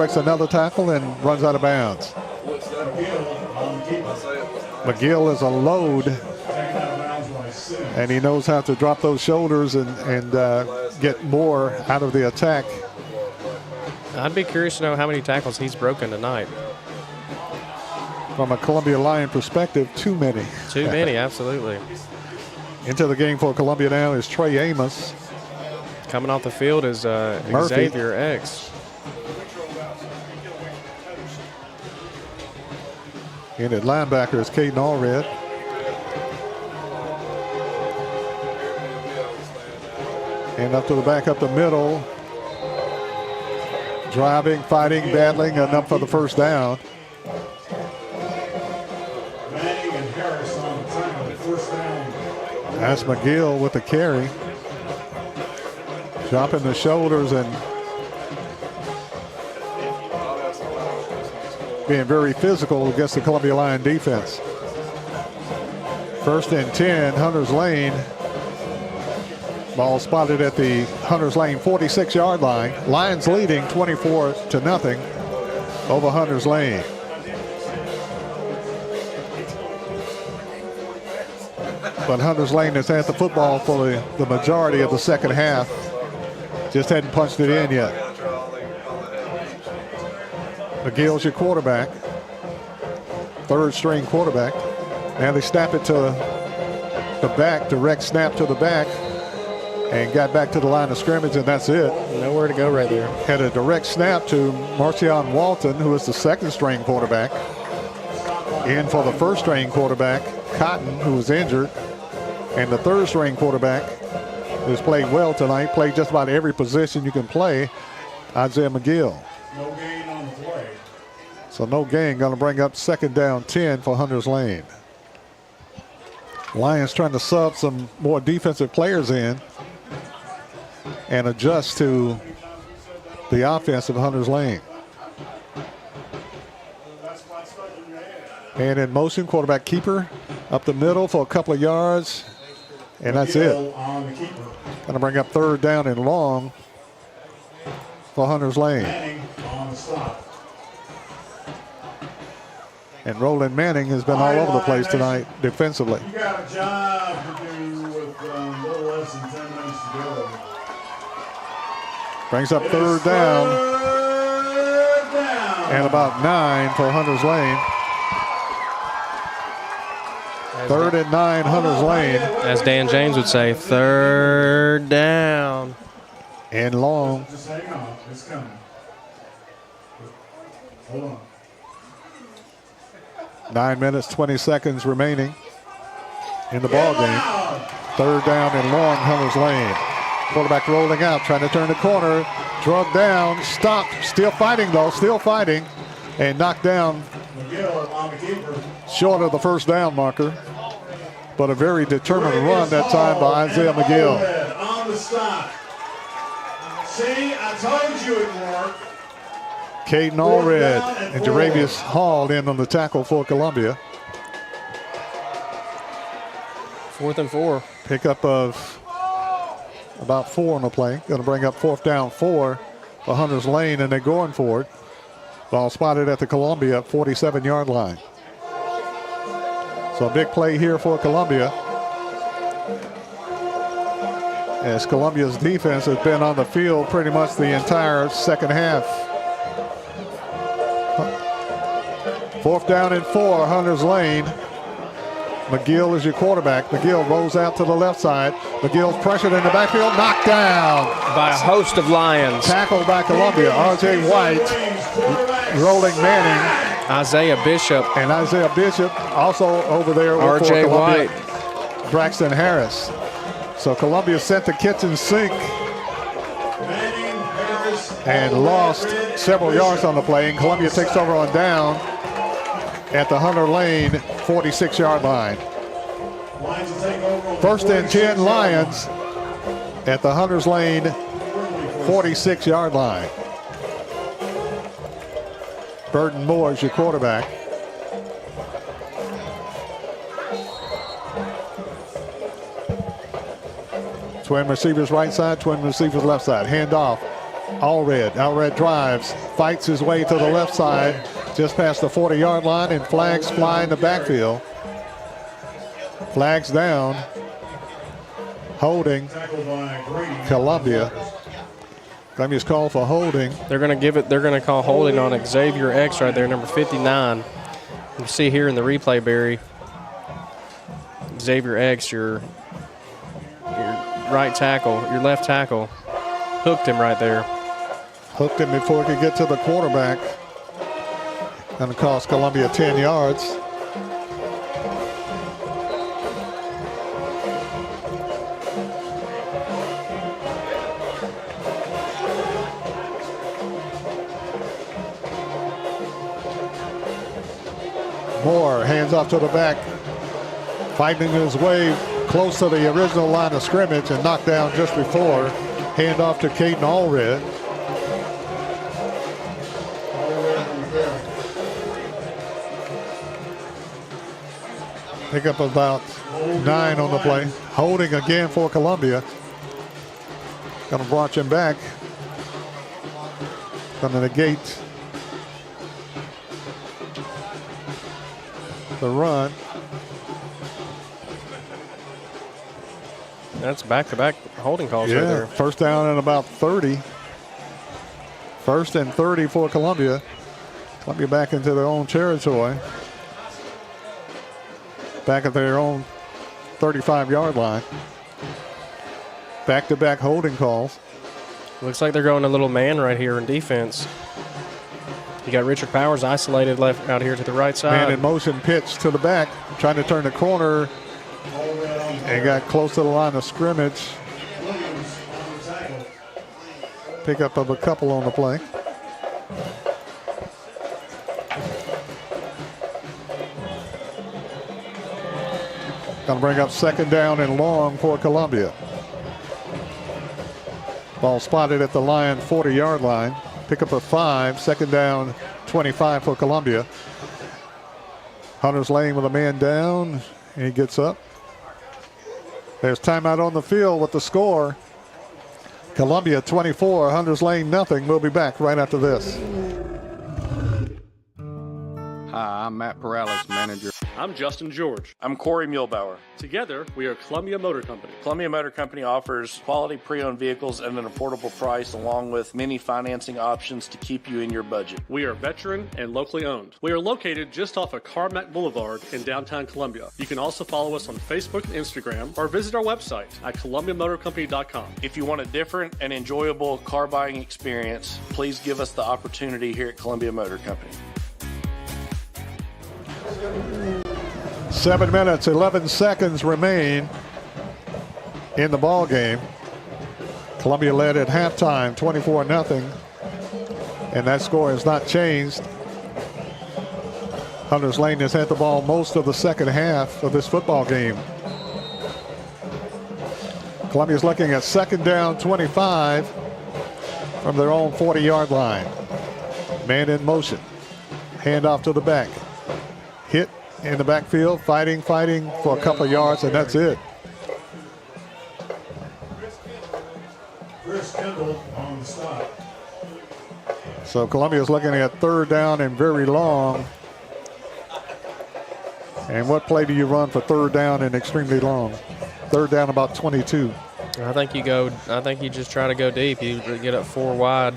A: and runs out of bounds. McGill is a load, and he knows how to drop those shoulders and get more out of the attack.
B: I'd be curious to know how many tackles he's broken tonight.
A: From a Columbia Lion perspective, too many.
B: Too many, absolutely.
A: Into the game for Columbia now is Trey Amos.
B: Coming off the field is Xavier X.
A: In at linebacker is Caden Allred. And up to the back, up the middle. Driving, fighting, battling, enough for the first down. That's McGill with the carry. Dropping the shoulders and being very physical against the Columbia Lion defense. 1st and 10, Hunters Lane. Ball spotted at the Hunters Lane 46-yard line. Lions leading 24-0 over Hunters Lane. But Hunters Lane has had the football for the majority of the second half. Just hadn't punched it in yet. McGill's your quarterback. 3rd string quarterback. Now they snap it to the back, direct snap to the back, and got back to the line of scrimmage, and that's it.
B: Nowhere to go right there.
A: Had a direct snap to Marshawn Walton, who is the 2nd string quarterback. In for the 1st string quarterback, Cotton, who was injured. And the 3rd string quarterback, who's played well tonight, played just about every position you can play, Isaiah McGill.
E: No gain on the play.
A: So no gain, going to bring up 2nd down 10 for Hunters Lane. Lions trying to sub some more defensive players in and adjust to the offense of Hunters Lane. And in motion, quarterback keeper up the middle for a couple of yards. And that's it.
E: On the keeper.
A: Going to bring up third down and long for Hunters Lane.
E: Manning on the stop.
A: And Roland Manning has been all over the place tonight defensively.
E: You got a job to do with a little less than 10 minutes to go.
A: Brings up third down. And about 9 for Hunters Lane. Third and 9, Hunters Lane.
B: As Dan James would say, third down.
A: And long.
E: Just hang on. It's coming. Hold on.
A: 9 minutes, 20 seconds remaining in the ball game. Third down and long, Hunters Lane. Quarterback rolling out, trying to turn the corner. Drugged down, stopped. Still fighting, though. Still fighting. And knocked down short of the first down marker. But a very determined run that time by Isaiah McGill.
E: On the stop. See, I told you it worked.
A: Caden Allred and Jaravius Hall in on the tackle for Columbia.
B: 4th and 4.
A: Pickup of about 4 on the play. Going to bring up 4th down 4 for Hunters Lane, and they're going for it. Ball spotted at the Columbia 47-yard line. So a big play here for Columbia, as Columbia's defense has been on the field pretty much the entire second half. 4th down and 4, Hunters Lane. McGill is your quarterback. McGill rolls out to the left side. McGill's pressured in the backfield, knocked down
B: by a host of Lions.
A: Tackled by Columbia. R.J. White, Rolling Manning.
B: Isaiah Bishop.
A: And Isaiah Bishop also over there.
B: R.J. White.
A: Braxton Harris. So Columbia sent the kitchen sink and lost several yards on the play. And Columbia takes over on down at the Hunter Lane 46-yard line. 1st and 10 Lions at the Hunters Lane 46-yard line. Burton Moore is your quarterback. Twin receivers right side, twin receivers left side. Hand off. Allred drives, fights his way to the left side, just past the 40-yard line, and flags fly in the backfield. Flags down. Holding Columbia. Columbia's called for holding.
B: They're going to give it. They're going to call holding on Xavier X right there, number 59. You see here in the replay, Barry. Xavier X, your right tackle, your left tackle, hooked him right there.
A: Hooked him before he could get to the quarterback. Going to cost Columbia 10 yards. Moore hands off to the back, fighting his way close to the original line of scrimmage and knocked down just before. Hand off to Caden Allred. Pick up about 9 on the play. Holding again for Columbia. Going to watch him back. Going to negate the run.
B: That's back-to-back holding calls right there.
A: First down and about 30. 1st and 30 for Columbia. Columbia back into their own territory. Back at their own 35-yard line. Back-to-back holding calls.
B: Looks like they're going a little man right here in defense. You got Richard Powers isolated left out here to the right side.
A: Man in motion, pitch to the back, trying to turn the corner, and got close to the line of scrimmage. Pick up of a couple on the play. Going to bring up 2nd down and long for Columbia. Ball spotted at the Lion 40-yard line. Pick up a 5, 2nd down, 25 for Columbia. Hunter's Lane with a man down, and he gets up. There's timeout on the field with the score. Columbia 24, Hunter's Lane nothing. We'll be back right after this.
Q: Hi, I'm Matt Perales, manager.
R: I'm Justin George.
S: I'm Corey Muehlbauer.
R: Together, we are Columbia Motor Company.
S: Columbia Motor Company offers quality pre-owned vehicles at an affordable price, along with many financing options to keep you in your budget.
R: We are veteran and locally owned. We are located just off of Carmack Boulevard in downtown Columbia. You can also follow us on Facebook and Instagram, or visit our website at columbiamotorcompany.com.
S: If you want a different and enjoyable car buying experience, please give us the opportunity here at Columbia Motor Company.
A: 7 minutes, 11 seconds remain in the ball game. Columbia led at halftime, 24-0, and that score has not changed. Hunter's Lane has had the ball most of the second half of this football game. Columbia's looking at second down, 25 from their own 40-yard line. Man in motion, handoff to the back. Hit in the backfield, fighting for a couple of yards, and that's it.
E: Chris Kendall on the stop.
A: So Columbia's looking at third down and very long. And what play do you run for third down and extremely long? Third down about 22.
B: I think you just try to go deep. You get up 4 wide.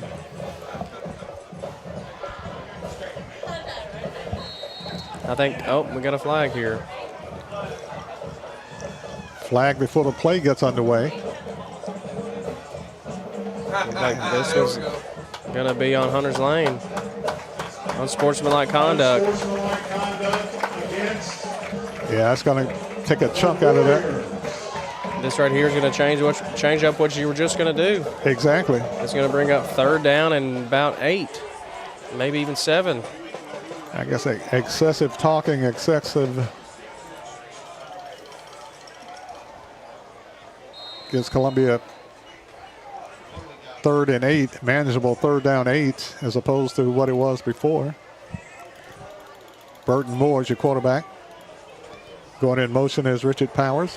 B: We got a flag here.
A: Flag before the play gets underway.
B: This was going to be on Hunter's Lane. Unsportsmanlike conduct.
A: Yeah, that's going to take a chunk out of that.
B: This right here is going to change up what you were just going to do.
A: Exactly.
B: It's going to bring up third down and about 8, maybe even 7.
A: I guess excessive talking, gives Columbia 3rd and 8, manageable third down 8, as opposed to what it was before. Burton Moore is your quarterback. Going in motion is Richard Powers.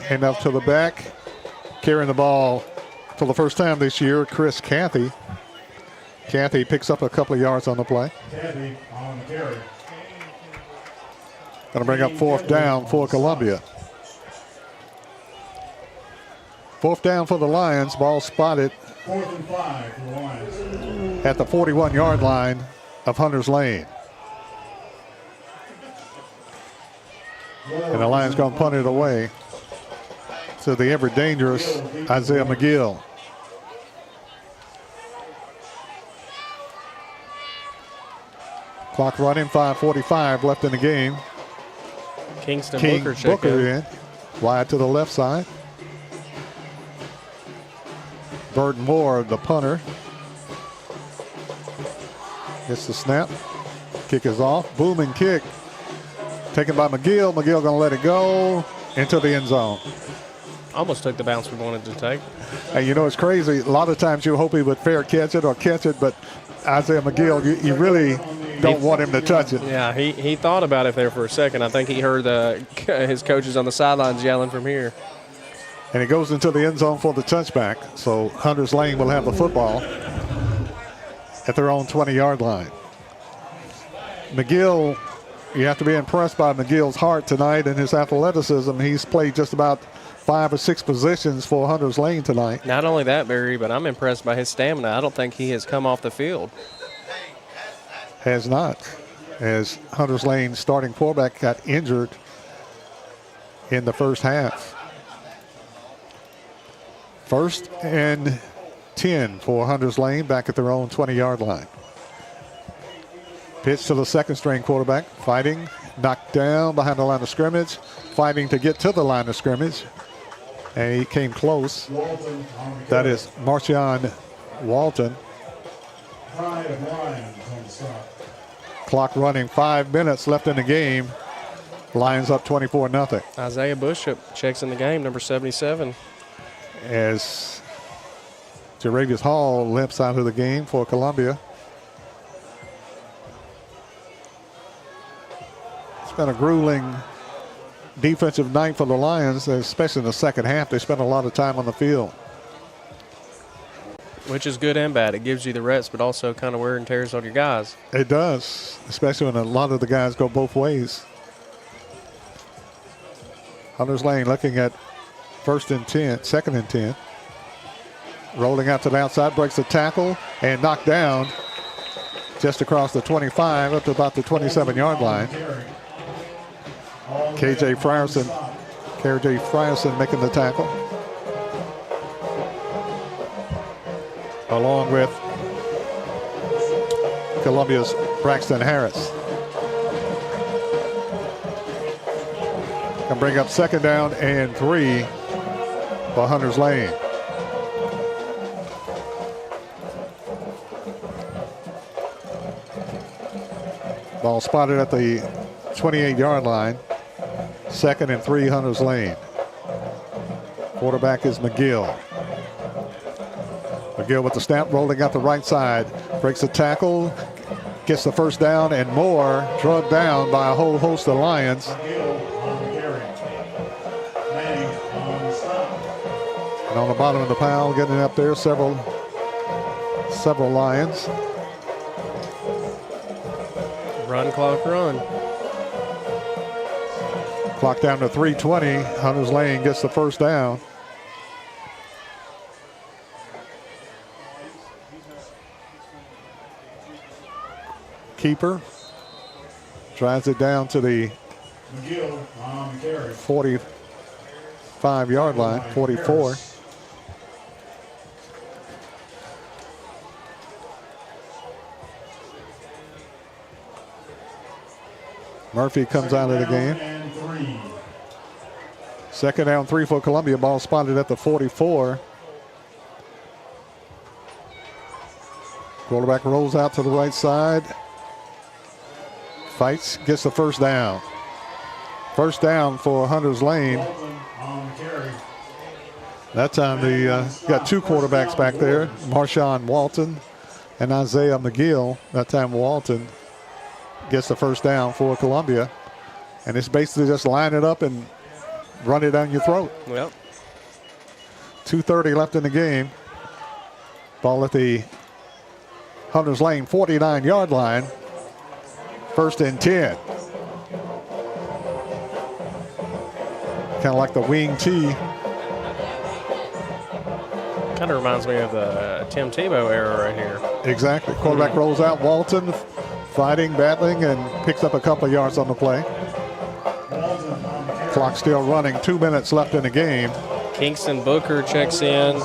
A: Hand up to the back. Carrying the ball for the first time this year, Chris Cathy. Cathy picks up a couple of yards on the play.
E: Cathy on carry.
A: Going to bring up 4th down for Columbia. 4th down for the Lions. Ball spotted
E: 4th and 5 for the Lions.
A: at the 41-yard line of Hunter's Lane. And the Lions going to punt it away to the ever dangerous Isaiah McGill. Clock running, 5:45 left in the game.
B: Kingston
A: Booker in. Wide to the left side. Burton Moore, the punter. Gets the snap. Kick is off. Booming kick. Taken by McGill. McGill going to let it go into the end zone.
B: Almost took the bounce we wanted to take.
A: And you know, it's crazy. A lot of times you hope he would fair catch it, but Isaiah McGill, you really don't want him to touch it.
B: Yeah, he thought about it there for a second. I think he heard his coaches on the sidelines yelling from here.
A: And it goes into the end zone for the touchback. So Hunter's Lane will have the football at their own 20-yard line. McGill, you have to be impressed by McGill's heart tonight and his athleticism. He's played just about 5 or 6 positions for Hunter's Lane tonight.
B: Not only that, Barry, but I'm impressed by his stamina. I don't think he has come off the field.
A: Has not, as Hunter's Lane starting quarterback got injured in the first half. 1st and 10 for Hunter's Lane back at their own 20-yard line. Pitch to the second-string quarterback, fighting, knocked down behind the line of scrimmage, fighting to get to the line of scrimmage, and he came close. That is Marcion Walton.
E: Pride of Lions on the stop.
A: Clock running, 5 minutes left in the game. Lions up 24-0.
B: Isaiah Bishop checks in the game, number 77.
A: As Jaravius Hall limps out of the game for Columbia. been a grueling defensive night for the Lions, especially in the second half. They spent a lot of time on the field.
B: Which is good and bad. It gives you the reps, but also kind of wear and tears on your guys.
A: It does, especially when a lot of the guys go both ways. Hunters Lane looking at second and 10. Rolling out to the outside, breaks the tackle, and knocked down just across the 25 up to about the 27-yard line. KJ Frierson making the tackle, along with Columbia's Braxton Harris. Can bring up second down and 3 for Hunters Lane. Ball spotted at the 28-yard line. Second and 3, Hunters Lane. Quarterback is McGill. McGill with the snap, rolling out the right side. Breaks the tackle, gets the first down and more. Drugged down by a whole host of Lions. And on the bottom of the pile, getting up there, several Lions.
B: Run, clock, run.
A: Clock down to 3:20. Hunters Lane gets the first down. Keeper drives it down to the 45-yard line, 44. Murphy comes out of the game. Second down, 3 for Columbia. Ball spotted at the 44. Quarterback rolls out to the right side. Fights, gets the first down. First down for Hunters Lane. That time they got 2 quarterbacks back there, Marshawn Walton and Isaiah McGill. That time Walton gets the first down for Columbia. And it's basically just line it up and run it down your throat.
B: Well,
A: 2:30 left in the game. Ball at the Hunters Lane 49-yard line. First and 10. Kind of like the wing T.
B: Kind of reminds me of the Tim Tebow era right here.
A: Exactly. Quarterback rolls out. Walton fighting, battling, and picks up a couple of yards on the play. Clock still running. 2 minutes left in the game.
B: Kingston Booker checks in.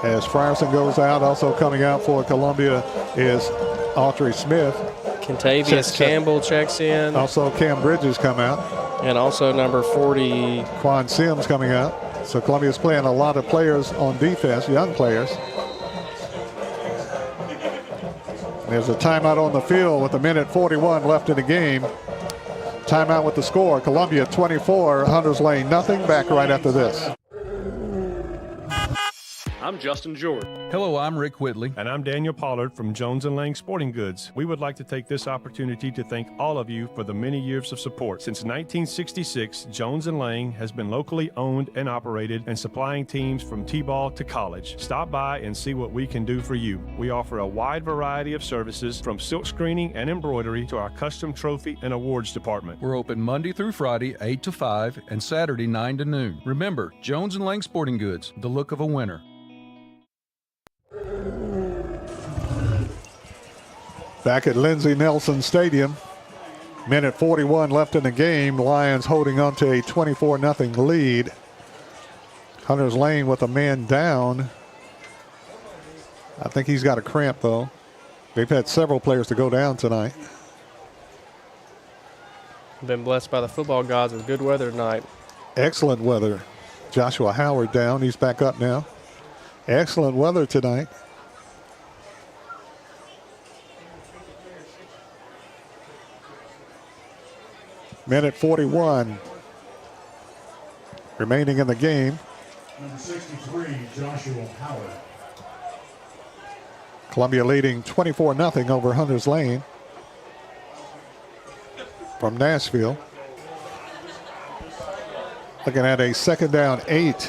A: As Frierson goes out, also coming out for Columbia is Autry Smith.
B: Contavious Campbell checks in.
A: Also Cam Bridges come out.
B: And also number 40.
A: Quan Sims coming out. So Columbia's playing a lot of players on defense, young players. There's a timeout on the field with 1:41 left in the game. Timeout with the score. Columbia 24, Hunters Lane nothing. Back right after this.
R: I'm Justin Jordan.
T: Hello, I'm Rick Whitley.
U: And I'm Daniel Pollard from Jones & Lang Sporting Goods. We would like to take this opportunity to thank all of you for the many years of support. Since 1966, Jones & Lang has been locally owned and operated and supplying teams from T-ball to college. Stop by and see what we can do for you. We offer a wide variety of services from silk screening and embroidery to our custom trophy and awards department.
T: We're open Monday through Friday, 8 to 5, and Saturday, 9 to noon. Remember, Jones & Lang Sporting Goods, the look of a winner.
A: Back at Lindsey Nelson Stadium, 1:41 left in the game. Lions holding on to a 24-0 lead. Hunters Lane with a man down. I think he's got a cramp, though. They've had several players to go down tonight.
B: Been blessed by the football gods with good weather tonight.
A: Excellent weather. Joshua Howard down. He's back up now. Excellent weather tonight. Minute 41 remaining in the game.
E: Number 63, Joshua Howard.
A: Columbia leading 24-0 over Hunters Lane. from Nashville. Looking at a 2nd down 8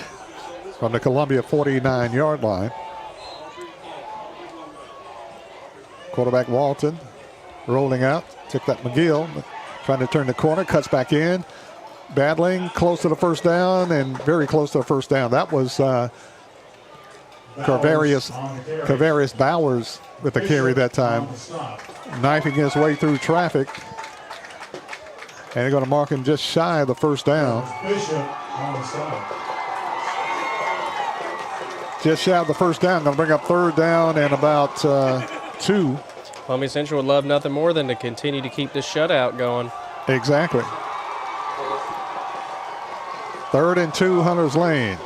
A: from the Columbia 49-yard line. Quarterback Walton rolling out. Took that McGill. Trying to turn the corner. Cuts back in. Battling. Close to the first down and very close to the first down. That was Kavarius Bowers with the carry that time. Knifing his way through traffic. And they're going to mark him just shy of the first down. Just shy of the first down. Going to bring up 3rd down and about 2.
B: Columbia Central would love nothing more than to continue to keep this shutout going.
A: Exactly. 3rd and 2, Hunters Lane.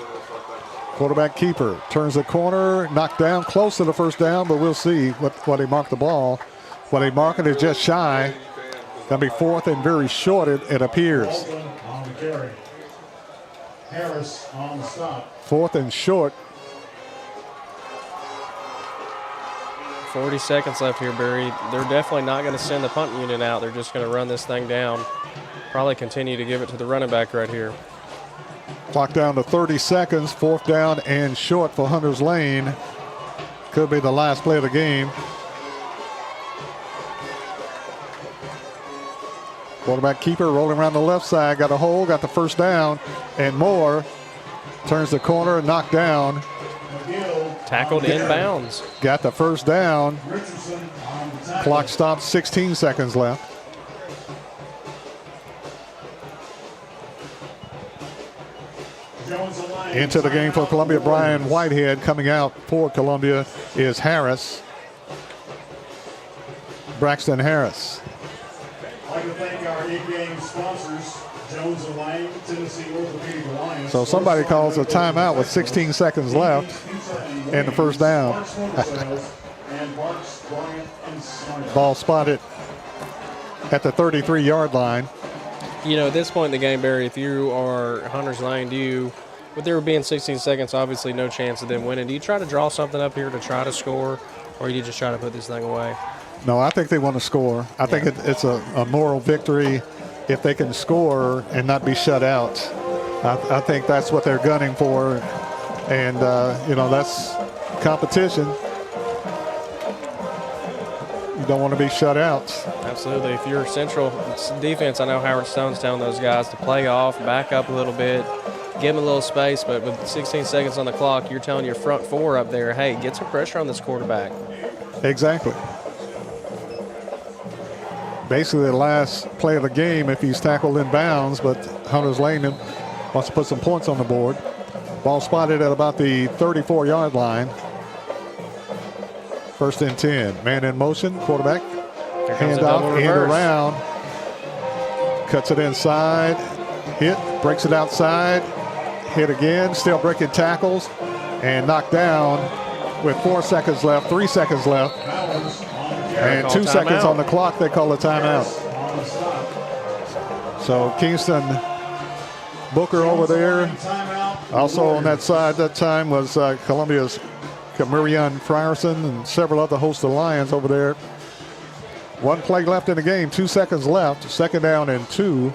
A: Quarterback keeper turns the corner, knocked down, close to the first down, but we'll see what he marked the ball. What he marked it is just shy. Going to be 4th and very short, it appears.
E: On the carry. Harris on the stop.
A: 4th and short.
B: 40 seconds left here, Barry. They're definitely not going to send the punt unit out. They're just going to run this thing down. Probably continue to give it to the running back right here.
A: Clock down to 30 seconds. 4th down and short for Hunters Lane. Could be the last play of the game. Quarterback keeper rolling around the left side. Got a hole, got the first down. And Moore turns the corner and knocked down.
B: Tackled inbounds.
A: Got the first down. Clock stopped, 16 seconds left. Into the game for Columbia, Brian Whitehead. Coming out for Columbia is Harris. Braxton Harris.
E: I'd like to thank our in-game sponsors, Jones & Lang, Tennessee Orthopedic Alliance.
A: So somebody calls a timeout with 16 seconds left and the first down. Ball spotted at the 33-yard line.
B: You know, at this point in the game, Barry, if you are Hunters Lane, with there being 16 seconds, obviously no chance of them winning, do you try to draw something up here to try to score, or do you just try to put this thing away?
A: No, I think they want to score. I think it's a moral victory if they can score and not be shut out. I think that's what they're gunning for. And, that's competition. You don't want to be shut out.
B: Absolutely. If you're Central defense, I know Howard Stone's telling those guys to play off, back up a little bit, give them a little space. But with 16 seconds on the clock, you're telling your front 4 up there, hey, get some pressure on this quarterback.
A: Exactly. Basically the last play of the game if he's tackled in bounds, but Hunters Lane wants to put some points on the board. Ball spotted at about the 34-yard line. 1st and 10. Man in motion, quarterback. Handoff, end around. Cuts it inside. Hit, breaks it outside. Hit again, still breaking tackles. And knocked down with 4 seconds left, 3 seconds left. And 2 seconds on the clock, they call a timeout. So Kingston Booker over there. Also on that side that time was Columbia's Camarion Frierson and several other hosts of Lions over there. 1 play left in the game, 2 seconds left, 2nd down and 2.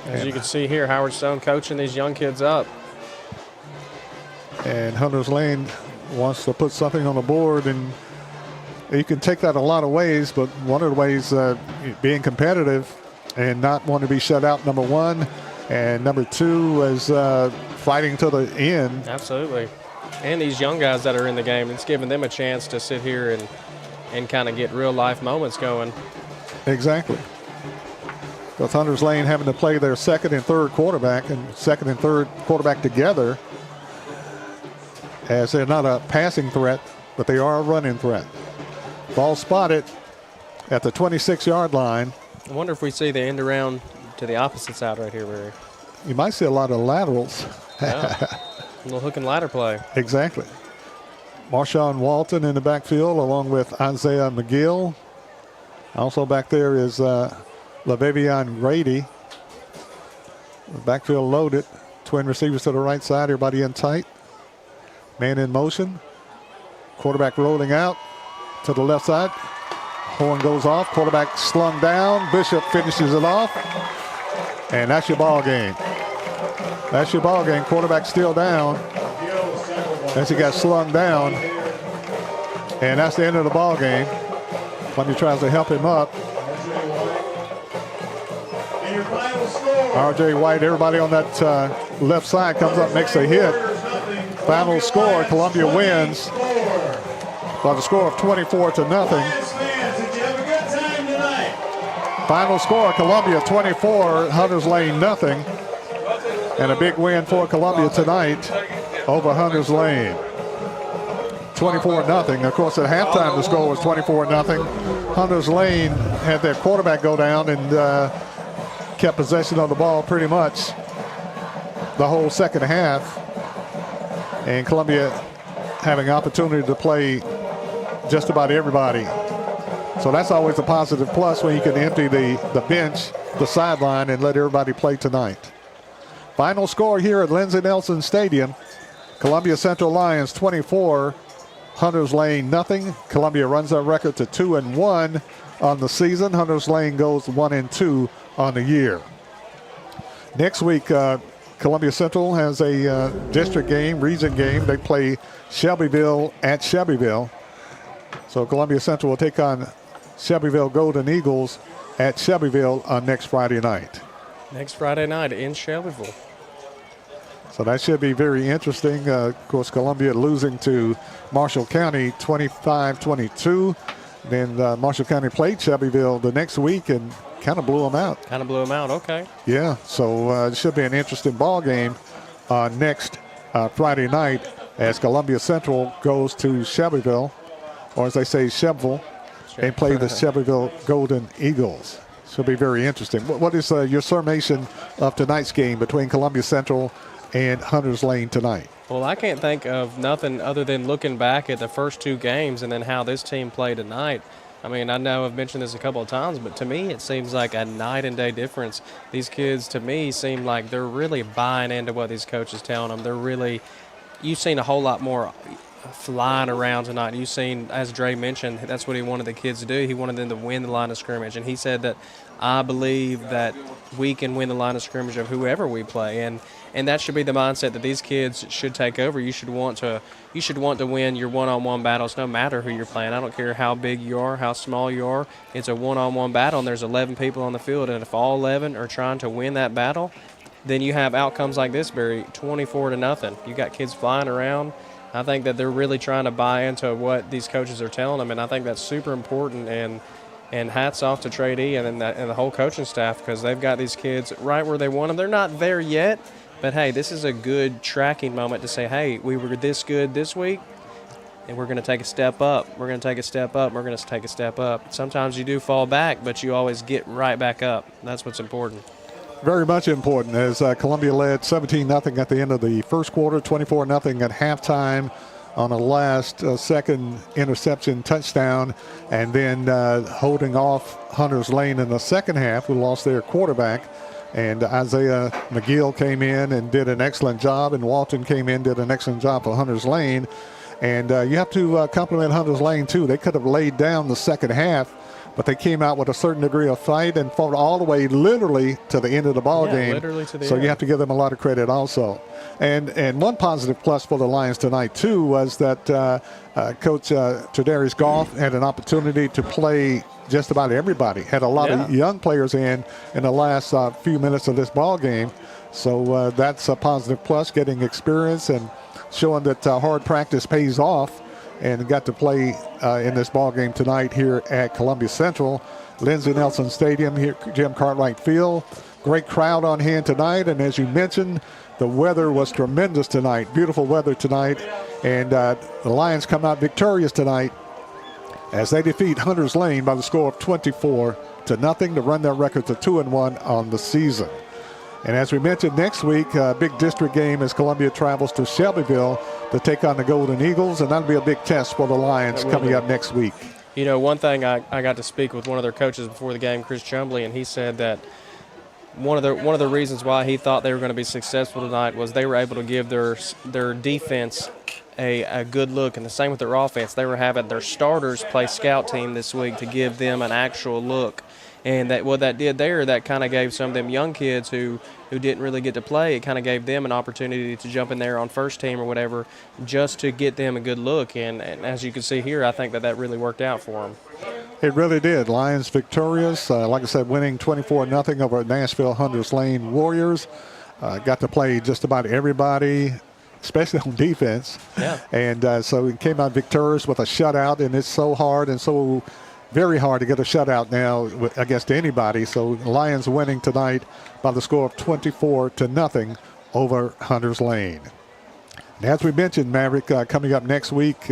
B: As you can see here, Howard Stone coaching these young kids up.
A: And Hunters Lane wants to put something on the board, and you can take that a lot of ways, but one of the ways being competitive and not want to be shut out, number 1. And number 2 is fighting to the end.
B: Absolutely. And these young guys that are in the game, it's giving them a chance to sit here and kind of get real life moments going.
A: Exactly. With Hunters Lane having to play their 2nd and 3rd quarterback, and 2nd and 3rd quarterback together, as they're not a passing threat, but they are a running threat. Ball spotted at the 26-yard line.
B: I wonder if we see the end around to the opposite side right here, Barry.
A: You might see a lot of laterals.
B: Yeah. A little hook and ladder play.
A: Exactly. Marshawn Walton in the backfield along with Isaiah McGill. Also back there is LaVavion Grady. The backfield loaded. Twin receivers to the right side. Everybody in tight. Man in motion. Quarterback rolling out to the left side. Horn goes off. Quarterback slung down. Bishop finishes it off. And that's your ball game. That's your ball game. Quarterback still down. As he got slung down. And that's the end of the ball game. Columbia tries to help him up. R.J. White, everybody on that left side comes up, makes a hit. Final score, Columbia wins by the score of 24-0. Final score, Columbia 24, Hunters Lane nothing. And a big win for Columbia tonight over Hunters Lane. 24-0. Of course, at halftime the score was 24-0. Hunters Lane had their quarterback go down and kept possession of the ball pretty much the whole second half. And Columbia having opportunity to play just about everybody. So that's always a positive plus when you can empty the bench, the sideline, and let everybody play tonight. Final score here at Lindsey Nelson Stadium. Columbia Central Lions 24, Hunters Lane nothing. Columbia runs their record to 2-1 on the season. Hunters Lane goes 1-2 on the year. Next week, Columbia Central has a district game, region game. They play Shelbyville at Shelbyville. So Columbia Central will take on Shelbyville Golden Eagles at Shelbyville on next Friday night.
B: Next Friday night in Shelbyville.
A: So that should be very interesting. Of course, Columbia losing to Marshall County 25-22. Then Marshall County played Shelbyville the next week and kind of blew them out.
B: Okay.
A: Yeah, so it should be an interesting ball game next Friday night as Columbia Central goes to Shelbyville, or as they say, Shelbyville, and play the Shelbyville Golden Eagles. Should be very interesting. What is your summation of tonight's game between Columbia Central and Hunters Lane tonight?
B: Well, I can't think of nothing other than looking back at the first two games and then how this team played tonight. I mean, I know I've mentioned this a couple of times, but to me it seems like a night and day difference. These kids, to me, seem like they're really buying into what these coaches telling them. They're really – you've seen a whole lot more flying around tonight. You've seen, as Dre mentioned, that's what he wanted the kids to do. He wanted them to win the line of scrimmage, and he said that I believe that we can win the line of scrimmage of whoever we play, and that should be the mindset that these kids should take over. You should want to win your one-on-one battles no matter who you're playing. I don't care how big you are, how small you are. It's a one-on-one battle, and there's 11 people on the field, and if all 11 are trying to win that battle, then you have outcomes like this, Barry, 24-0. You got kids flying around. I think that they're really trying to buy into what these coaches are telling them, and I think that's super important. And hats off to Trey D and the whole coaching staff, because they've got these kids right where they want them. They're not there yet, but hey, this is a good tracking moment to say, hey, we were this good this week, and we're going to take a step up. We're going to take a step up. We're going to take a step up. Sometimes you do fall back, but you always get right back up. That's what's important.
A: Very much important, as Columbia led 17-0 at the end of the first quarter, 24-0 at halftime on a last second interception touchdown, and then holding off Hunters Lane in the second half, who lost their quarterback. And Isaiah McGill came in and did an excellent job, and Walton came in and did an excellent job for Hunters Lane. And you have to compliment Hunters Lane, too. They could have laid down the second half, but they came out with a certain degree of fight and fought all the way literally to the end of the ball game.
B: Literally to the
A: so
B: end.
A: You have to give them a lot of credit also. And one positive plus for the Lions tonight, too, was that Coach Tredarius Goff had an opportunity to play just about everybody. Had a lot of young players in the last few minutes of this ball game. So that's a positive plus, getting experience and showing that hard practice pays off, and got to play in this ball game tonight here at Columbia Central, Lindsey Nelson Stadium, here Jim Cartwright Field. Great crowd on hand tonight, and as you mentioned, the weather was tremendous tonight. Beautiful weather tonight, and the Lions come out victorious tonight as they defeat Hunters Lane by the score of 24-0 to run their record to 2-1 on the season. And as we mentioned, next week, a big district game as Columbia travels to Shelbyville to take on the Golden Eagles, and that'll be a big test for the Lions coming up next week.
B: You know, one thing I got to speak with one of their coaches before the game, Chris Chumbley, and he said that one of the reasons why he thought they were going to be successful tonight was they were able to give their defense a good look. And the same with their offense. They were having their starters play scout team this week to give them an actual look. And that what that did there, that kind of gave some of them young kids who didn't really get to play, it kind of gave them an opportunity to jump in there on first team or whatever just to get them a good look. And as you can see here, I think that really worked out for them.
A: It really did. Lions victorious. Like I said, winning 24-0 over Nashville Hunters Lane Warriors. Got to play just about everybody, especially on defense.
B: Yeah.
A: And so we came out victorious with a shutout, and it's so hard and so very hard to get a shutout now against anybody. So Lions winning tonight by the score of 24-0 over Hunters Lane. And as we mentioned, Maverick, coming up next week,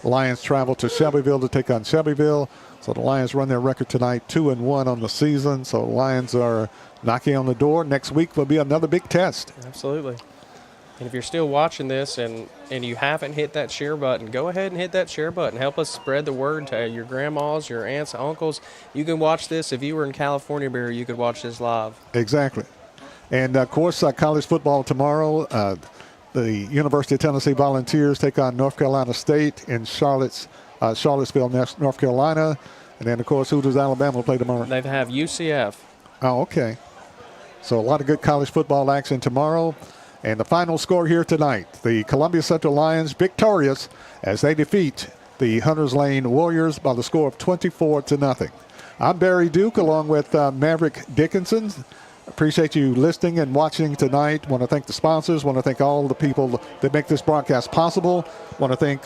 A: Lions travel to Shelbyville to take on Shelbyville. So the Lions run their record tonight, 2-1 on the season. So Lions are knocking on the door. Next week will be another big test.
B: Absolutely. And if you're still watching this and you haven't hit that share button, go ahead and hit that share button. Help us spread the word to your grandmas, your aunts, uncles. You can watch this. If you were in California, Barry, you could watch this live.
A: Exactly. And, of course, college football tomorrow. The University of Tennessee Volunteers take on North Carolina State in Charlottesville, North Carolina. And then, of course, who does Alabama play tomorrow?
B: They have UCF.
A: Oh, okay. So a lot of good college football action tomorrow. And the final score here tonight, the Columbia Central Lions victorious as they defeat the Hunters Lane Warriors by the score of 24-0. I'm Barry Duke along with Maverick Dickinson. Appreciate you listening and watching tonight. Want to thank the sponsors. Want to thank all the people that make this broadcast possible. Want to thank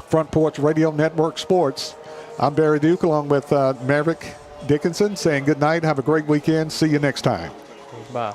A: Front Porch Radio Network Sports. I'm Barry Duke along with Maverick Dickinson saying good night. Have a great weekend. See you next time.
B: Bye.